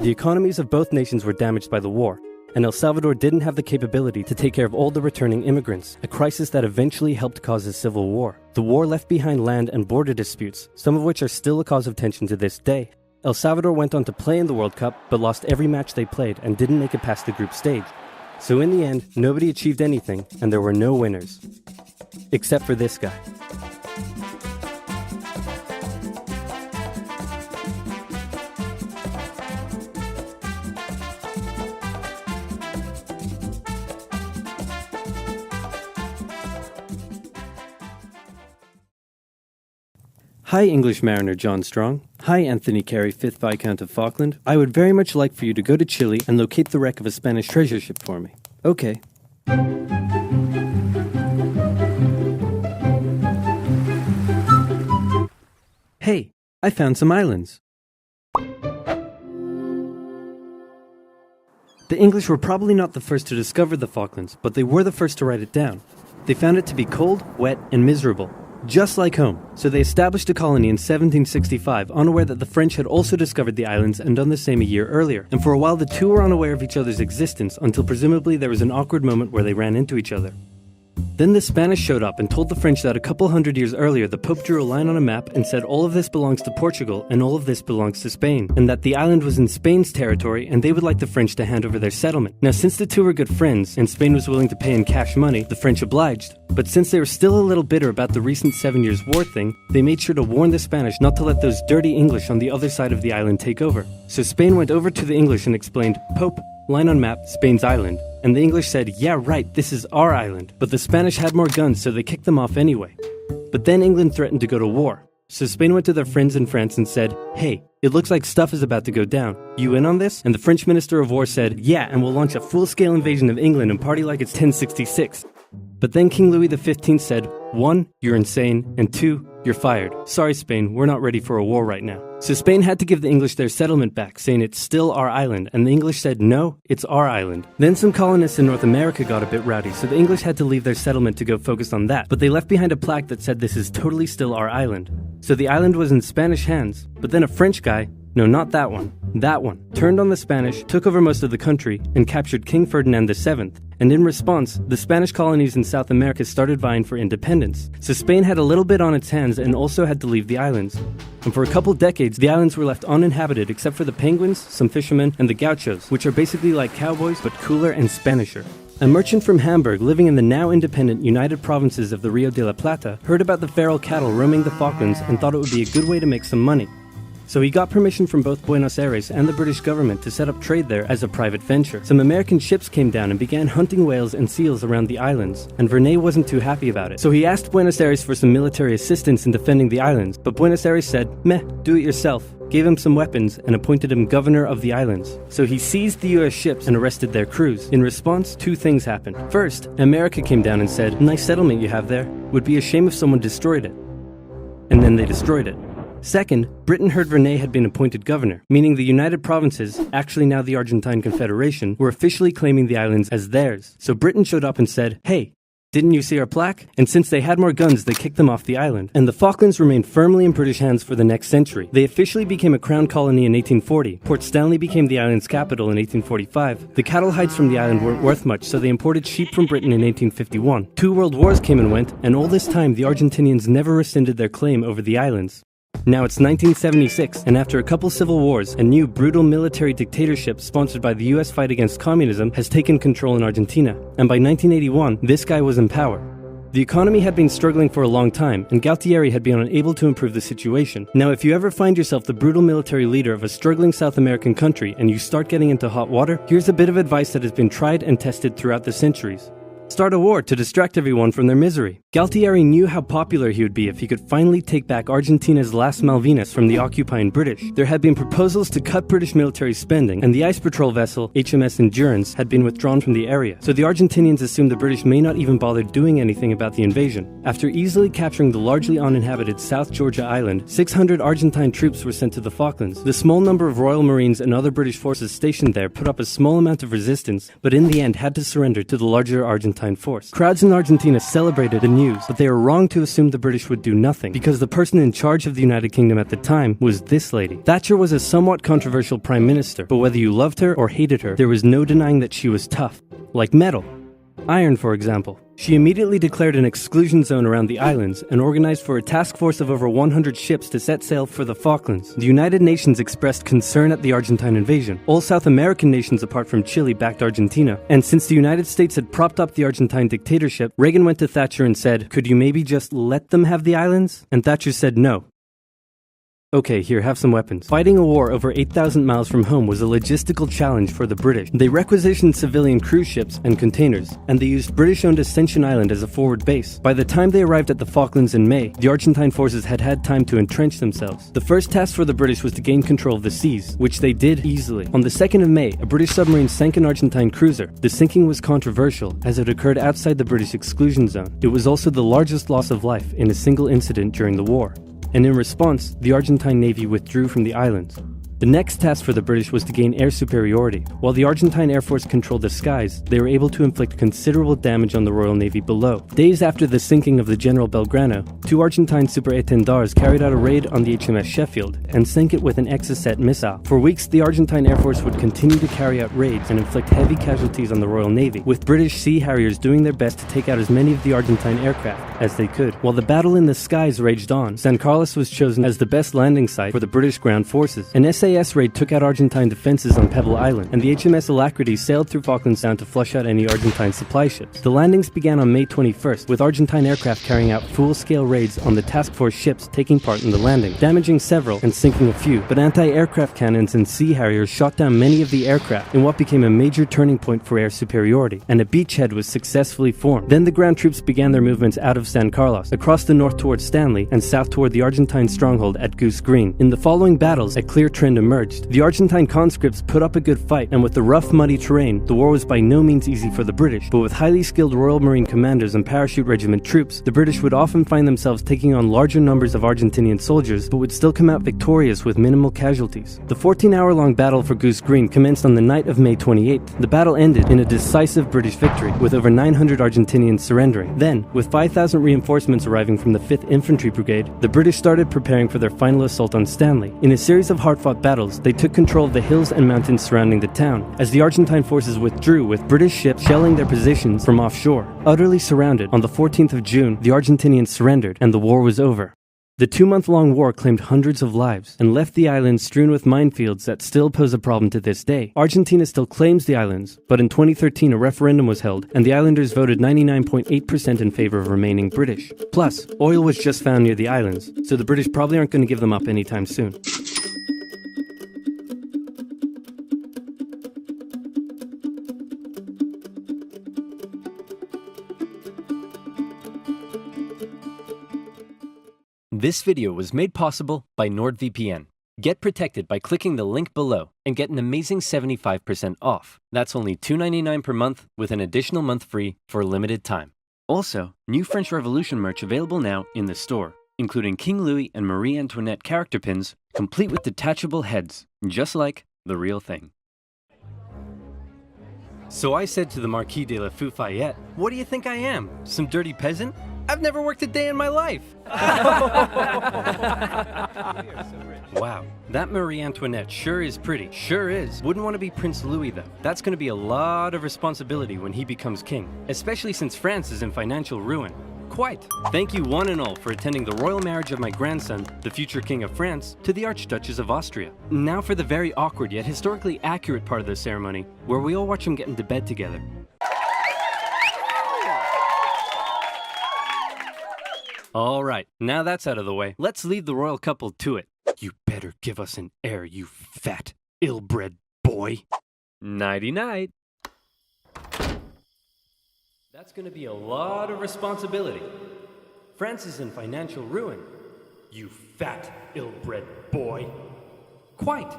The economies of both nations were damaged by the war, and El Salvador didn't have the capability to take care of all the returning immigrants, a crisis that eventually helped cause a civil war. The war left behind land and border disputes, some of which are still a cause of tension to this day. El Salvador went on to play in the World Cup, but lost every match they played and didn't make it past the group stage. So in the end, nobody achieved anything, and there were no winners. Except for this guy. Hi, English mariner John Strong. Hi, Anthony Carey, 5th Viscount of Falkland. I would very much like for you to go to Chile and locate the wreck of a Spanish treasure ship for me. Okay. Hey, I found some islands. The English were probably not the first to discover the Falklands, but they were the first to write it down. They found it to be cold, wet, and miserable. Just like home. So they established a colony in 1765, unaware that the French had also discovered the islands and done the same a year earlier. And for a while the two were unaware of each other's existence until presumably there was an awkward moment where they ran into each other. Then the Spanish showed up and told the French that a couple hundred years earlier the Pope drew a line on a map and said all of this belongs to Portugal and all of this belongs to Spain, and that the island was in Spain's territory and they would like the French to hand over their settlement. Now since the two were good friends and Spain was willing to pay in cash money, the French obliged. But since they were still a little bitter about the recent 7 Years' War thing, they made sure to warn the Spanish not to let those dirty English on the other side of the island take over. So Spain went over to the English and explained, Pope, line on map, Spain's island. And the English said, yeah right, this is our island. But the Spanish had more guns, so they kicked them off anyway. But then England threatened to go to war. So Spain went to their friends in France and said, hey, it looks like stuff is about to go down. You in on this? And the French Minister of War said, yeah, and we'll launch a full-scale invasion of England and party like it's 1066. But then King Louis XV said, 1, you're insane, and 2, you're fired. Sorry Spain, we're not ready for a war right now. So Spain had to give the English their settlement back, saying it's still our island, and the English said no, it's our island. Then some colonists in North America got a bit rowdy, so the English had to leave their settlement to go focus on that, but they left behind a plaque that said this is totally still our island. So the island was in Spanish hands, but then a French guy, no, not that one, turned on the Spanish, took over most of the country, and captured King Ferdinand VII. And in response, the Spanish colonies in South America started vying for independence. So Spain had a little bit on its hands and also had to leave the islands. And for a couple decades, the islands were left uninhabited except for the penguins, some fishermen, and the gauchos, which are basically like cowboys but cooler and Spanisher. A merchant from Hamburg living in the now independent United Provinces of the Rio de la Plata heard about the feral cattle roaming the Falklands and thought it would be a good way to make some money. So he got permission from both Buenos Aires and the British government to set up trade there as a private venture. Some American ships came down and began hunting whales and seals around the islands, and Vernet wasn't too happy about it. So he asked Buenos Aires for some military assistance in defending the islands, but Buenos Aires said, meh, do it yourself, gave him some weapons, and appointed him governor of the islands. So he seized the US ships and arrested their crews. In response, two things happened. First, America came down and said, nice settlement you have there, would be a shame if someone destroyed it. And then they destroyed it. Second, Britain heard Vernet had been appointed governor, meaning the United Provinces, actually now the Argentine Confederation, were officially claiming the islands as theirs. So Britain showed up and said, hey, didn't you see our plaque? And since they had more guns, they kicked them off the island. And the Falklands remained firmly in British hands for the next century. They officially became a crown colony in 1840. Port Stanley became the island's capital in 1845. The cattle hides from the island weren't worth much, so they imported sheep from Britain in 1851. 2 world wars came and went, and all this time the Argentinians never rescinded their claim over the islands. Now it's 1976, and after a couple civil wars, a new brutal military dictatorship sponsored by the US fight against communism has taken control in Argentina. And by 1981, this guy was in power. The economy had been struggling for a long time, and Galtieri had been unable to improve the situation. Now, if you ever find yourself the brutal military leader of a struggling South American country and you start getting into hot water, here's a bit of advice that has been tried and tested throughout the centuries. Start a war to distract everyone from their misery. Galtieri knew how popular he would be if he could finally take back Argentina's last Malvinas from the occupying British. There had been proposals to cut British military spending, and the ice patrol vessel HMS Endurance had been withdrawn from the area. So the Argentinians assumed the British may not even bother doing anything about the invasion. After easily capturing the largely uninhabited South Georgia island, 600 Argentine troops were sent to the Falklands. The small number of Royal Marines and other British forces stationed there put up a small amount of resistance, but in the end had to surrender to the larger Argentine Argentine force. Crowds in Argentina celebrated the news, but they were wrong to assume the British would do nothing, because the person in charge of the United Kingdom at the time was this lady. Thatcher was a somewhat controversial prime minister, but whether you loved her or hated her, there was no denying that she was tough. Like metal. Iron, for example. She immediately declared an exclusion zone around the islands and organized for a task force of over 100 ships to set sail for the Falklands. The United Nations expressed concern at the Argentine invasion. All South American nations apart from Chile backed Argentina. And since the United States had propped up the Argentine dictatorship, Reagan went to Thatcher and said, "Could you maybe just let them have the islands?" And Thatcher said no. Okay, here, have some weapons. Fighting a war over 8,000 miles from home was a logistical challenge for the British. They requisitioned civilian cruise ships and containers, and they used British-owned Ascension Island as a forward base. By the time they arrived at the Falklands in May, the Argentine forces had had time to entrench themselves. The first task for the British was to gain control of the seas, which they did easily. On the 2nd of May, a British submarine sank an Argentine cruiser. The sinking was controversial, as it occurred outside the British exclusion zone. It was also the largest loss of life in a single incident during the war. And in response, the Argentine Navy withdrew from the islands. The next task for the British was to gain air superiority. While the Argentine Air Force controlled the skies, they were able to inflict considerable damage on the Royal Navy below. Days after the sinking of the General Belgrano, 2 Argentine super-étendards carried out a raid on the HMS Sheffield and sank it with an Exocet missile. For weeks, the Argentine Air Force would continue to carry out raids and inflict heavy casualties on the Royal Navy, with British Sea Harriers doing their best to take out as many of the Argentine aircraft as they could. While the battle in the skies raged on, San Carlos was chosen as the best landing site for the British ground forces. An SAS raid took out Argentine defenses on Pebble Island, and the HMS Alacrity sailed through Falkland Sound to flush out any Argentine supply ships. The landings began on May 21st, with Argentine aircraft carrying out full-scale raids on the task force ships taking part in the landing, damaging several and sinking a few, but anti-aircraft cannons and Sea Harriers shot down many of the aircraft in what became a major turning point for air superiority, and a beachhead was successfully formed. Then the ground troops began their movements out of San Carlos, across the north towards Stanley, and south toward the Argentine stronghold at Goose Green. In the following battles, a clear trend emerged. The Argentine conscripts put up a good fight, and with the rough, muddy terrain, the war was by no means easy for the British, but with highly skilled Royal Marine commanders and parachute regiment troops, the British would often find themselves taking on larger numbers of Argentinian soldiers, but would still come out victorious with minimal casualties. The 14-hour-long battle for Goose Green commenced on the night of May 28th. The battle ended in a decisive British victory, with over 900 Argentinians surrendering. Then, with 5,000 reinforcements arriving from the 5th Infantry Brigade, the British started preparing for their final assault on Stanley. In a series of hard-fought battles, they took control of the hills and mountains surrounding the town, as the Argentine forces withdrew, with British ships shelling their positions from offshore. Utterly surrounded, on the 14th of June, the Argentinians surrendered, and the war was over. The 2-month-long war claimed hundreds of lives, and left the islands strewn with minefields that still pose a problem to this day. Argentina still claims the islands, but in 2013 a referendum was held, and the islanders voted 99.8% in favor of remaining British. Plus, oil was just found near the islands, so the British probably aren't going to give them up anytime soon. This video was made possible by NordVPN. Get protected by clicking the link below and get an amazing 75% off. That's only $2.99 per month with an additional month free for a limited time. Also, new French Revolution merch available now in the store, including King Louis and Marie Antoinette character pins, complete with detachable heads, just like the real thing. So I said to the Marquis de la Fufayette, "What do you think I am? Some dirty peasant? I've never worked a day in my life." Wow, that Marie Antoinette sure is pretty. Sure is. Wouldn't want to be Prince Louis though. That's going to be a lot of responsibility when he becomes king, especially since France is in financial ruin. Quite. Thank you one and all for attending the royal marriage of my grandson, the future King of France, to the Archduchess of Austria. Now for the very awkward yet historically accurate part of the ceremony, where we all watch them get into bed together. Alright, now that's out of the way, let's leave the royal couple to it. You better give us an heir, you fat, ill-bred boy. Nighty-night. That's gonna be a lot of responsibility. France is in financial ruin. You fat, ill-bred boy. Quite.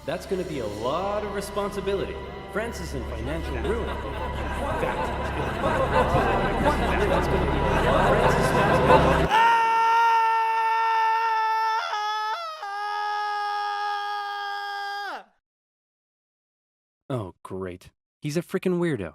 That's gonna be a lot of responsibility. France is in financial ruin. You fat, ill-bred boy. That's gonna be a lot of responsibility. Oh, great. He's a frickin' weirdo.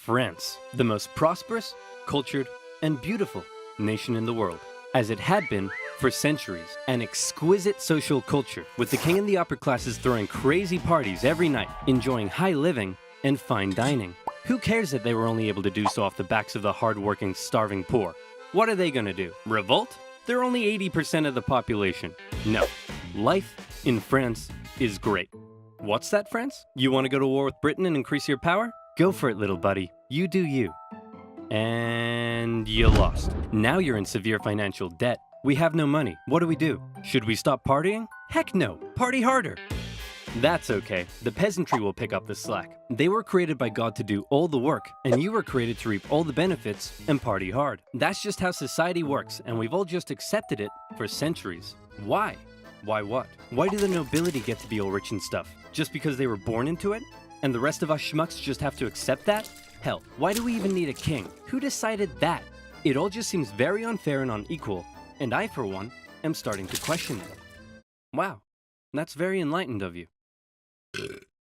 France, the most prosperous, cultured, and beautiful nation in the world, as it had been for centuries. An exquisite social culture, with the king and the upper classes throwing crazy parties every night, enjoying high living and fine dining. Who cares that they were only able to do so off the backs of the hard-working, starving poor? What are they gonna do? Revolt? They're only 80% of the population. No. Life in France is great. What's that, France? You want to go to war with Britain and increase your power? Go for it, little buddy. You do you. And you lost. Now you're in severe financial debt. We have no money. What do we do? Should we stop partying? Heck no. Party harder. That's okay. The peasantry will pick up the slack. They were created by God to do all the work, and you were created to reap all the benefits and party hard. That's just how society works, and we've all just accepted it for centuries. Why? Why what? Why do the nobility get to be all rich and stuff? Just because they were born into it? And the rest of us schmucks just have to accept that? Hell, why do we even need a king? Who decided that? It all just seems very unfair and unequal, and I, for one, am starting to question it. Wow, that's very enlightened of you.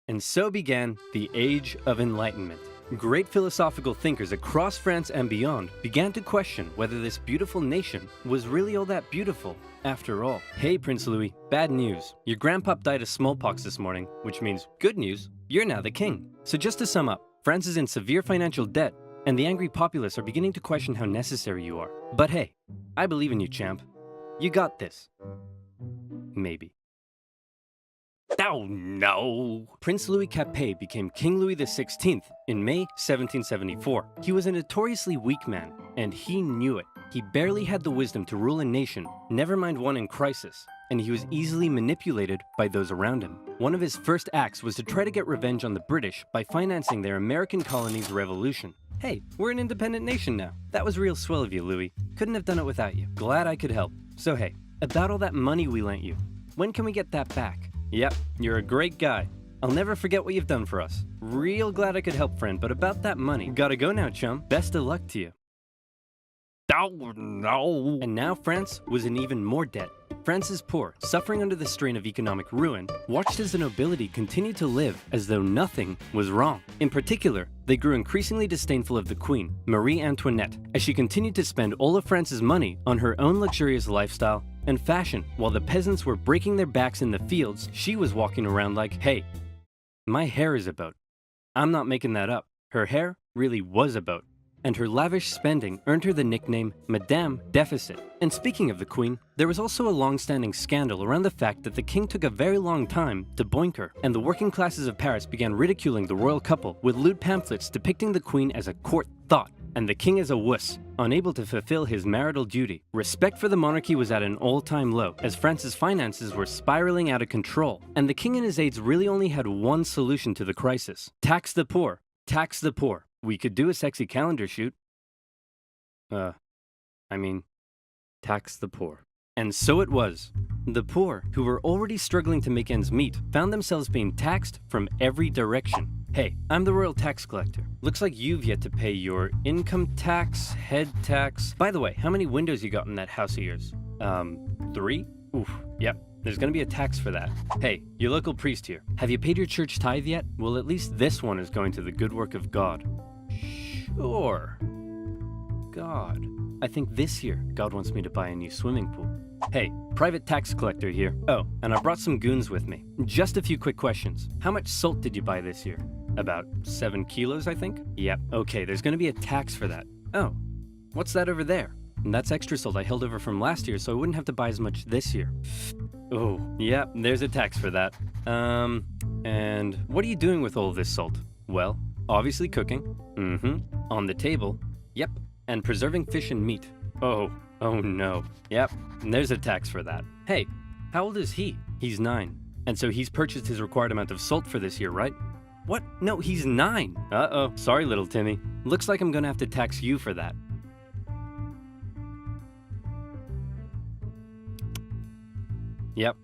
And so began the Age of Enlightenment. Great philosophical thinkers across France and beyond began to question whether this beautiful nation was really all that beautiful after all. Hey, Prince Louis, bad news. Your grandpop died of smallpox this morning, which means good news, you're now the king. So just to sum up, France is in severe financial debt, and the angry populace are beginning to question how necessary you are. But hey, I believe in you, champ. You got this. Maybe. Oh no! Prince Louis Capet became King Louis XVI in May 1774. He was a notoriously weak man, and he knew it. He barely had the wisdom to rule a nation, never mind one in crisis, and he was easily manipulated by those around him. One of his first acts was to try to get revenge on the British by financing their American colony's revolution. Hey, we're an independent nation now. That was real swell of you, Louis. Couldn't have done it without you. Glad I could help. So hey, about all that money we lent you, when can we get that back? Yep, you're a great guy. I'll never forget what you've done for us. Real glad I could help, friend, but about that money, gotta go now, chum. Best of luck to you. Oh no! And now France was in even more debt. France's poor, suffering under the strain of economic ruin, watched as the nobility continued to live as though nothing was wrong. In particular, they grew increasingly disdainful of the Queen, Marie Antoinette, as she continued to spend all of France's money on her own luxurious lifestyle and fashion. While the peasants were breaking their backs in the fields, she was walking around like, hey, my hair is about. I'm not making that up. Her hair really was about. And her lavish spending earned her the nickname Madame Deficit. And speaking of the Queen, there was also a long-standing scandal around the fact that the king took a very long time to boink her, and the working classes of Paris began ridiculing the royal couple with lewd pamphlets depicting the Queen as a court thought, and the king as a wuss, unable to fulfill his marital duty. Respect for the monarchy was at an all-time low, as France's finances were spiraling out of control, and the king and his aides really only had one solution to the crisis. Tax the poor. Tax the poor. We could do a sexy calendar shoot. Tax the poor. And so it was. The poor, who were already struggling to make ends meet, found themselves being taxed from every direction. Hey, I'm the royal tax collector. Looks like you've yet to pay your income tax, head tax. By the way, how many windows you got in that house of yours? 3? Oof, yep. There's gonna be a tax for that. Hey, your local priest here. Have you paid your church tithe yet? Well, at least this one is going to the good work of God. Sure. God. I think this year, God wants me to buy a new swimming pool. Hey, private tax collector here. Oh, and I brought some goons with me. Just a few quick questions. How much salt did you buy this year? About 7 kilos, I think? Yep. Okay, there's gonna be a tax for that. Oh, what's that over there? And that's extra salt I held over from last year, so I wouldn't have to buy as much this year. Oh, yeah, there's a tax for that. And what are you doing with all this salt? Well, obviously cooking. On the table. Yep. And preserving fish and meat. Oh no. Yep, and there's a tax for that. Hey, how old is he? He's 9. And so he's purchased his required amount of salt for this year, right? What? No, he's 9. Uh-oh. Sorry, little Timmy. Looks like I'm gonna have to tax you for that. Yep,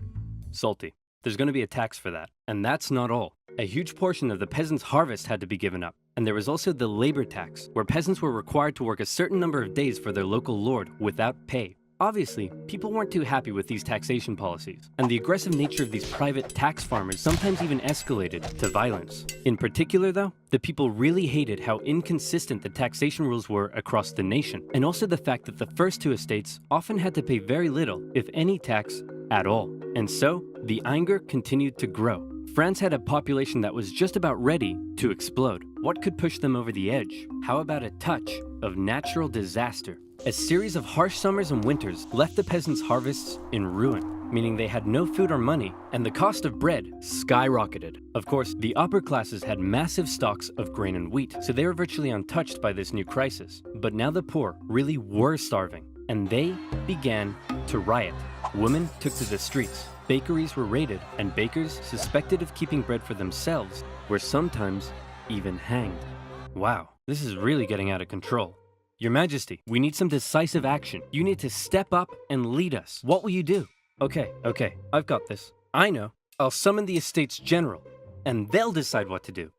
salty. There's going to be a tax for that. And that's not all. A huge portion of the peasants' harvest had to be given up. And there was also the labor tax, where peasants were required to work a certain number of days for their local lord without pay. Obviously, people weren't too happy with these taxation policies, and the aggressive nature of these private tax farmers sometimes even escalated to violence. In particular though, the people really hated how inconsistent the taxation rules were across the nation, and also the fact that the first two estates often had to pay very little, if any tax at all. And so, the anger continued to grow. France had a population that was just about ready to explode. What could push them over the edge? How about a touch of natural disaster? A series of harsh summers and winters left the peasants' harvests in ruin, meaning they had no food or money, and the cost of bread skyrocketed. Of course, the upper classes had massive stocks of grain and wheat, so they were virtually untouched by this new crisis. But now the poor really were starving, and they began to riot. Women took to the streets, bakeries were raided, and bakers suspected of keeping bread for themselves were sometimes even hanged. Wow, this is really getting out of control. Your Majesty, we need some decisive action. You need to step up and lead us. What will you do? Okay, I've got this. I know. I'll summon the Estates General, and they'll decide what to do.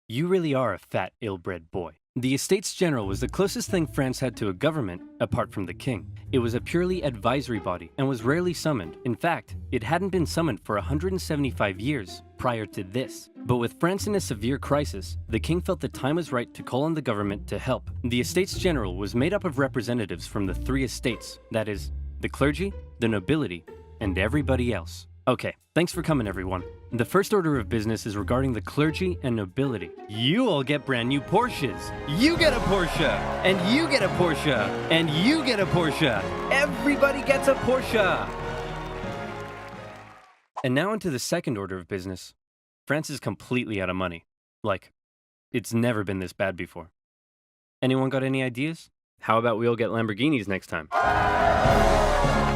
You really are a fat, ill-bred boy. The Estates General was the closest thing France had to a government, apart from the king. It was a purely advisory body, and was rarely summoned. In fact, it hadn't been summoned for 175 years prior to this. But with France in a severe crisis, the king felt the time was right to call on the government to help. The Estates General was made up of representatives from the three estates, that is, the clergy, the nobility, and everybody else. Okay, thanks for coming everyone. The first order of business is regarding the clergy and nobility. You all get brand new Porsches. You get a Porsche, and you get a Porsche, and you get a Porsche. Everybody gets a Porsche. And now into the second order of business. France is completely out of money. Like, it's never been this bad before. Anyone got any ideas? How about we all get Lamborghinis next time?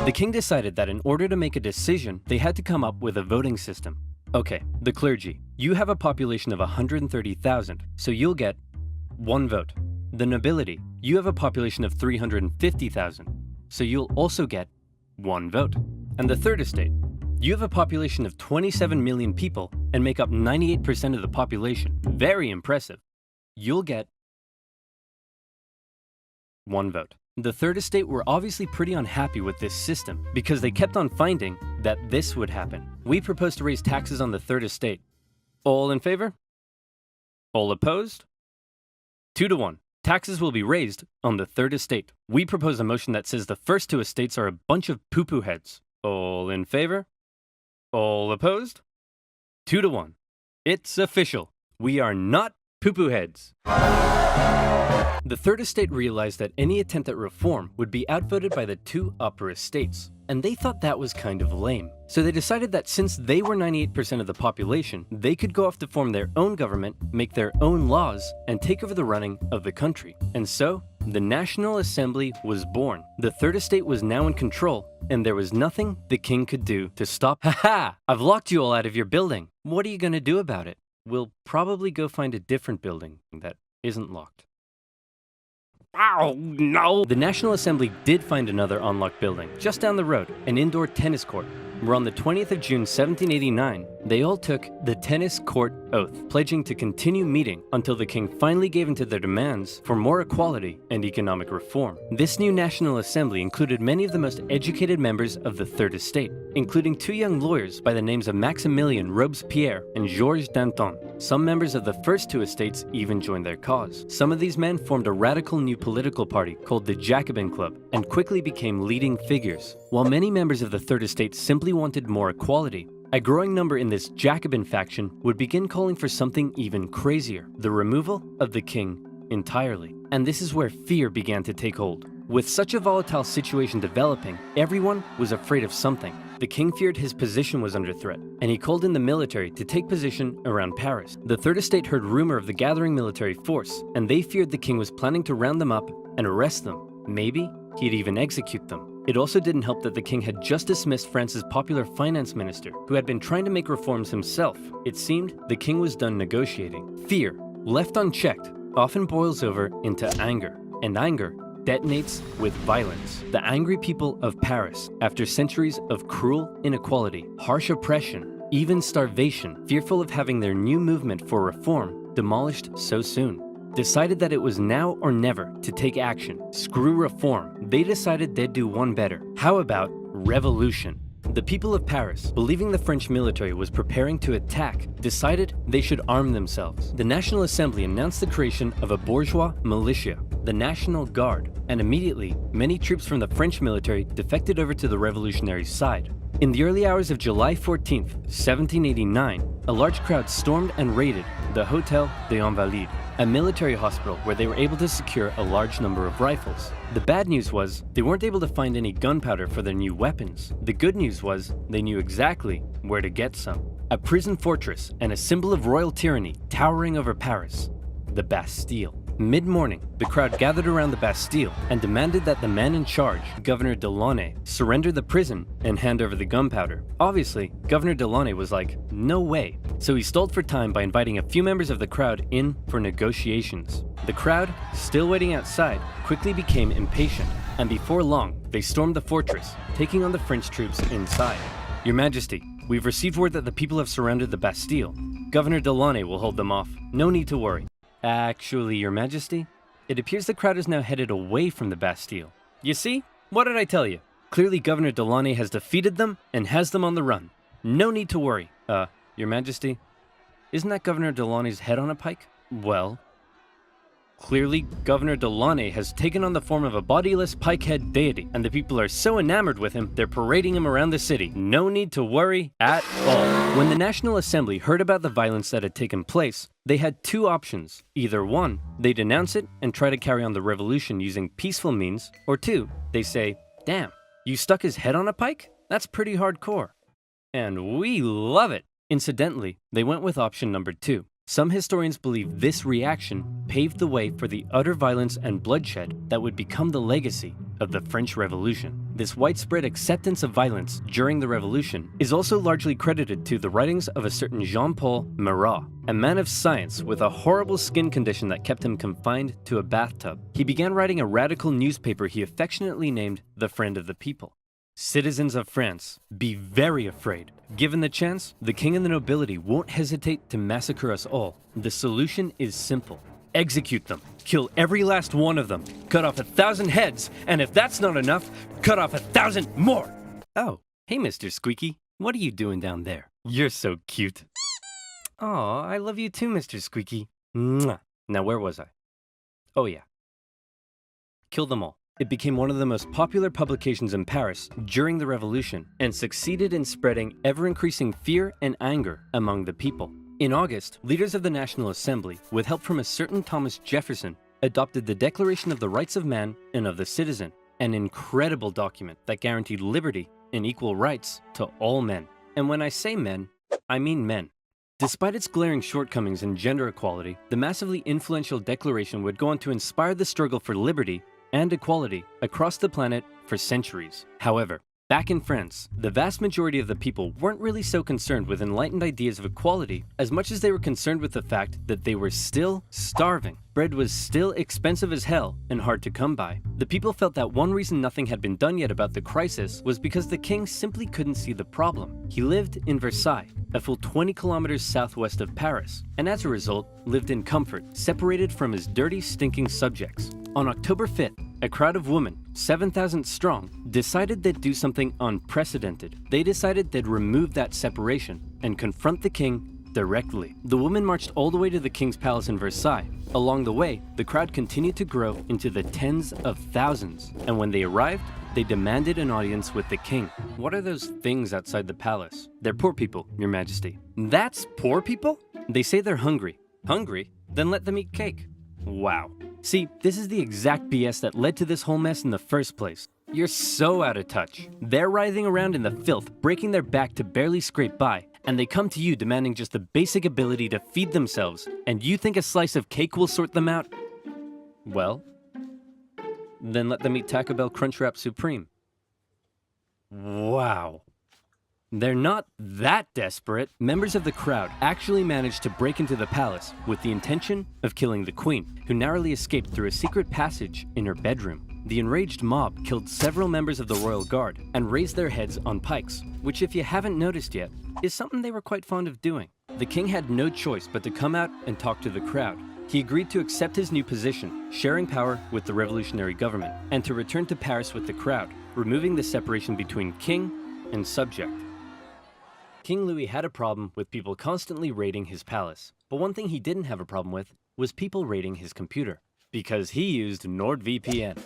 The king decided that in order to make a decision, they had to come up with a voting system. Okay, the clergy. You have a population of 130,000, so you'll get 1 vote. The nobility. You have a population of 350,000, so you'll also get 1 vote. And the third estate. You have a population of 27 million people and make up 98% of the population. Very impressive. You'll get 1 vote. The third estate were obviously pretty unhappy with this system because they kept on finding that this would happen. We propose to raise taxes on the third estate. All in favor? All opposed? 2 to 1. Taxes will be raised on the third estate. We propose a motion that says the first 2 estates are a bunch of poo-poo heads. All in favor? All opposed? 2 to 1. It's official. We are not poo-poo heads. The third estate realized that any attempt at reform would be outvoted by the 2 upper estates, and they thought that was kind of lame. So they decided that since they were 98% of the population, they could go off to form their own government, make their own laws, and take over the running of the country. And so, the National Assembly was born. The third estate was now in control, and there was nothing the king could do to stop. Haha! I've locked you all out of your building. What are you gonna do about it? We'll probably go find a different building that isn't locked. Ow, no! The National Assembly did find another unlocked building, just down the road, an indoor tennis court, where on the 20th of June 1789, they all took the tennis court oath, pledging to continue meeting until the king finally gave in to their demands for more equality and economic reform. This new National Assembly included many of the most educated members of the Third Estate, including 2 young lawyers by the names of Maximilien Robespierre and Georges Danton. Some members of the first 2 estates even joined their cause. Some of these men formed a radical new political party called the Jacobin Club and quickly became leading figures. While many members of the Third Estate simply wanted more equality, a growing number in this Jacobin faction would begin calling for something even crazier, the removal of the king entirely. And this is where fear began to take hold. With such a volatile situation developing, everyone was afraid of something. The king feared his position was under threat, and he called in the military to take position around Paris. The Third Estate heard rumor of the gathering military force, and they feared the king was planning to round them up and arrest them. Maybe he'd even execute them. It also didn't help that the king had just dismissed France's popular finance minister, who had been trying to make reforms himself. It seemed the king was done negotiating. Fear, left unchecked, often boils over into anger, and anger detonates with violence. The angry people of Paris, after centuries of cruel inequality, harsh oppression, even starvation, fearful of having their new movement for reform demolished so soon. decided that it was now or never to take action. Screw reform. They decided they'd do one better. How about revolution? The people of Paris, believing the French military was preparing to attack, decided they should arm themselves. The National Assembly announced the creation of a bourgeois militia, the National Guard, and immediately, many troops from the French military defected over to the revolutionary side. In the early hours of July 14th, 1789, a large crowd stormed and raided the Hôtel des Invalides, a military hospital where they were able to secure a large number of rifles. The bad news was they weren't able to find any gunpowder for their new weapons. The good news was they knew exactly where to get some. A prison fortress and a symbol of royal tyranny towering over Paris, the Bastille. Mid-morning, the crowd gathered around the Bastille and demanded that the man in charge, Governor Delaunay, surrender the prison and hand over the gunpowder. Obviously, Governor Delaunay was like, no way. So he stalled for time by inviting a few members of the crowd in for negotiations. The crowd, still waiting outside, quickly became impatient, and before long, they stormed the fortress, taking on the French troops inside. Your Majesty, we've received word that the people have surrounded the Bastille. Governor Delaunay will hold them off. No need to worry. Actually, Your Majesty, it appears the crowd is now headed away from the Bastille. You see? What did I tell you? Clearly Governor Delaunay has defeated them and has them on the run. No need to worry. Your Majesty, isn't that Governor Delaunay's head on a pike? Well, clearly Governor Delaunay has taken on the form of a bodiless pike-head deity, and the people are so enamored with him, they're parading him around the city. No need to worry at all. When the National Assembly heard about the violence that had taken place, they had two options. Either one, they denounce it and try to carry on the revolution using peaceful means, or two, they say, damn, you stuck his head on a pike? That's pretty hardcore. And we love it. Incidentally, they went with option number two. Some historians believe this reaction paved the way for the utter violence and bloodshed that would become the legacy of the French Revolution. This widespread acceptance of violence during the Revolution is also largely credited to the writings of a certain Jean-Paul Marat, a man of science with a horrible skin condition that kept him confined to a bathtub. He began writing a radical newspaper he affectionately named The Friend of the People. Citizens of France, be very afraid. Given the chance, the king and the nobility won't hesitate to massacre us all. The solution is simple. Execute them. Kill every last one of them. Cut off 1,000 heads, and if that's not enough, cut off 1,000 more. Oh, hey Mr. Squeaky. What are you doing down there? You're so cute. Aw, I love you too, Mr. Squeaky. Mwah. Now where was I? Oh yeah. Kill them all. It became one of the most popular publications in Paris during the Revolution and succeeded in spreading ever-increasing fear and anger among the people. In August, leaders of the National Assembly, with help from a certain Thomas Jefferson, adopted the Declaration of the Rights of Man and of the Citizen, an incredible document that guaranteed liberty and equal rights to all men. And when I say men, I mean men. Despite its glaring shortcomings in gender equality, the massively influential declaration would go on to inspire the struggle for liberty and equality across the planet for centuries. However, back in France, the vast majority of the people weren't really so concerned with enlightened ideas of equality as much as they were concerned with the fact that they were still starving. Bread was still expensive as hell and hard to come by. The people felt that one reason nothing had been done yet about the crisis was because the king simply couldn't see the problem. He lived in Versailles, a full 20 kilometers southwest of Paris, and as a result, lived in comfort, separated from his dirty, stinking subjects. On October 5th, a crowd of women, 7,000 strong, decided they'd do something unprecedented. They decided they'd remove that separation and confront the king directly. The women marched all the way to the king's palace in Versailles. Along the way, the crowd continued to grow into the tens of thousands, and when they arrived, they demanded an audience with the king. What are those things outside the palace? They're poor people, Your Majesty. That's poor people? They say they're hungry. Hungry? Then let them eat cake. Wow. See, this is the exact BS that led to this whole mess in the first place. You're so out of touch. They're writhing around in the filth, breaking their back to barely scrape by, and they come to you demanding just the basic ability to feed themselves, and you think a slice of cake will sort them out? Well, then let them eat Taco Bell Crunchwrap Supreme. Wow. They're not that desperate. Members of the crowd actually managed to break into the palace with the intention of killing the queen, who narrowly escaped through a secret passage in her bedroom. The enraged mob killed several members of the royal guard and raised their heads on pikes, which, if you haven't noticed yet, is something they were quite fond of doing. The king had no choice but to come out and talk to the crowd. he agreed to accept his new position, sharing power with the revolutionary government, and to return to Paris with the crowd, removing the separation between king and subject. King Louis had a problem with people constantly raiding his palace, but one thing he didn't have a problem with was people raiding his computer, because he used NordVPN.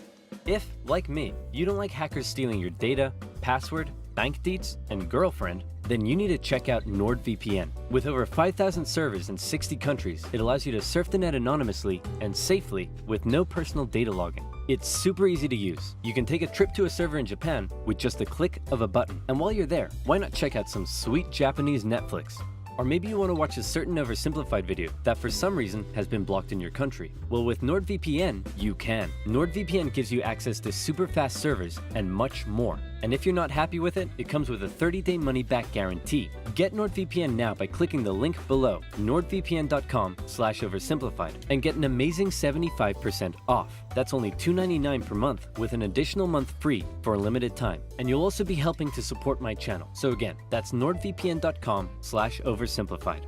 If, like me, you don't like hackers stealing your data, password, bank deets, and girlfriend, then you need to check out NordVPN. With over 5,000 servers in 60 countries, it allows you to surf the net anonymously and safely with no personal data logging. It's super easy to use. You can take a trip to a server in Japan with just the click of a button. And while you're there, why not check out some sweet Japanese Netflix? Or maybe you want to watch a certain OverSimplified video that for some reason has been blocked in your country. Well, with NordVPN, you can. NordVPN gives you access to super fast servers and much more. And if you're not happy with it, it comes with a 30-day money-back guarantee. Get NordVPN now by clicking the link below, nordvpn.com/oversimplified, and get an amazing 75% off. That's only $2.99 per month with an additional month free for a limited time. And you'll also be helping to support my channel. So again, that's nordvpn.com/oversimplified.